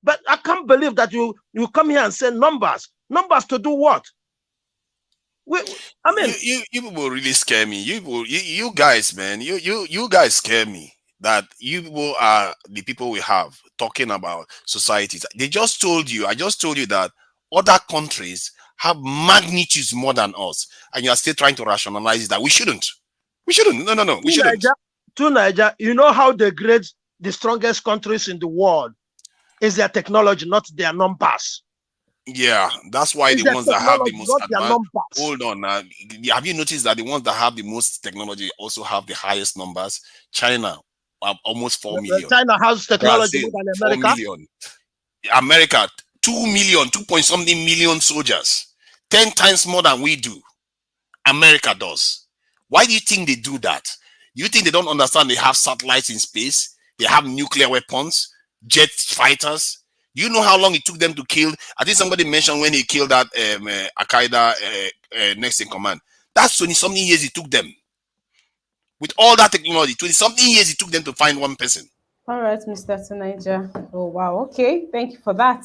But I can't believe that you come here and say numbers. Numbers to do what? I mean, you people really scare me. You guys, man, you guys scare me. That you people are the people we have talking about societies. I just told you that other countries have magnitudes more than us, and you are still trying to rationalize that we shouldn't. We shouldn't. No, we shouldn't. To Nigeria, you know how they grade the strongest countries in the world is their technology, not their numbers. Yeah, that's why the ones that have the most advanced. Hold on, have you noticed that the ones that have the most technology also have the highest numbers? China, almost 4 million. China has technology Brazil, more than America. 4 million. America, 2 million, 2 point something million soldiers, 10 times more than we do. America does. Why do you think they do that? You think they don't understand they have satellites in space? They have nuclear weapons, jet fighters. You know how long it took them to kill? I think somebody mentioned when he killed that Al-Qaeda next in command. That's 20-something years it took them. With all that technology, 20-something years it took them to find one person. All right, Mr. Tunaija. Oh, wow. Okay, thank you for that.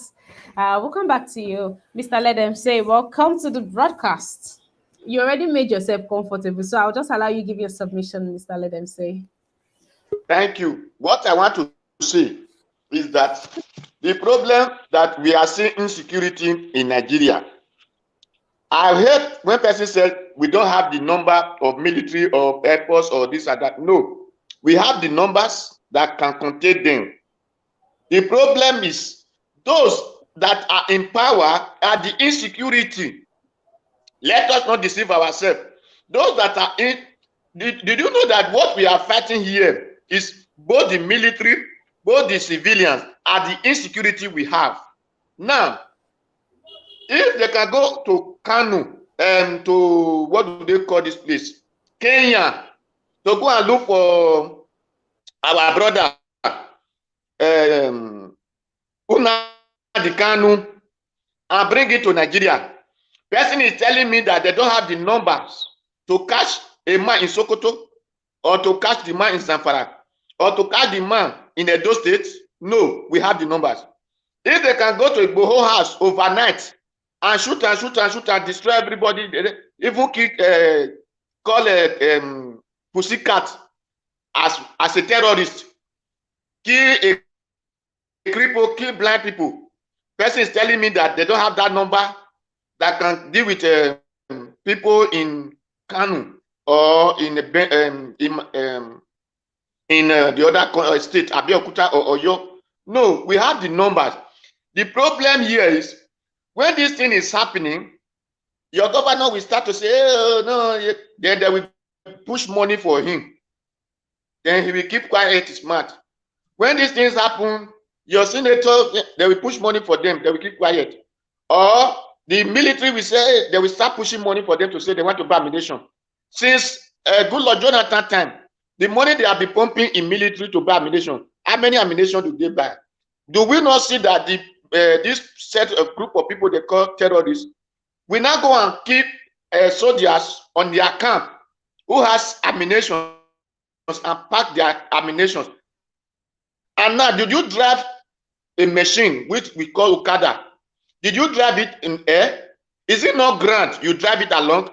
We'll come back to you. Mr. Let Them Say, welcome to the broadcast. You already made yourself comfortable, so I'll just allow you give your submission, Mr. Let Them Say. Thank you. What I want to say is that the problem that we are seeing insecurity in Nigeria. I heard when person said we don't have the number of military or air force or this or that. No, we have the numbers that can contain them. The problem is those that are in power are the insecurity. Let us not deceive ourselves. Those that are in, did you know that what we are fighting here is both the military, both the civilians, are the insecurity we have. Now, if they can go to Kanu and to, what do they call this place? Kenya, to go and look for our brother, Nnamdi Kanu, and bring it to Nigeria. Person is telling me that they don't have the numbers to catch a man in Sokoto, or to catch the man in Zamfara, or to catch the man in Edo State. No, we have the numbers. If they can go to a Boho house overnight and shoot and destroy everybody, even call a pussycat as a terrorist, kill a cripple, kill blind people. Person is telling me that they don't have that number that can deal with people in Kanu or in the other state, Abeokuta or Oyo. No, we have the numbers. The problem here is when this thing is happening, your governor will start to say, oh, no, then they will push money for him. Then he will keep quiet, smart. When these things happen, your senator, they will push money for them, they will keep quiet. Or the military will say, they will start pushing money for them to say they want to buy ammunition. Since good Lord Jonathan time, the money they have been pumping in military to buy ammunition, how many ammunition do they buy? Do we not see that this set of group of people they call terrorists will now go and keep soldiers on their camp who has ammunition and pack their ammunition? And now, did you drive a machine which we call Okada? Did you drive it in air? Is it not ground? You drive it along.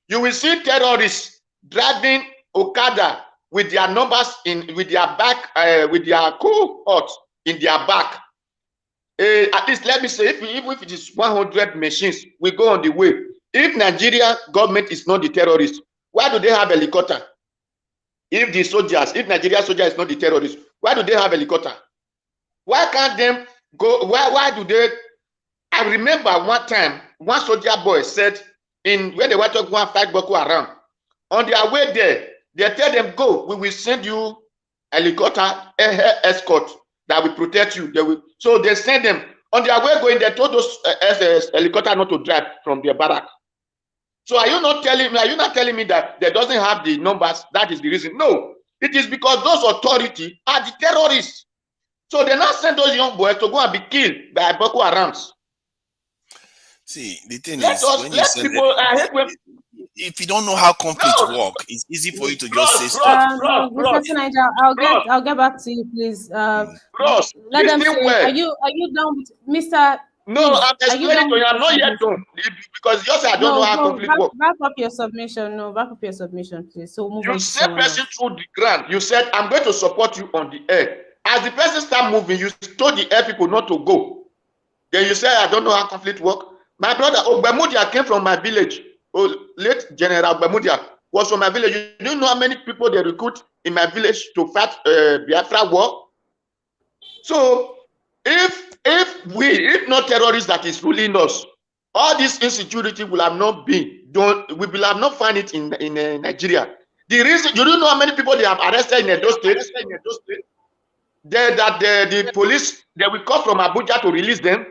You will see terrorists driving Okada with their numbers with their back, with their cohort in their back. At least let me say, even if it is 100 machines, we go on the way. If Nigeria government is not the terrorists, why do they have helicopter? If Nigeria soldier is not the terrorists, why do they have helicopter? Why can't them go? Why do they? I remember one time, one soldier boy said, when they were to go and fight Boko Haram, on their way there, they tell them, go, we will send you helicopter escort that will protect you. So they send them. On their way going, they told those helicopter not to drive from their barrack. So are you not telling me that they doesn't have the numbers? That is the reason. No, it is because those authorities are the terrorists. So they now send those young boys to go and be killed by Boko Harams. See, the thing is, when you send people, if you don't know how conflicts work, it's easy for you to just say stuff. Mr. Senator, I'll get back to you, please. Let them say, are you done with Mr. No, I'm explaining to you. I'm not yet done because you say I don't know how conflict works. Back up your submission. No, back up your submission, please. So move on. You said person through the ground. You said I'm going to support you on the air. As the person start moving, you told the air people not to go. Then you say I don't know how conflict work. My brother Ogbemudia came from my village. Late General Ogbemudia was from my village. You don't know how many people they recruit in my village to fight Biafra war. So if not terrorists that is ruling us, all this insecurity will have not been done. We will have not found it in Nigeria. The reason, you don't know how many people they have arrested in Edo State. The police, they will come from Abuja to release them.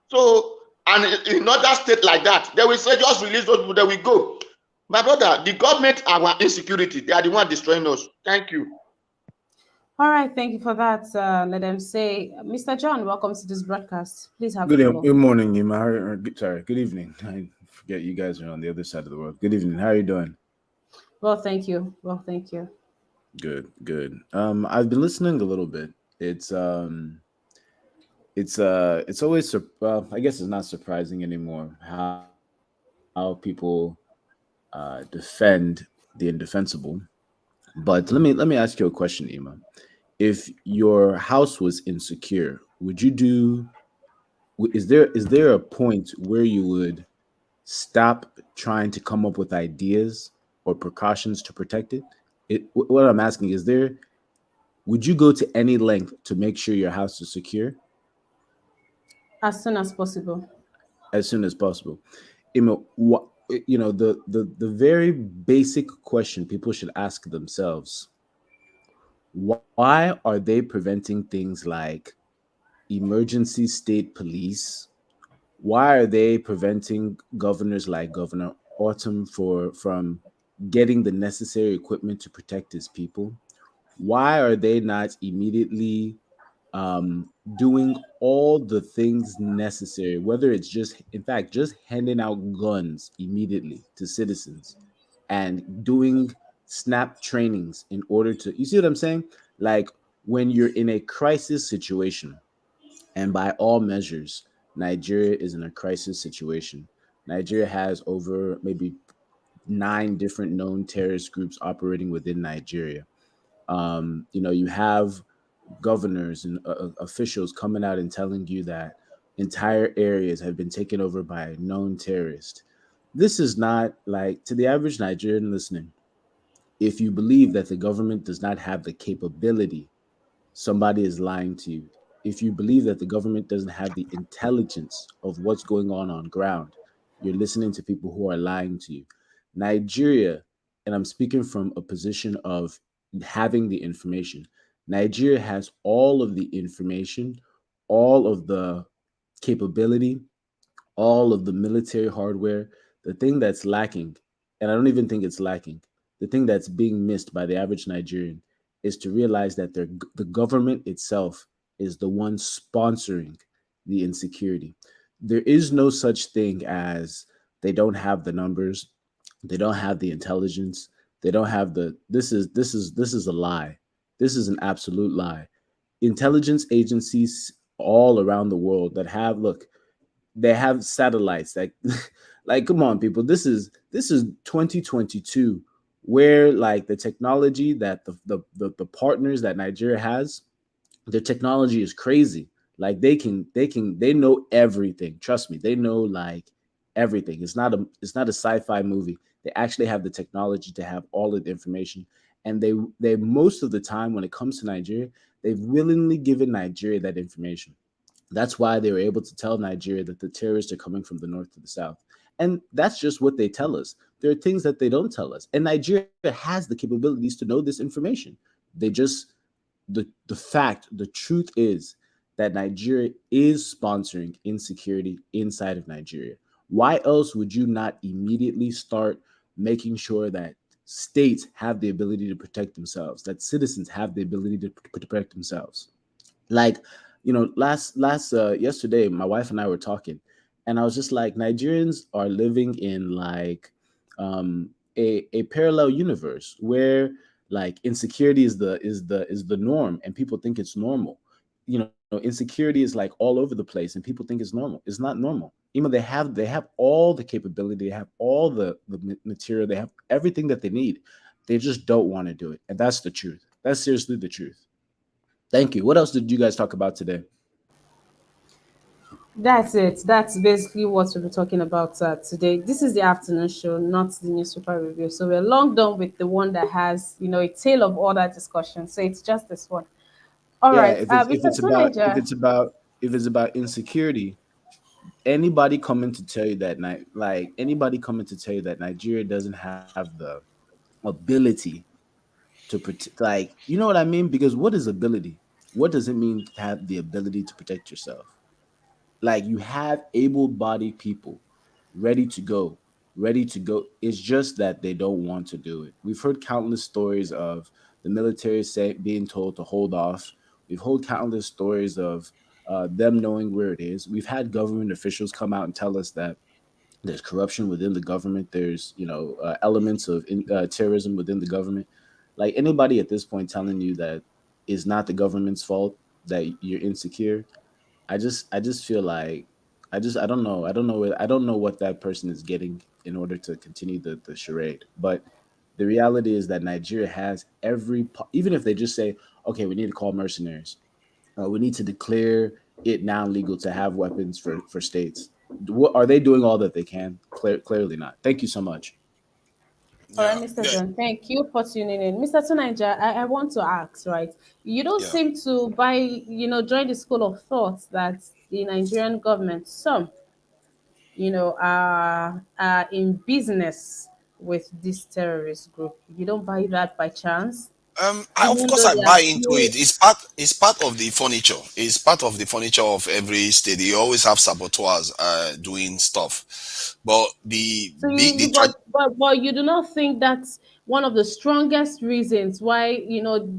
So, and in other states like that, they will say just release those people, they will go. My brother, the government, our insecurity, they are the one destroying us. Thank you. All right, thank you for that. Let them say, Mr. John, welcome to this broadcast. Please have good morning, Ima. Sorry, good evening. I forget you guys are on the other side of the world. Good evening. How are you doing? Well, thank you. Good. I've been listening a little bit. It's always I guess it's not surprising anymore how people defend the indefensible. But let me ask you a question, Ima. If your house was insecure, is there a point where you would stop trying to come up with ideas or precautions to protect it? What I'm asking is, would you go to any length to make sure your house is secure? As soon as possible. As soon as possible. Ima, the very basic question people should ask themselves: why are they preventing things like emergency state police? Why are they preventing governors like Governor Autumn from getting the necessary equipment to protect his people? Why are they not immediately doing all the things necessary, whether it's just handing out guns immediately to citizens and doing snap trainings in order to, you see what I'm saying? Like, when you're in a crisis situation, and by all measures, Nigeria is in a crisis situation. Nigeria has over maybe 9 different known terrorist groups operating within Nigeria. You have governors and officials coming out and telling you that entire areas have been taken over by known terrorists. This is not, like, to the average Nigerian listening, if you believe that the government does not have the capability, somebody is lying to you. If you believe that the government doesn't have the intelligence of what's going on ground, you're listening to people who are lying to you. Nigeria, and I'm speaking from a position of having the information, Nigeria has all of the information, all of the capability, all of the military hardware. The thing that's lacking, and I don't even think it's lacking, the thing that's being missed by the average Nigerian is to realize that the government itself is the one sponsoring the insecurity. There is no such thing as they don't have the numbers, they don't have the intelligence, they don't have this is a lie. This is an absolute lie. Intelligence agencies all around the world that have, look, they have satellites that Like, come on, people. This is 2022, where like the technology that the partners that Nigeria has, their technology is crazy. Like they know everything. Trust me, they know like everything. It's not a sci-fi movie. They actually have the technology to have all of the information. And they most of the time when it comes to Nigeria, they've willingly given Nigeria that information. That's why they were able to tell Nigeria that the terrorists are coming from the north to the south. And that's just what they tell us. There are things that they don't tell us. And Nigeria has the capabilities to know this information. They just the truth is that Nigeria is sponsoring insecurity inside of Nigeria. Why else would you not immediately start making sure that states have the ability to protect themselves, that citizens have the ability to protect themselves? Like, last yesterday, my wife and I were talking, and I was just like, Nigerians are living in like a parallel universe where like insecurity is the norm, and people think it's normal. Insecurity is like all over the place, and people think it's normal. It's not normal. Even they have all the capability, they have all the material, they have everything that they need. They just don't want to do it, and that's the truth. That's seriously the truth. Thank you. What else did you guys talk about today? That's it. That's basically what we'll be talking about today. This is the afternoon show, not the newspaper review. So we're long done with the one that has, a tale of all that discussion. So it's just this one. All Yeah, right. if it's if Mr. it's about if Tunaja, it's about if it's about insecurity, anybody coming to tell you that Nigeria doesn't have the ability to protect, like, you know what I mean? Because what is ability? What does it mean to have the ability to protect yourself? Like, you have able-bodied people ready to go. It's just that they don't want to do it. We've heard countless stories of the military being told to hold off. We've heard countless stories of them knowing where it is. We've had government officials come out and tell us that there's corruption within the government. There's elements of terrorism within the government. Like, anybody at this point telling you that is not the government's fault that you're insecure, I just feel like I don't know what that person is getting in order to continue the charade. But the reality is that Nigeria has even if they just say, okay, we need to call mercenaries, we need to declare it now legal to have weapons for states. What are they doing? All that they can? Clearly not. Thank you so much. all right, Yeah, Mr. yeah, John, thank you for tuning in. Mr. Tunaja, I want to ask, right? You don't yeah. seem to join the school of thought that the Nigerian government, some, are in business with this terrorist group. You don't buy that by chance, Of even course though I they are buy into still. it. It's part of the furniture. It's part of the furniture of every state. You always have saboteurs doing stuff. But the So big the you tra- but you do not think that's one of the strongest reasons why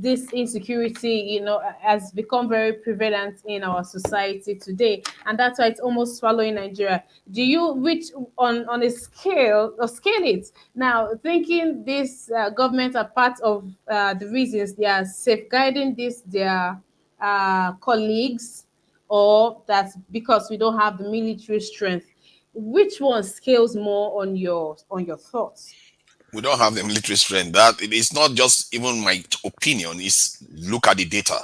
this insecurity has become very prevalent in our society today, and that's why it's almost swallowing Nigeria. Do you which on a scale or scale it now, thinking this government are part of the reasons they are safeguarding this their colleagues, or that's because we don't have the military strength? Which one scales more on your thoughts? we don't have the military strength. That it is not just even my opinion. It's look at the data.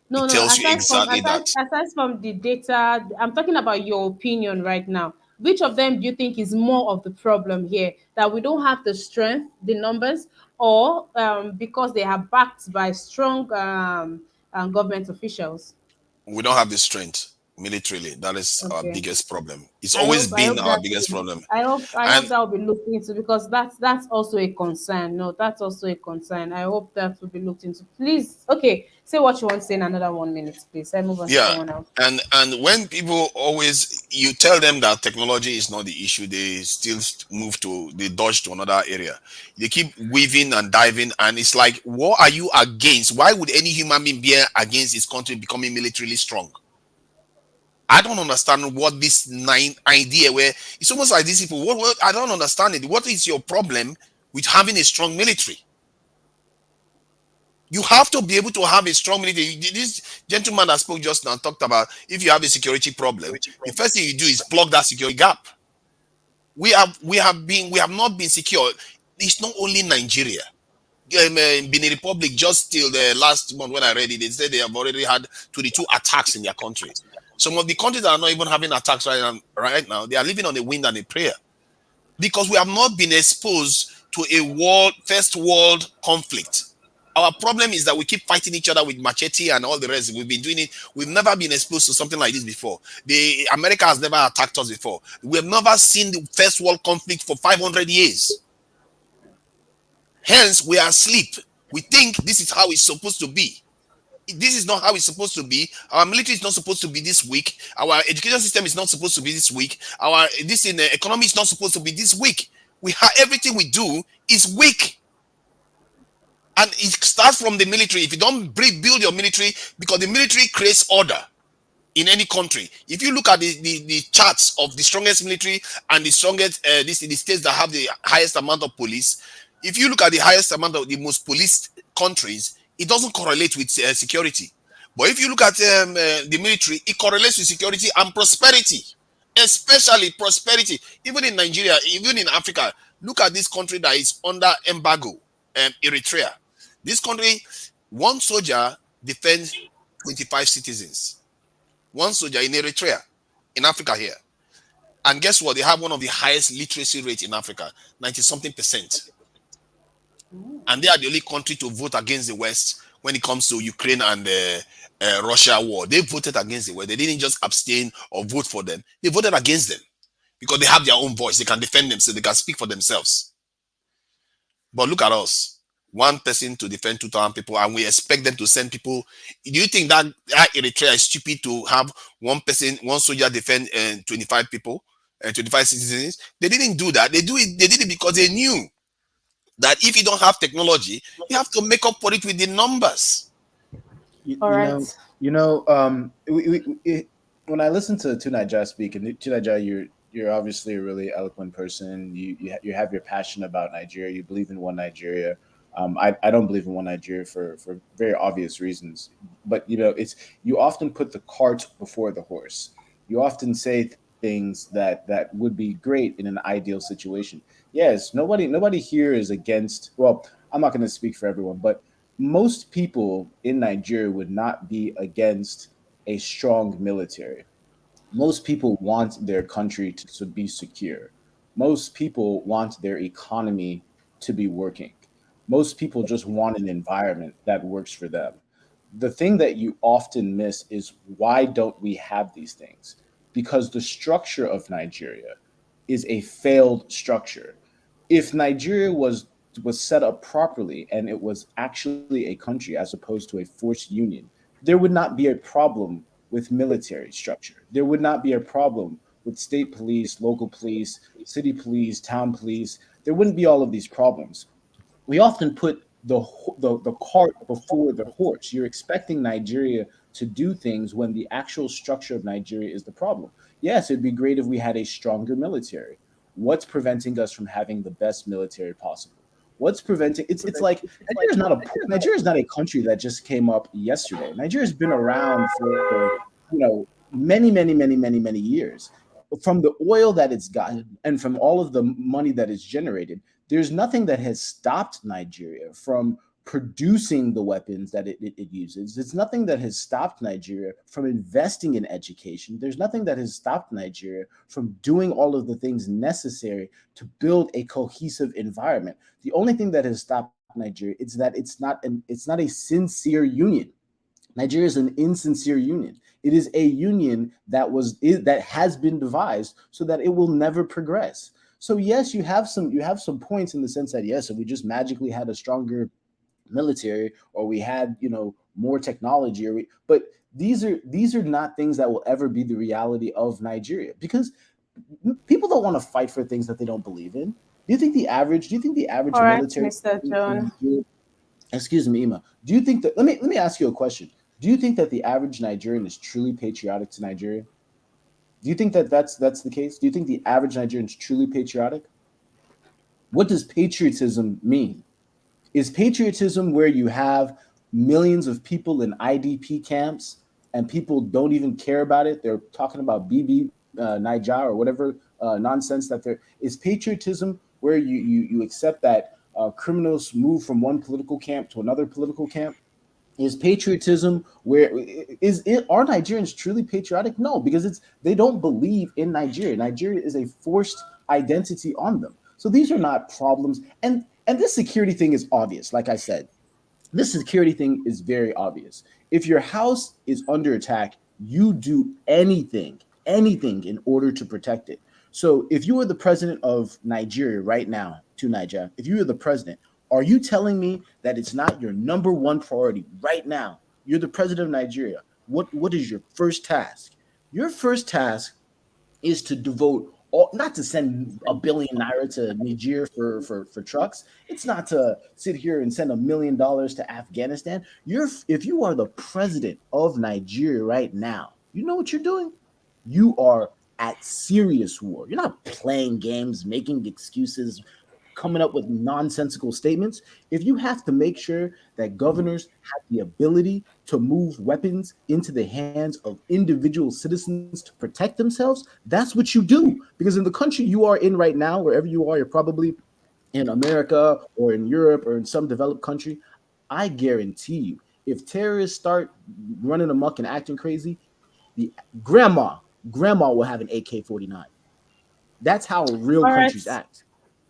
No, It no. tells you Aside from exactly aside that. aside from the data, I'm talking about your opinion right now. Which of them do you think is more of the problem here? That we don't have the strength, the numbers, or because they are backed by strong government officials? We don't have the strength militarily. That is our Okay. biggest problem. It's I always hope I been hope our that biggest problem. I And hope that will be looked into, because that's also a concern. No, that's also a concern. I hope that will be looked into. Please, okay, say what you want to say in another 1 minute, please. I move on to yeah, someone else. and when people always you tell them that technology is not the issue, they still they dodge to another area. They keep weaving and diving, and it's like, what are you against? Why would any human being be against his country becoming militarily strong? I don't understand what this nine idea where it's almost like these people. What I don't understand it. What is your problem with having a strong military? You have to be able to have a strong military. This gentleman that spoke just now talked about if you have a security problem, the first thing you do is plug that security gap. we have not been secure. It's not only Nigeria. Benin Republic, just till the last month when I read it, they said they have already had 22 attacks in their country. Some of the countries that are not even having attacks right now, they are living on a wind and a prayer because we have not been exposed to a first world conflict. Our problem is that we keep fighting each other with machete and all the rest. We've been doing it. We've never been exposed to something like this before. The America has never attacked us before. We have never seen the first world conflict for 500 years. Hence, we are asleep. We think this is how it's supposed to be. This is not how it's supposed to be. Our military is not supposed to be this weak. Our education system is not supposed to be this weak. Our this in the economy is not supposed to be this weak. Everything we do is weak. And it starts from the military. If you don't build your military, because the military creates order in any country. If you look at the charts of the strongest military and the strongest the states that have the highest amount of police, if you look at the highest amount of the most policed countries, it doesn't correlate with security. But if you look at the military, it correlates with security and prosperity, especially prosperity. Even in Nigeria, even in Africa, look at this country that is under embargo, Eritrea. This country, one soldier defends 25 citizens. One soldier in Eritrea, in Africa here. And guess what? They have one of the highest literacy rates in Africa, 90-something%. And they are the only country to vote against the West when it comes to Ukraine and Russia war. They voted against the West. They didn't just abstain or vote for them. They voted against them because they have their own voice. They can defend themselves. They can speak for themselves. But look at us. One person to defend 2,000 people, and we expect them to send people. Do you think that Eritrea is stupid to have one soldier defend 25 people and 25 citizens? They didn't do that. They did it because they knew that if you don't have technology, you have to make up for it with the numbers. All right. When I listen to Tunajah speak, and Tunajah, you're obviously a really eloquent person. You have your passion about Nigeria. You believe in one Nigeria. I don't believe in one Nigeria for very obvious reasons. But it's you often put the cart before the horse. You often say things that would be great in an ideal situation. Yes, nobody here is against. Well, I'm not going to speak for everyone, but most people in Nigeria would not be against a strong military. Most people want their country to be secure. Most people want their economy to be working. Most people just want an environment that works for them. The thing that you often miss is why don't we have these things? Because the structure of Nigeria is a failed structure. If Nigeria was set up properly and it was actually a country as opposed to a forced union, there would not be a problem with military structure. There would not be a problem with state police, local police, city police, town police. There wouldn't be all of these problems. We often put the cart before the horse. You're expecting Nigeria to do things when the actual structure of Nigeria is the problem. Yes, it'd be great if we had a stronger military. What's preventing us from having the best military possible? What's preventing it's like Nigeria's not a country that just came up yesterday. Nigeria's been around for many years. From the oil that it's gotten and from all of the money that it's generated, there's nothing that has stopped Nigeria from producing the weapons that it uses. There's nothing that has stopped Nigeria from investing in education. There's nothing that has stopped Nigeria from doing all of the things necessary to build a cohesive environment. The only thing that has stopped Nigeria is that it's not a sincere union. Nigeria is an insincere union. It is a union that has been devised so that it will never progress. So yes, you have some points in the sense that yes, if we just magically had a stronger military or we had more technology but these are not things that will ever be the reality of Nigeria because people don't want to fight for things that they don't believe in. Do you think the average All right, military Mr. John. excuse me, Ima, do you think that let me ask you a question. Do you think that the average Nigerian is truly patriotic to Nigeria? Do you think that that's the case? Do you think the average Nigerian is truly patriotic? What does patriotism mean? Is patriotism where you have millions of people in IDP camps and people don't even care about it? They're talking about BB Niger or whatever nonsense that there is patriotism where you accept that criminals move from one political camp to another political camp. Is patriotism where are Nigerians truly patriotic? No, because it's they don't believe in Nigeria. Nigeria is a forced identity on them. So these are not problems. And this security thing is obvious. Like I said, this security thing is very obvious. If your house is under attack, you do anything in order to protect it. So if you were the president of Nigeria right now, to Niger, if you were the president, are you telling me that it's not your number one priority right now? You're the president of Nigeria. What is your first task? Your first task is to devote all, not to send $1 billion to Niger for trucks. It's not to sit here and send $1 million to Afghanistan. If you are the president of Nigeria right now, you know what you're doing? You are at serious war. You're not playing games, making excuses, coming up with nonsensical statements. If you have to make sure that governors have the ability to move weapons into the hands of individual citizens to protect themselves, that's what you do. Because in the country you are in right now, wherever you are, you're probably in America or in Europe or in some developed country. I guarantee you, if terrorists start running amok and acting crazy, the grandma will have an AK-49. That's how real All right. countries act.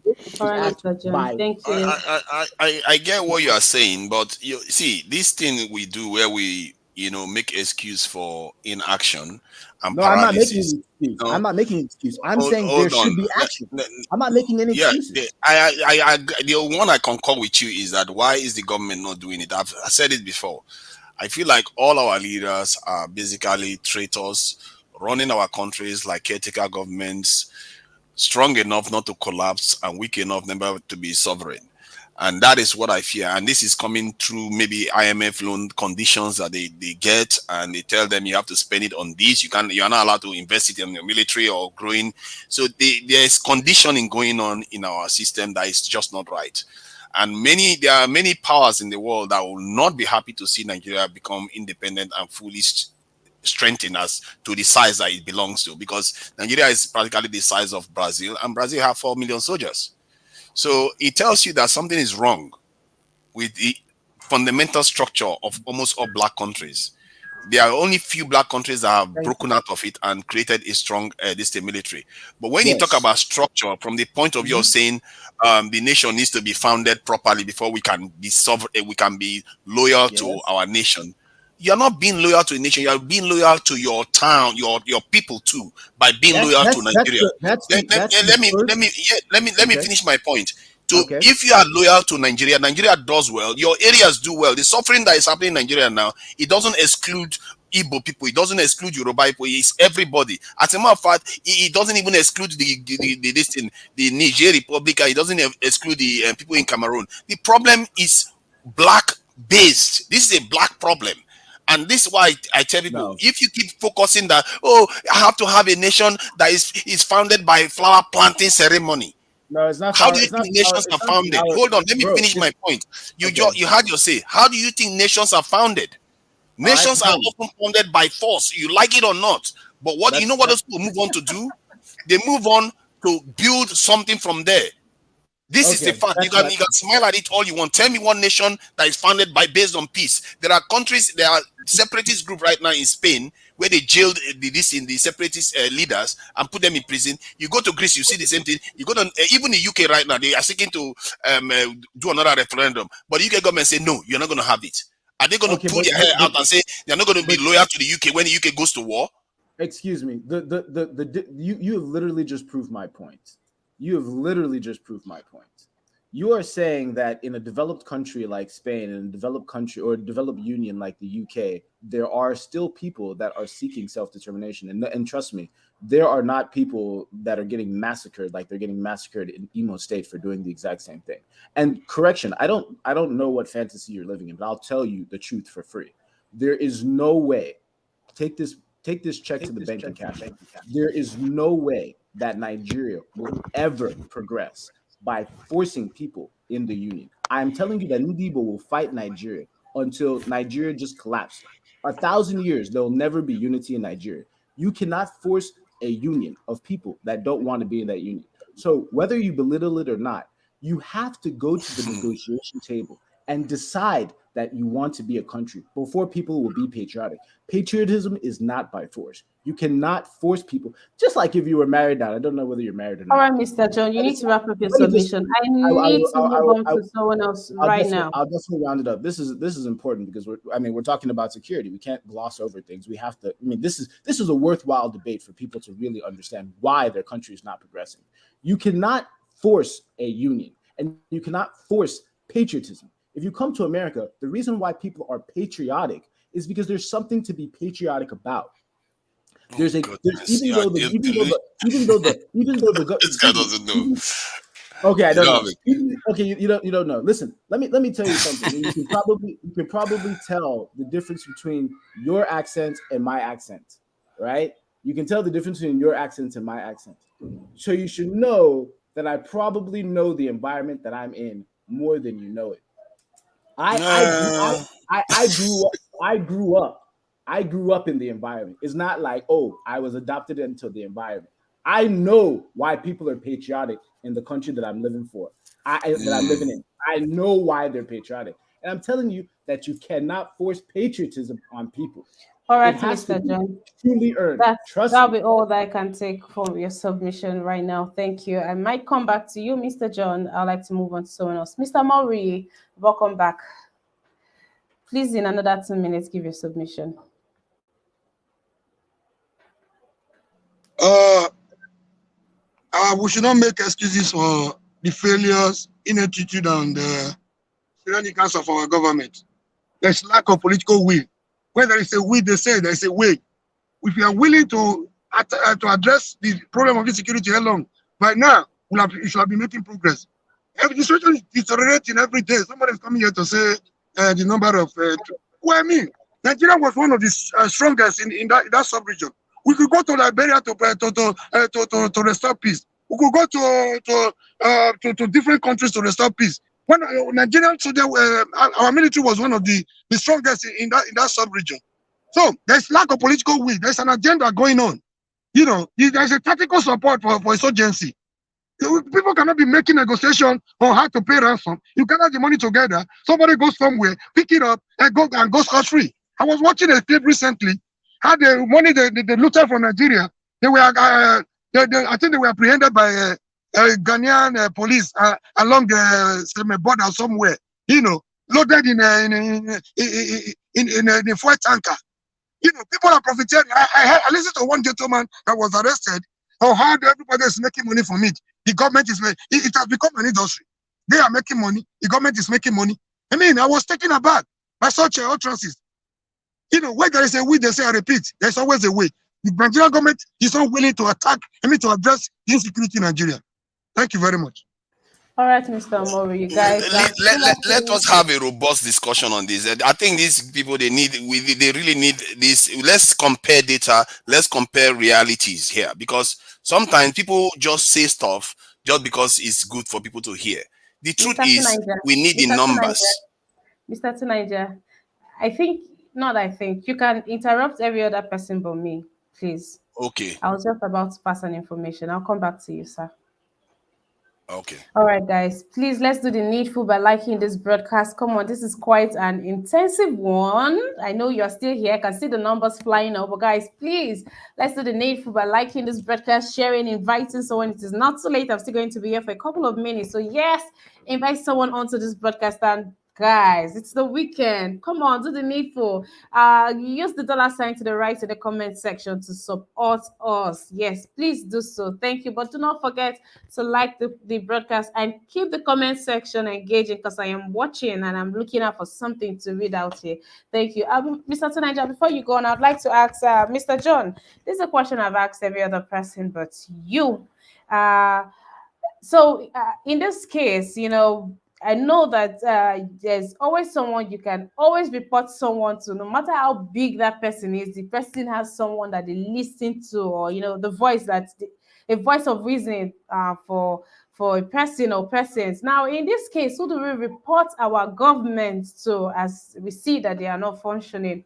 All They right, act Mr. John. by Thank you. I get what you are saying, but you see this thing we do where we make excuse for inaction and no. I'm not making paralysis. an excuse. No, I'm not making an excuse. I'm saying there hold on. should be action. I'm not making any Yeah, excuses. the one I concur with you is that why is the government not doing it? I said it before. I feel like all our leaders are basically traitors, running our countries like caretaker governments, strong enough not to collapse and weak enough never to be sovereign. And that is what I fear. And this is coming through maybe IMF loan conditions that they get, and they tell them you have to spend it on this. You're not allowed to invest it in the military or growing. So there's conditioning going on in our system that is just not right. And there are many powers in the world that will not be happy to see Nigeria become independent and fully strengthen us to the size that it belongs to, because Nigeria is practically the size of Brazil, and Brazil have 4 million soldiers. So it tells you that something is wrong with the fundamental structure of almost all black countries. There are only few black countries that have Thank broken you. out of it and created a strong military. But when you talk Yes. about structure from the point of view of Mhm. saying the nation needs to be founded properly before we can be sovereign, we can be loyal to Yes. our nation, you're not being loyal to a nation. You're being loyal to your town, your people too, by being That's loyal to that's that's Nigeria. the that's the that's the Let me first. let me yeah, let me Okay. finish my point. To Okay. If you are loyal to Nigeria, Nigeria does well. Your areas do well. The suffering that is happening in Nigeria now, it doesn't exclude Igbo people. It doesn't exclude Yoruba people. It's everybody. As a matter of fact, it doesn't even exclude this thing, the Niger Republic. It doesn't exclude the people in Cameroon. The problem is black based. This is a black problem. And this is why I tell people, No. if you keep focusing that, oh, I have to have a nation that is founded by flower planting ceremony. No, it's not How do flower. you It's not think flower. nations are It's not founded? flower. Hold on, let me Bro, finish my point. okay. You had your say. How do you think nations are founded? I can Nations are tell you. often founded by force, you like it or not. But what you know what That's those people move on to do? They move on to build something from there. This is the okay. fact. That's not. You can smile at it all you want. Tell me one nation that is founded by based on peace. There are countries, there are separatist group right now in Spain where they jailed the separatist leaders and put them in prison. You go to Greece, you see the same thing. You go to even the UK right now, they are seeking to do another referendum, but the UK government say no, you're not going to have it. Are they going to Okay, pull their hair out and say they're not going to be but loyal to the UK when the UK goes to war? excuse me. You have literally just proved my point. You have literally just proved my point. You are saying that in a developed country like Spain, in a developed country or a developed union like the UK, there are still people that are seeking self-determination. And trust me, there are not people that are getting massacred like they're getting massacred in Imo State for doing the exact same thing. And correction, I don't know what fantasy you're living in, but I'll tell you the truth for free. There is no way. Take this take this check to the bank and cash it. There is no way that Nigeria will ever progress by forcing people in the union. I'm telling you that Ndibo will fight Nigeria until Nigeria just collapses. 1,000 years, there will never be unity in Nigeria. You cannot force a union of people that don't want to be in that union. So whether you belittle it or not, you have to go to the negotiation table and decide that you want to be a country before people will be patriotic. Patriotism is not by force. You cannot force people. Just like if you were married now, I don't know whether you're married or All not. right, Mr. John, you need to wrap up your Let me just. submission. I need to move on to someone else right now. I'll definitely round it up. This is important because we're talking about security. We can't gloss over things. We have to. I mean, this is a worthwhile debate for people to really understand why their country is not progressing. You cannot force a union, and you cannot force patriotism. If you come to America, the reason why people are patriotic is because there's something to be patriotic about. There's even though the this guy doesn't know. Okay, I don't know. You don't know. Listen, let me tell you something. You can probably tell the difference between your accent and my accent, right? You can tell the difference between your accent and my accent. So you should know that I probably know the environment that I'm in more than you know it. I grew up in the environment. It's not like, oh, I was adopted into the environment. I know why people are patriotic in the country that I'm living for. That I'm living in. I know why they're patriotic. And I'm telling you that you cannot force patriotism on people. All right, Mr. John. Truly earned. That'll be all that I can take from your submission right now. Thank you. I might come back to you, Mr. John. I'd like to move on to someone else. Mr. Maury, welcome back. Please, in another 2 minutes, give your submission. We should not make excuses for the failures, ineptitude, and tyrannicals of our government. There's lack of political will. When there is a will, they say there is a way. If you are willing to address the problem of insecurity along, by now, you should have been making progress. Every situation is deteriorating every day. Somebody is coming here to say the number of. Well, I mean, Nigeria was one of the strongest in that sub-region. We could go to Liberia to restore peace. We could go to different countries to restore peace. When Nigerian soldiers, our military was one of the strongest in that sub-region. So there's lack of political will. There's an agenda going on. You know, there's a tactical support for insurgency. People cannot be making negotiation on how to pay ransom. You gather the money together. Somebody goes somewhere, pick it up, and go scot-free. I was watching a clip recently. How the money they looted from Nigeria, they were I think they were apprehended by Ghanaian police along the border somewhere. You know, loaded in a fuel tanker. You know, people are profiteering. I listened to one gentleman that was arrested. Oh, how everybody is making money from it. The government is making it has become an industry. They are making money. The government is making money. I mean, I was taken aback by such utterances. You know, where there is a way, they say, I repeat, there's always a way. The Nigerian government is not willing to to address the insecurity in Nigeria. Thank you very much. All right, Mr. Mori, you guys. Let us have a robust discussion on this. I think these people they really need this. Let's compare data. Let's compare realities here, because sometimes people just say stuff just because it's good for people to hear. The truth is, we need the numbers. Mr. Tunaija, I think you can interrupt every other person but me, please. Okay. I was just about to pass on information. I'll come back to you, sir. Okay. All right, guys. Please, let's do the needful by liking this broadcast. Come on, this is quite an intensive one. I know you're still here. I can see the numbers flying up. But guys, please, let's do the needful by liking this broadcast, sharing, inviting someone. It is not too late. I'm still going to be here for a couple of minutes. So yes, invite someone onto this broadcast. And guys, it's the weekend. Come on, do the needful. Use the $sign to the right in the comment section to support us. Yes, please do so. Thank you. But do not forget to like the broadcast and keep the comment section engaging, because I am watching and I'm looking out for something to read out here. Thank you. Mr. Tunaija, before you go on, I'd like to ask Mr. John. This is a question I've asked every other person but you. So in this case, you know, I know that there's always someone you can always report someone to, no matter how big that person is. The person has someone that they listen to, or you know, the voice a voice of reason for a person or persons. Now, in this case, who do we report our government to as we see that they are not functioning?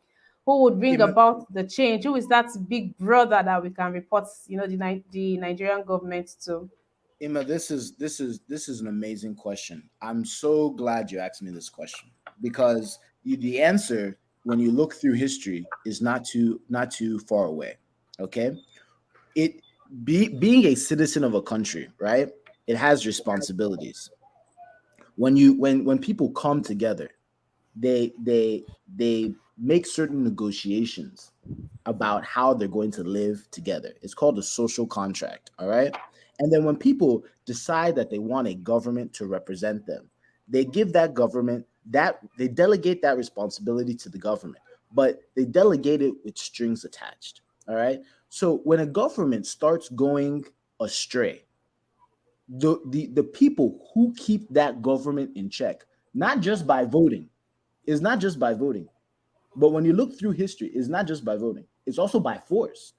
Who would bring Ima, about the change? Who is that big brother that we can report, the Nigerian government to? Ima, this is an amazing question. I'm so glad you asked me this question because the answer, when you look through history, is not too far away. Okay, it being a citizen of a country, right? It has responsibilities. When people come together, they make certain negotiations about how they're going to live together. It's called a social contract, all right? And then when people decide that they want a government to represent them, they give that government that they delegate that responsibility to the government, but they delegate it with strings attached, all right? So when a government starts going astray, the people who keep that government in check, not just by voting, is not just by voting, but when you look through history, it's not just by voting, it's also by force.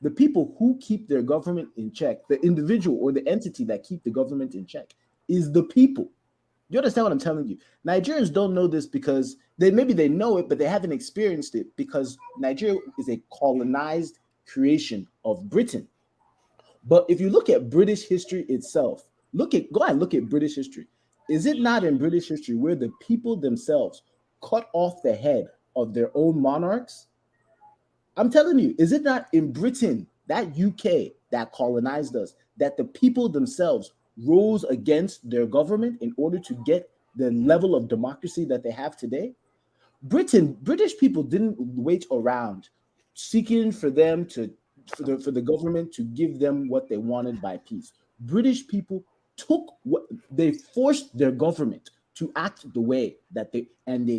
The people who keep their government in check, the individual or the entity that keep the government in check, is the people. You understand what I'm telling you? Nigerians don't know this because they know it, but they haven't experienced it because Nigeria is a colonized creation of Britain. But if you look at British history itself, go and look at British history. Is it not in British history where the people themselves cut off the head of their own monarchs? I'm telling you, is it not in Britain, that UK that colonized us, that the people themselves rose against their government in order to get the level of democracy that they have today? British people didn't wait around seeking for them to for the government to give them what they wanted by peace. British people took what they forced their government to act the way that they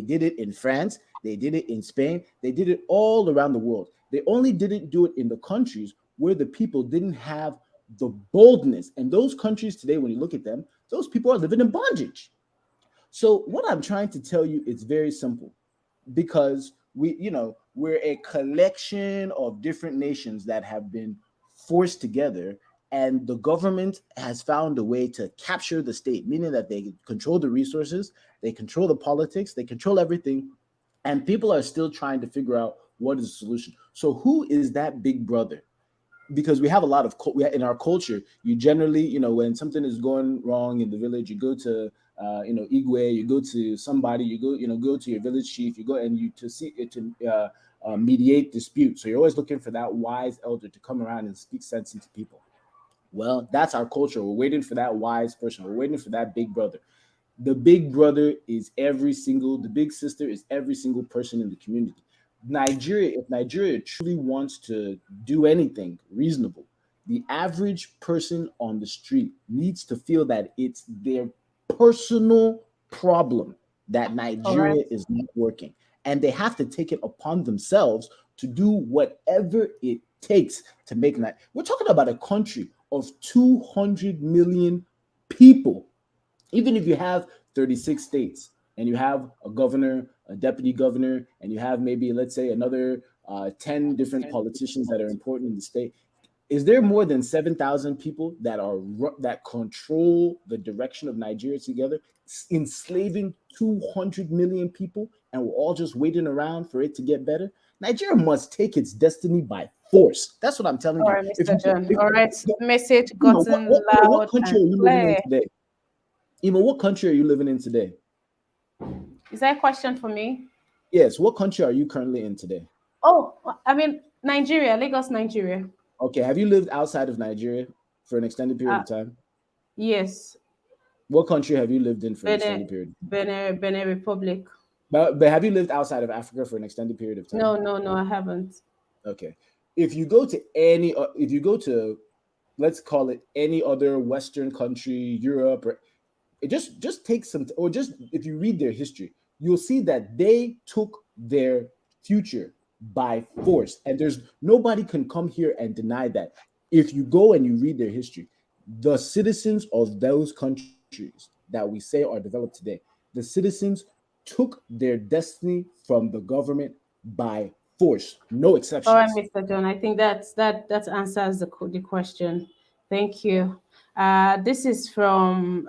did it in France, they did it in Spain, they did it all around the world. They only didn't do it in the countries where the people didn't have the boldness. And those countries today, when you look at them, those people are living in bondage. So what I'm trying to tell you is very simple because we're a collection of different nations that have been forced together, and the government has found a way to capture the state, meaning that they control the resources, they control the politics, they control everything, and people are still trying to figure out what is the solution. So who is that big brother? Because we have a lot of in our culture, you generally, when something is going wrong in the village, you go to Igwe, you go to somebody, you go to your village chief, you go and you to see it to mediate dispute. So you're always looking for that wise elder to come around and speak sense into people. Well, that's our culture. We're waiting for that wise person. We're waiting for that big brother. The big brother is the big sister is every single person in the community. If Nigeria truly wants to do anything reasonable, the average person on the street needs to feel that it's their personal problem that All right. Nigeria is not working. And they have to take it upon themselves to do whatever it takes to make that. We're talking about a country of 200 million people. Even if you have 36 states and you have a governor, a deputy governor, and you have maybe, let's say, another 10 different politicians that are important in the state, is there more than 7,000 people that control the direction of Nigeria together, enslaving 200 million people, and we're all just waiting around for it to get better? Nigeria must take its destiny by force. That's what I'm telling All you. right, If Mr. you, John. if All right. Message Ima, gotten what loud country and are you living in clear. today? Ima, what country are you living in today? Is that a question for me? Yes, what country are you currently in today? Oh, I mean Nigeria, Lagos, Nigeria. Okay, have you lived outside of Nigeria for an extended period Uh, of time? yes, What country have you lived in for an extended Benin, period? Benin Republic. But have you lived outside of Africa for an extended period of time? No, no, no, I haven't. Okay. If you go to, let's call it any other Western country, Europe, or it just takes some, or just if you read their history, you'll see that they took their future by force, and there's nobody can come here and deny that. If you go and you read their history, the citizens of those countries that we say are developed today, the citizens took their destiny from the government by force, no All right, exceptions. Mr. John. I think that answers the question. Thank you. This is from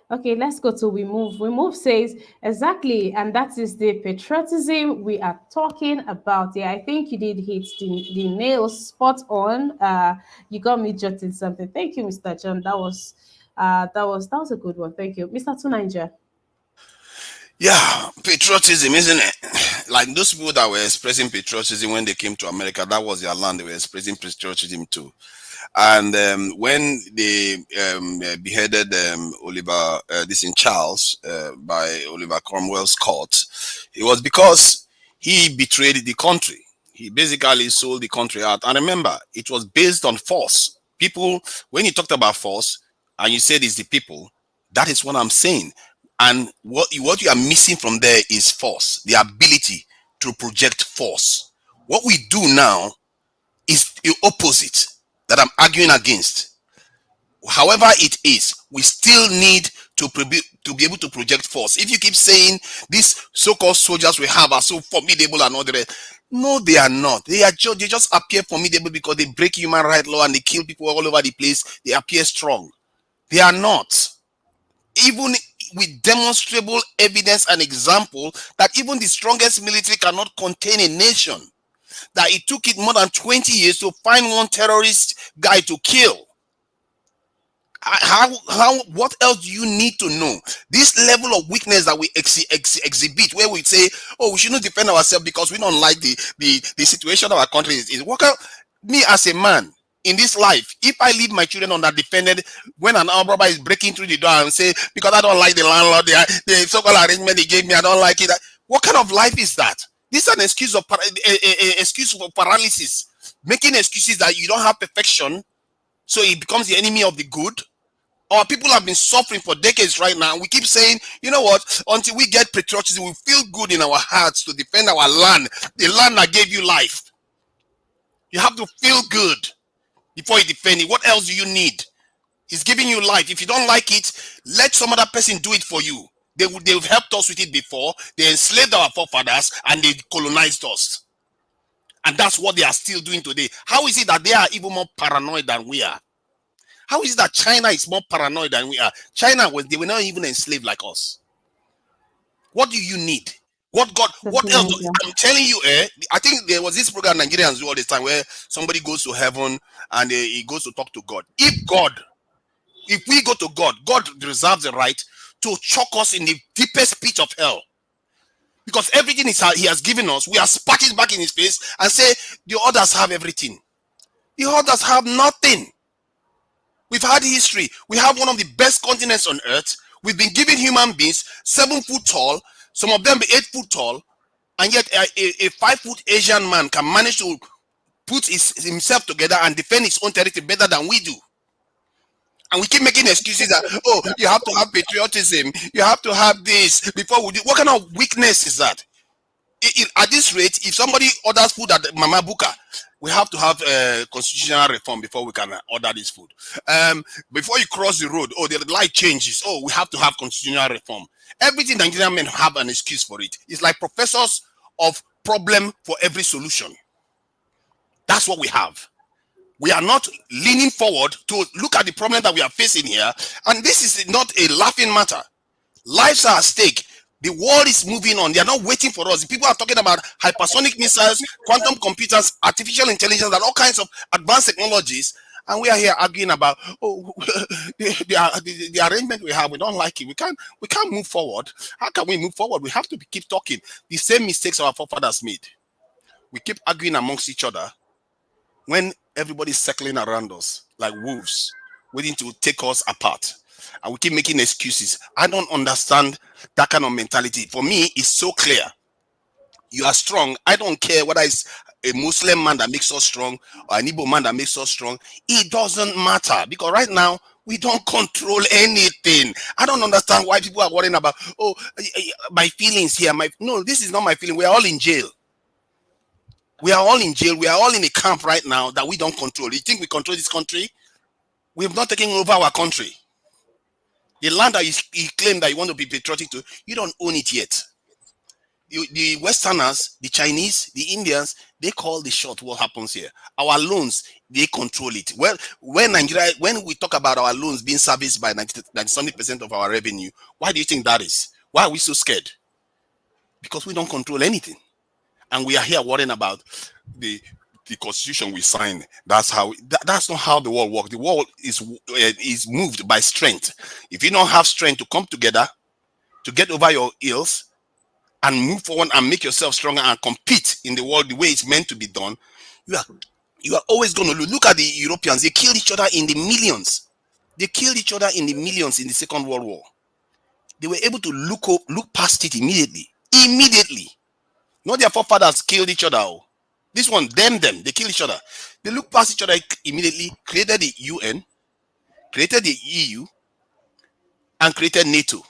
Okay, let's go to We Move. We Move says exactly, and that is the patriotism we are talking about. Yeah, I think you did hit the nail spot on. You got me jotting something. Thank you, Mr. John. That was a good one. Thank you, Mr. Tunanja. Yeah, patriotism, isn't it? Like those people that were expressing patriotism when they came to America, that was their land. They were expressing patriotism too. And when they beheaded Oliver, this in Charles, by Oliver Cromwell's court, it was because he betrayed the country. He basically sold the country out. And remember, it was based on force. People, when you talked about force and you said it's the people, that is what I'm saying. And what you are missing from there is force, the ability to project force. What we do now is the opposite that I'm arguing against. However it is, we still need to be able to project force. If you keep saying these so-called soldiers we have are so formidable and all the rest, no, they are not. They just appear formidable because they break human rights law and they kill people all over the place. They appear strong. They are not. Even with demonstrable evidence and example that even the strongest military cannot contain a nation, that it took it more than 20 years to find one terrorist guy to kill. What else do you need to know? This level of weakness that we exhibit, where we say, oh, we shouldn't defend ourselves because we don't like the situation of our country is work out. Me as a man in this life, if I leave my children undefended when an armed robber is breaking through the door and say, because I don't like the landlord, the so-called arrangement they gave me, I don't like it. What kind of life is that? This is an excuse of excuse for paralysis, making excuses that you don't have perfection, so it becomes the enemy of the good. Our people have been suffering for decades right now. We keep saying, you know what, until we get patriotism, we feel good in our hearts to defend our land, the land that gave you life. You have to feel good before you defend it. What else do you need? It's giving you life. If you don't like it, let some other person do it for you. They've helped us with it before. They enslaved our forefathers and they colonized us. And that's what they are still doing today. How is it that they are even more paranoid than we are? How is it that China is more paranoid than we are? They were not even enslaved like us. What do you need? What else? I'm telling you, I think there was this program Nigerians do all the time where somebody goes to heaven and he goes to talk to God. If we go to God, God reserves the right to choke us in the deepest pit of hell. Because everything he has given us, we are spat it back in his face and say, the others have everything. The others have nothing. We've had history. We have one of the best continents on earth. We've been given human beings 7 foot tall, some of them 8 foot tall, and yet a 5 foot Asian man can manage to put himself together and defend his own territory better than we do. And we keep making excuses that, oh, you have to have patriotism, you have to have this before we do. What kind of weakness is that? At this rate, if somebody orders food at Mama Buka, we have to have constitutional reform before we can order this food. Before you cross the road, oh, the light changes. Oh, we have to have constitutional reform. Everything Nigerian men have an excuse for it. It's like professors of problem for every solution. That's what we have. We are not leaning forward to look at the problem that we are facing here. And this is not a laughing matter. Lives are at stake. The world is moving on. They are not waiting for us. People are talking about hypersonic missiles, quantum computers, artificial intelligence, and all kinds of advanced technologies. And we are here arguing about, oh, the arrangement we have, we don't like it. We can't move forward. How can we move forward? We have to keep talking. The same mistakes our forefathers made. We keep arguing amongst each other when everybody's circling around us like wolves, waiting to take us apart. And we keep making excuses. I don't understand that kind of mentality. For me, it's so clear. You are strong. I don't care whether it's a Muslim man that makes us strong or an Igbo man that makes us strong. It doesn't matter, because right now we don't control anything. I don't understand why people are worrying about, oh, my feelings here. No, this is not my feeling. We are all in jail. We are all in jail. We are all in a camp right now that we don't control. You think we control this country? We have not taken over our country. The land that you claim that you want to be patriotic to, you don't own it yet. The Westerners, the Chinese, the Indians, They call the shot what happens here. Our loans, they control it. Well, when we talk about our loans being serviced by 90% of our revenue, why do you think that is? Why are we so scared? Because we don't control anything. And we are here worrying about the constitution we signed. That's not how the world works. The world is moved by strength. If you don't have strength to come together to get over your ills and move forward and make yourself stronger and compete in the world the way it's meant to be done, you are always going to lose. Look at the Europeans. They killed each other in the millions. They killed each other in the millions in the Second World War. They were able to look past it immediately. Immediately. Not their forefathers killed each other. This one, them, they kill each other. They look past each other immediately, created the UN, created the EU, and created NATO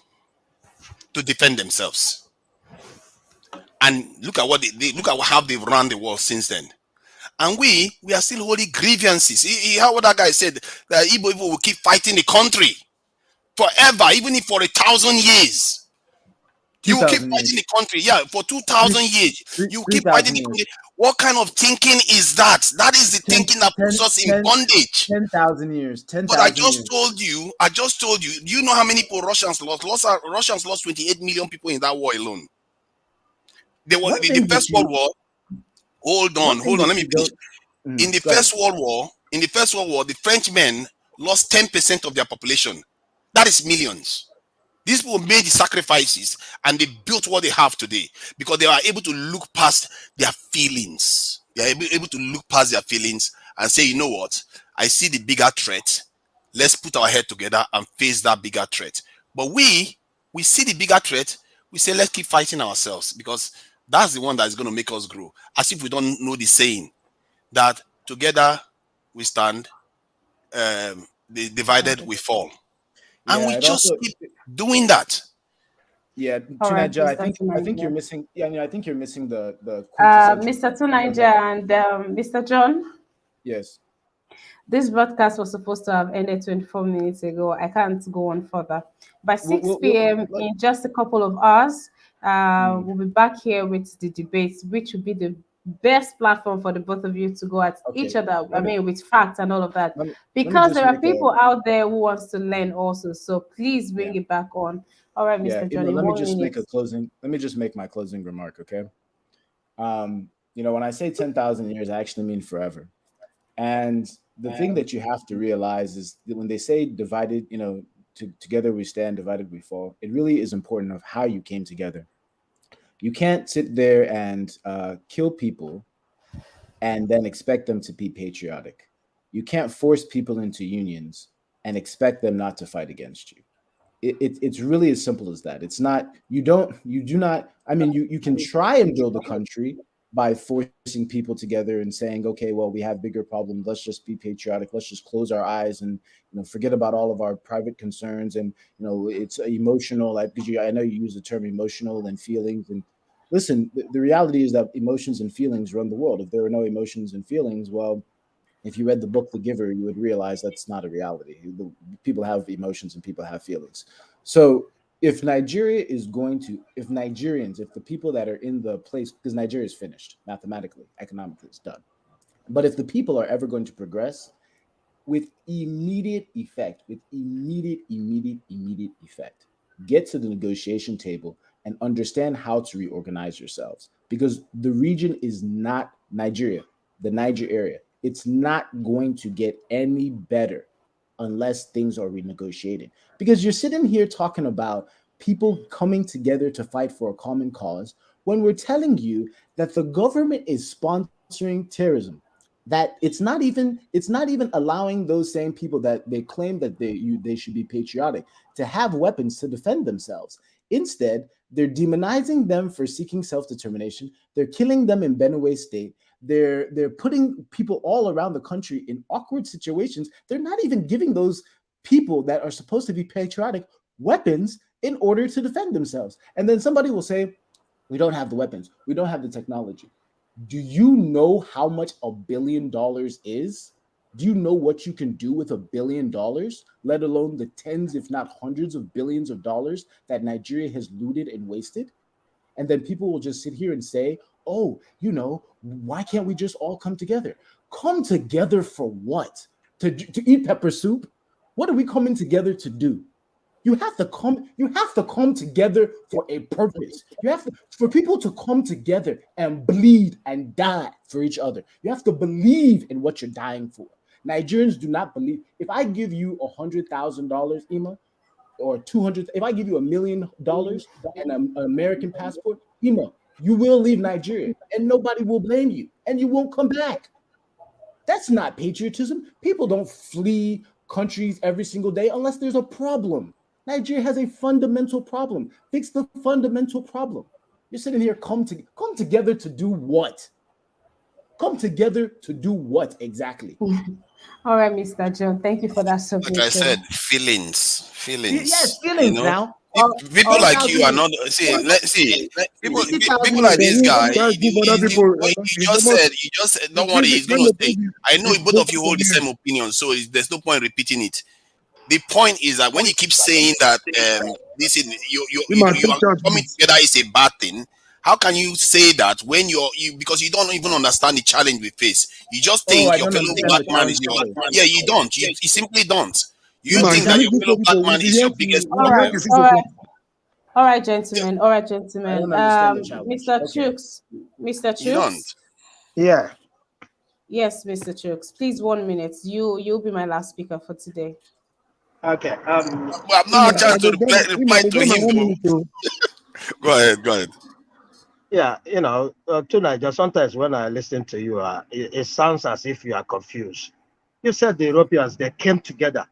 to defend themselves. And look at look at how they've run the world since then. And we are still holding grievances. How what that guy said, that Igbo will keep fighting the country forever, even if for 1,000 years. You will keep fighting the country, for 2,000 years. You keep fighting the country. What kind of thinking is that? That is the thinking that puts us in bondage. 10,000 years. 10,000 But I just told you. Do you know how many people Russians lost? Russians lost 28 million people in that war alone. They were the First World War. Hold on. Let me finish. In the First World War, the Frenchmen lost 10% of their population. That is millions. These people made the sacrifices and they built what they have today because they are able to look past their feelings. They are able to look past their feelings and say, you know what? I see the bigger threat. Let's put our head together and face that bigger threat. But we see the bigger threat. We say, let's keep fighting ourselves because that's the one that is going to make us grow. As if we don't know the saying that together we stand, divided we fall. And we just keep doing that. Yeah, Right, Tunaja, I think you're missing. Yeah, I think you're missing the Mr. Tunaja and Mr. John. Yes. This broadcast was supposed to have ended 24 minutes ago. I can't go on further. By 6 p.m. in just a couple of hours, we'll be back here with the debates, which will be the best platform for the both of you to go at each other. With facts and all of that. Because there are people out there who wants to learn also. So please bring it back on. All right, Mr. Johnny. Let me just make my closing remark, okay? When I say 10,000 years, I actually mean forever. And the thing that you have to realize is that when they say divided, together we stand, divided we fall, it really is important of how you came together. You can't sit there and kill people and then expect them to be patriotic. You can't force people into unions and expect them not to fight against you. It's really as simple as that. It's not, you can try and build a country by forcing people together and saying, okay, well, we have bigger problems. Let's just be patriotic. Let's just close our eyes and forget about all of our private concerns. And it's emotional. I know you use the term emotional and feelings. And listen, the reality is that emotions and feelings run the world. If there are no emotions and feelings, well, if you read the book The Giver, you would realize that's not a reality. People have emotions and people have feelings. So if Nigerians, if the people that are in the place, because Nigeria is finished mathematically, economically, it's done. But if the people are ever going to progress with immediate effect, get to the negotiation table and understand how to reorganize yourselves, because the region is not Nigeria, the Niger area. It's not going to get any better unless things are renegotiated. Because you're sitting here talking about people coming together to fight for a common cause when we're telling you that the government is sponsoring terrorism, that it's not even allowing those same people that they claim that they should be patriotic to have weapons to defend themselves. Instead, they're demonizing them for seeking self-determination. They're killing them in Benue State. They're putting people all around the country in awkward situations. They're not even giving those people that are supposed to be patriotic weapons in order to defend themselves. And then somebody will say, we don't have the weapons. We don't have the technology. Do you know how much $1 billion is? Do you know what you can do with $1 billion, let alone the tens, if not hundreds of billions of dollars that Nigeria has looted and wasted? And then people will just sit here and say, oh, you know, why can't we just all come together? Come together for what? To eat pepper soup? What are we coming together to do? You have to come together for a purpose. You have to, for people to come together and bleed and die for each other. You have to believe in what you're dying for. Nigerians do not believe. If I give you $100,000, Ima, or 200, if I give you $1 million and an American passport, Ima, you will leave Nigeria and nobody will blame you and you won't come back. That's not patriotism. People don't flee countries every single day unless there's a problem. Nigeria has a fundamental problem. Fix the fundamental problem. You're sitting here, come together to do what? Come together to do what exactly? All right, Mr. John, thank you for that Like I submission. said, feelings. Yes, You feelings know, now. people Oh, like you are not. Let's see. People, 60,000 people like this guy. Guys, give other people. You just said. Don't worry, he's going to stay. I know both of you hold the same opinion, so there's no point repeating it. The point is that when you keep saying that this is you are coming together is a bad thing, how can you say that when you because you don't even understand the challenge we face? You just think I your don't fellow understand black the man is challenge your we face. you don't. You simply don't. You Man, think can that you your give fellow black people? man is your biggest all right, problem. all right, all right, gentlemen. All right, I gentlemen. don't understand the challenge. Mr. Okay. Chooks, Mr. You don't. Chooks. Yeah. Yes, Mr. Chooks. Please, 1 minute. You'll be my last speaker for today. Okay. Well, I'm not a chance to reply to him though. Go ahead. Go ahead. Yeah, tonight, just sometimes when I listen to you, it sounds as if you are confused. You said the Europeans, they came together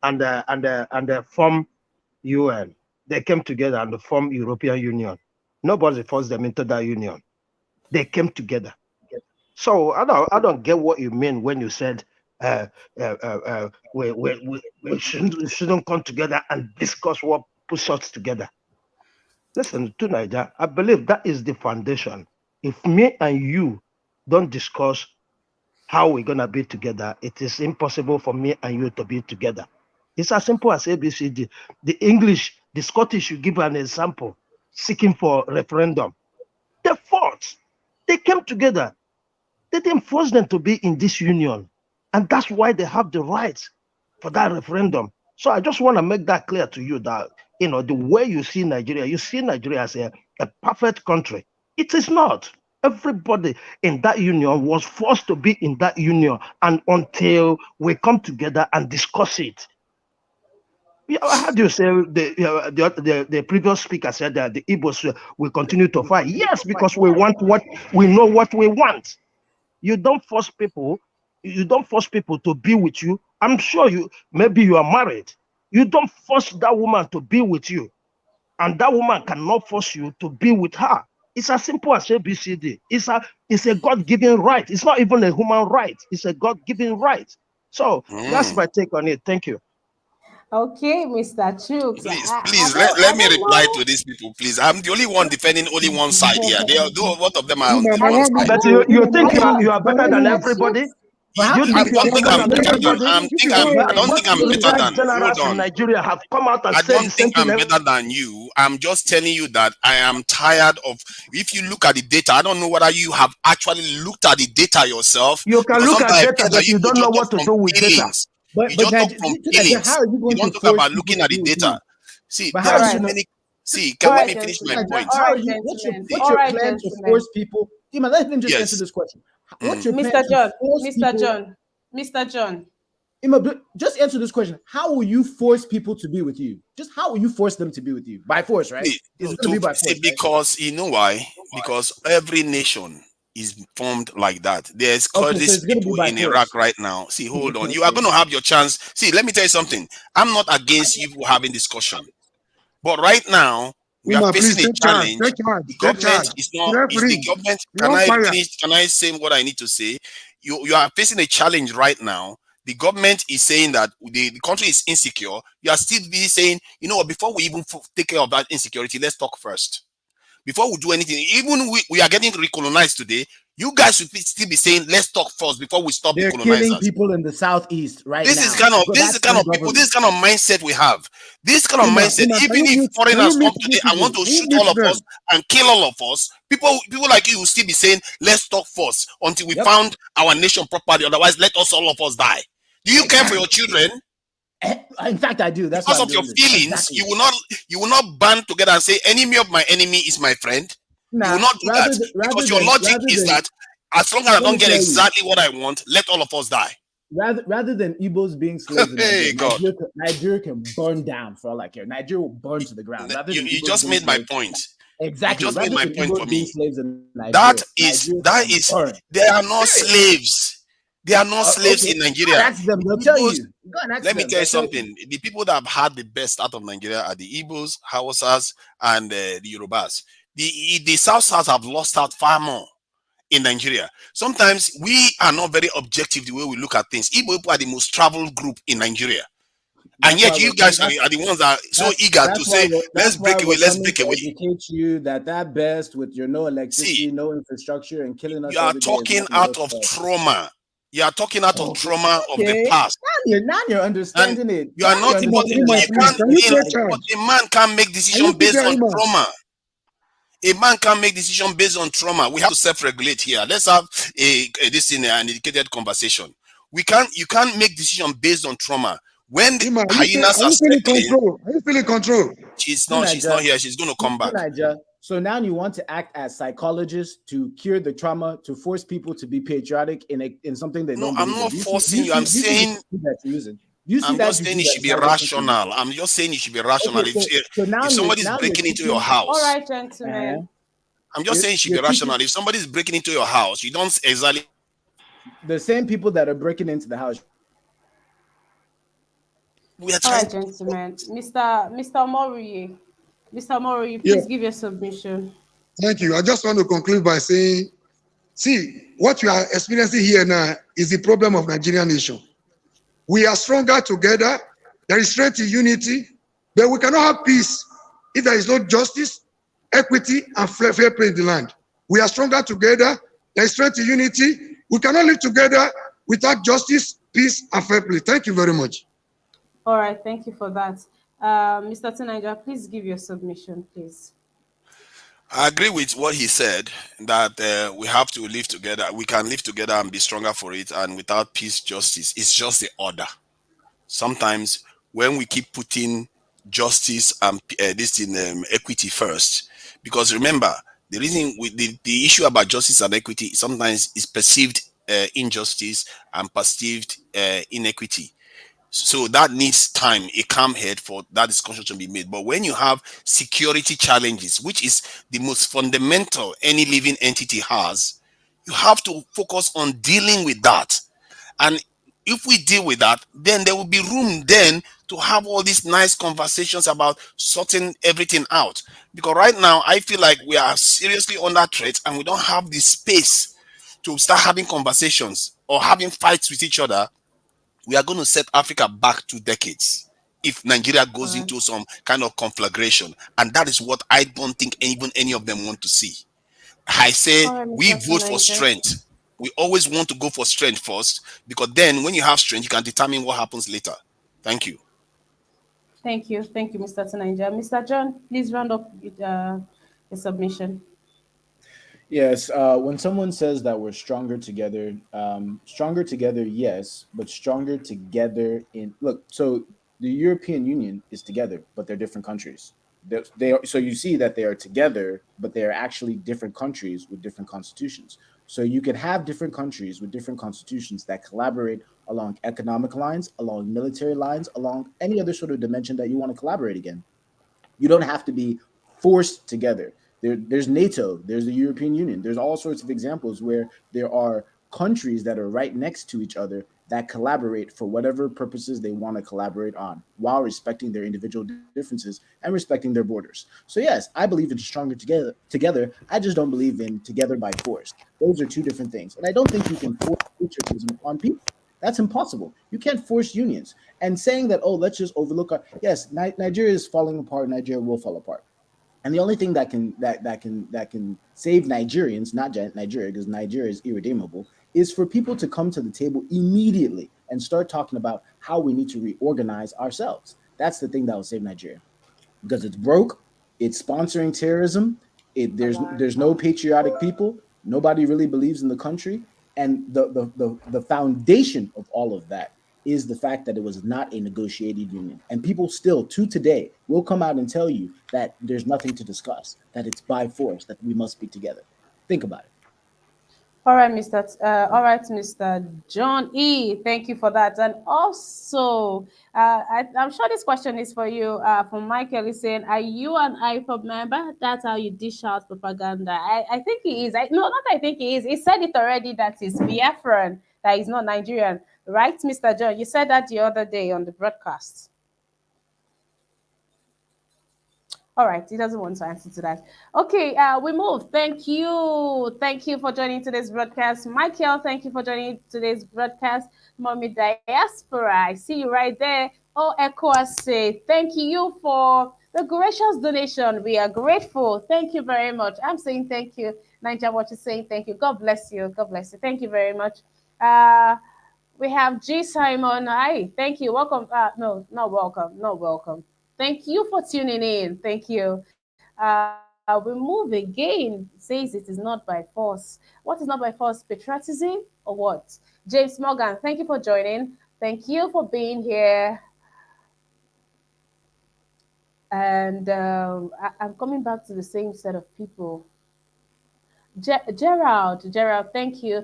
and they formed UN. They came together and they formed European Union. Nobody forced them into that union. They came together. So I don't get what you mean when you said we shouldn't come together and discuss what puts us together. Listen, to Niger, I believe that is the foundation. If me and you don't discuss how we're gonna be together, it is impossible for me and you to be together. It's as simple as ABCD. The English, the Scottish, you give an example, seeking for referendum. They fought. They came together. They didn't force them to be in this union. And that's why they have the right for that referendum. So I just want to make that clear to you that, the way you see Nigeria as a perfect country. It is not. Everybody in that union was forced to be in that union. And until we come together and discuss it. How do you say the previous speaker said that the Igbos will continue to fight? Yes, because we want we know what we want. You don't force people to be with you. I'm sure maybe you are married. You don't force that woman to be with you, and that woman cannot force you to be with her. It's as simple as ABCD. It's a God-given right. It's not even a human right. It's a God-given right. So that's my take on it. Thank you. Okay, Mr. Chooks. Please let me reply to these people, please. I'm the only one defending only one side here. They are both of them are on the one side. But you think you are better than everybody? You think you are better than everybody? I don't think I'm better than. Generals Hold in on. Nigeria have come out and I said don't the same think I'm thing. better than you. I'm just telling you that I am tired of. If you look at the data, I don't know whether you have actually looked at the data yourself. You can Because look at sometimes I data, feel that but you don't know what to do with data. You just talk from feelings. How are you You going don't to talk force about people looking to at the be with data. you? See, But there how are are so you many. See, All let right, me finish my gentlemen. point. All How are right, you? gentlemen. What's All your right, plan to gentlemen. force people? Dima, let him just answer Yes. this question. What's your plan Mr. to John, force Mr. people? John, Mr. John. Ima, just answer this question. How will you force people to be with you? Just how will you force them to be with you? By force, right? It's going to be by force, right? Because you know why? Because every nation is formed like that. There's Okay, so these it's going to be people by in force. Iraq right now. See, hold on. You are going to have your chance. See, let me tell you something. I'm not against you having discussion. But right now, we are Please facing a take charge. challenge. Take charge. The Take government charge. is not, is the Referee, government, you on fire. can I say what I need to say? You are facing a challenge right now. The government is saying that the country is insecure. You are still be saying, you know what, before we even take care of that insecurity, let's talk first. Before we do anything, even we are getting recolonized today. You guys should still be saying, let's talk first before we stop the They're killing colonizers. people in the southeast right This now. is kind of That's people, this kind of mindset we have. This kind of Ima, mindset, Ima, even if can foreigners you come mute today these and people? want to Can you shoot all mute of us them? and kill all of us, people like you will still be saying, let's talk first until we found our nation properly. Otherwise, let us all of us die. Do you care for your children? In fact, I do. That's Because why of your this. feelings, Exactly. you will not band together and say, enemy of my enemy is my friend. Nah, you will not do that because your logic is that as long as I don't get exactly what I want, let all of us die. Rather than Igbos being slaves in Hey, Nigeria, God. Nigeria can burn down for all I care. Nigeria will burn to the ground. You just made my point. Exactly. You just made my point for me. Slaves in Nigeria, That is they are not slaves. They are not slaves in Nigeria. That's them. They'll tell you. Let me tell you something. The people that have had the best out of Nigeria are the Igbos, Hausas, and the Yorubas. The South have lost out far more in Nigeria. Sometimes we are not very objective the way we look at things. Igbo people are the most traveled group in Nigeria. And yet you guys are the ones that are so eager to say, let's break away, let's break away. Educate you that best with your no electricity, no infrastructure, and killing us. You are talking out of trauma. You are talking out of trauma of the past. Now you're understanding it. You are not. But a man can't make decisions based on trauma. A man can't make decisions based on trauma. We have to self-regulate here. Let's have an educated conversation. You can't make decisions based on trauma. When the hyenas are still in control. Are you still in control? She's not here. She's going to come back. So now you want to act as psychologists to cure the trauma, to force people to be patriotic in something they don't believe in. I'm not forcing you. I'm saying I'm just saying it should be rational. I'm just saying it should be rational. If somebody's breaking into your house, all right, gentlemen. I'm just saying it should be rational. If somebody's breaking into your house, you don't exactly. The same people that are breaking into the house. All right, gentlemen. Mr. Mori. Mr. Mori, please give your submission. Thank you. I just want to conclude by saying, see, what you are experiencing here now is the problem of Nigerian nation. We are stronger together. There is strength in unity, but we cannot have peace if there is no justice, equity, and fair play in the land. We are stronger together. There is strength in unity. We cannot live together without justice, peace, and fair play. Thank you very much. All right, thank you for that. Mr. Tinaja, please give your submission, please. I agree with what he said, that we have to live together. We can live together and be stronger for it. And without peace, justice, it's just the order. Sometimes when we keep putting justice and equity first, because remember, the reason with the issue about justice and equity sometimes is perceived injustice and perceived inequity. So that needs time, a calm head for that discussion to be made. But when you have security challenges, which is the most fundamental any living entity has, you have to focus on dealing with that. And if we deal with that, then there will be room then to have all these nice conversations about sorting everything out. Because right now, I feel like we are seriously under threat and we don't have the space to start having conversations or having fights with each other. We are going to set Africa back 2 decades if Nigeria goes into some kind of conflagration. And that is what I don't think even any of them want to see. I say we vote for strength. We always want to go for strength first, because then when you have strength, you can determine what happens later. Thank you. Thank you. Thank you, Mr. Tinaja. Mr. John, please round up with the submission. Yes, when someone says that we're stronger together, yes, but stronger together in look. So the European Union is together, but they're different countries. So you see that they are together, but they are actually different countries with different constitutions. So you can have different countries with different constitutions that collaborate along economic lines, along military lines, along any other sort of dimension that you want to collaborate again. You don't have to be forced together. There's NATO, there's the European Union, there's all sorts of examples where there are countries that are right next to each other that collaborate for whatever purposes they want to collaborate on, while respecting their individual differences and respecting their borders. So yes, I believe in stronger together. I just don't believe in together by force. Those are two different things. And I don't think you can force patriotism on people. That's impossible. You can't force unions. And saying that, oh, let's just overlook Nigeria is falling apart, Nigeria will fall apart. And the only thing that can save Nigerians, not Nigeria, because Nigeria is irredeemable, is for people to come to the table immediately and start talking about how we need to reorganize ourselves. That's the thing that will save Nigeria, because it's broke, it's sponsoring terrorism. There's no patriotic people. Nobody really believes in the country, and the foundation of all of that is the fact that it was not a negotiated union. And people still to today will come out and tell you that there's nothing to discuss, that it's by force, that we must be together. Think about it. All right, Mr. John E. Thank you for that. And also, I'm sure this question is for you. From Michael is saying, "Are you an IPOB member? That's how you dish out propaganda." I think he is. No, not I think he is. He said it already. That he's Biafran. That he's not Nigerian, right, Mr. John? You said that the other day on the broadcast. All right, he doesn't want to answer to that. Okay, we move. Thank you. Thank you for joining today's broadcast. Michael, thank you for joining today's broadcast. Mommy Diaspora, I see you right there. Oh, Echo say, thank you for the gracious donation. We are grateful. Thank you very much. I'm saying thank you. Niger Watch is saying thank you. God bless you. God bless you. Thank you very much. Uh, we have G Simon. Hi, thank you. Welcome. No, not welcome. Not welcome. Thank you for tuning in. Thank you. We move again. Says it is not by force. What is not by force? Patriotism or what? James Morgan, thank you for joining. Thank you for being here. And I'm coming back to the same set of people. Gerald, thank you,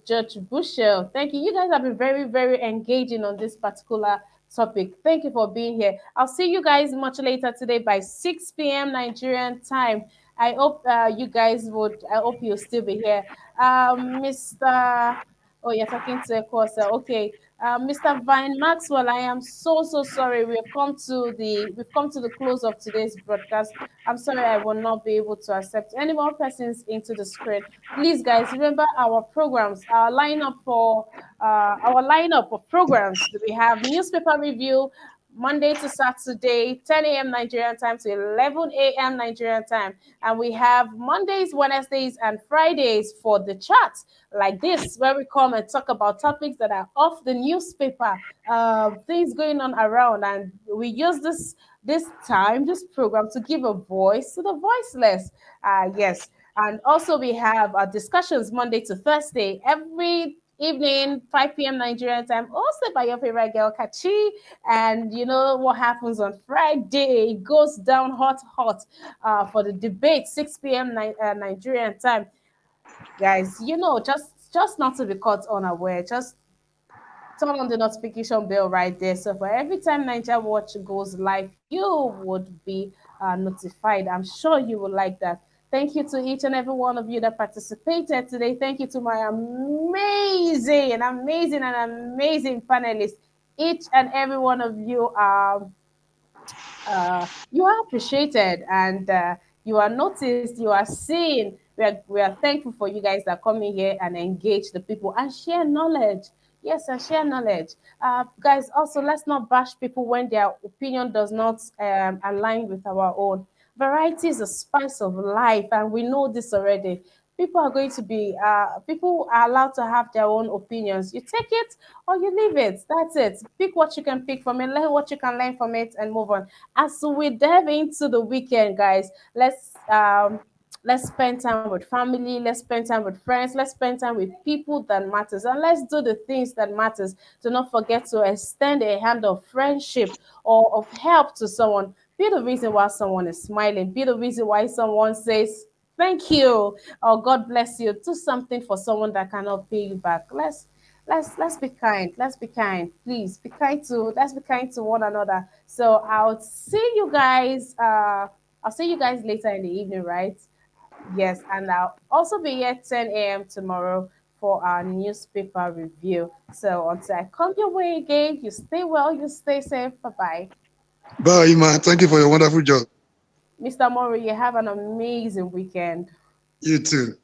Judge Bushel, thank you. You guys have been very, very engaging on this particular topic. Thank you for being here. I'll see you guys much later today by 6 p.m. Nigerian time. I hope you guys would. I hope you'll still be here, Mr. Oh, you're talking to a course. Okay, Mr. Vine Maxwell, I am so sorry. We've come to the close of today's broadcast. I'm sorry I will not be able to accept any more persons into the screen. Please, guys, remember our programs, our lineup of programs. We have newspaper review Monday to Saturday, 10 a.m. Nigerian time to 11 a.m. Nigerian time. And we have Mondays, Wednesdays, and Fridays for the chat like this, where we come and talk about topics that are off the newspaper, things going on around. And we use this program to give a voice to the voiceless. Yes. And also we have discussions Monday to Thursday, every evening, 5 p.m. Nigerian time, also by your favorite girl, Kachi. And you know what happens on Friday? It goes down hot for the debate, 6 p.m. Nigerian time. Guys, just not to be caught unaware, just turn on the notification bell right there. So for every time Niger Watch goes live, you would be notified. I'm sure you will like that. Thank you to each and every one of you that participated today. Thank you to my amazing panelists. Each and every one of you are you are appreciated, and you are noticed, you are seen. We are thankful for you guys that come in here and engage the people and share knowledge. Yes, and share knowledge. Guys, also, let's not bash people when their opinion does not align with our own. Variety is a spice of life, and we know this already. People are allowed to have their own opinions. You take it or you leave it. That's it. Pick what you can pick from it, learn what you can learn from it, and move on. As we dive into the weekend, guys, let's spend time with family, let's spend time with friends, let's spend time with people that matters, and let's do the things that matters. Do not forget to extend a hand of friendship or of help to someone. Be the reason why someone is smiling. Be the reason why someone says thank you or God bless you. Do something for someone that cannot pay you back. Let's be kind. Let's be kind. Please be kind to let's be kind to one another. So I'll see you guys later in the evening, right? Yes, and I'll also be here 10 a.m. tomorrow for our newspaper review. So until I come your way again, you stay well, you stay safe. Bye bye. Bye, Iman. Thank you for your wonderful job. Mr. Mori, you have an amazing weekend. You too.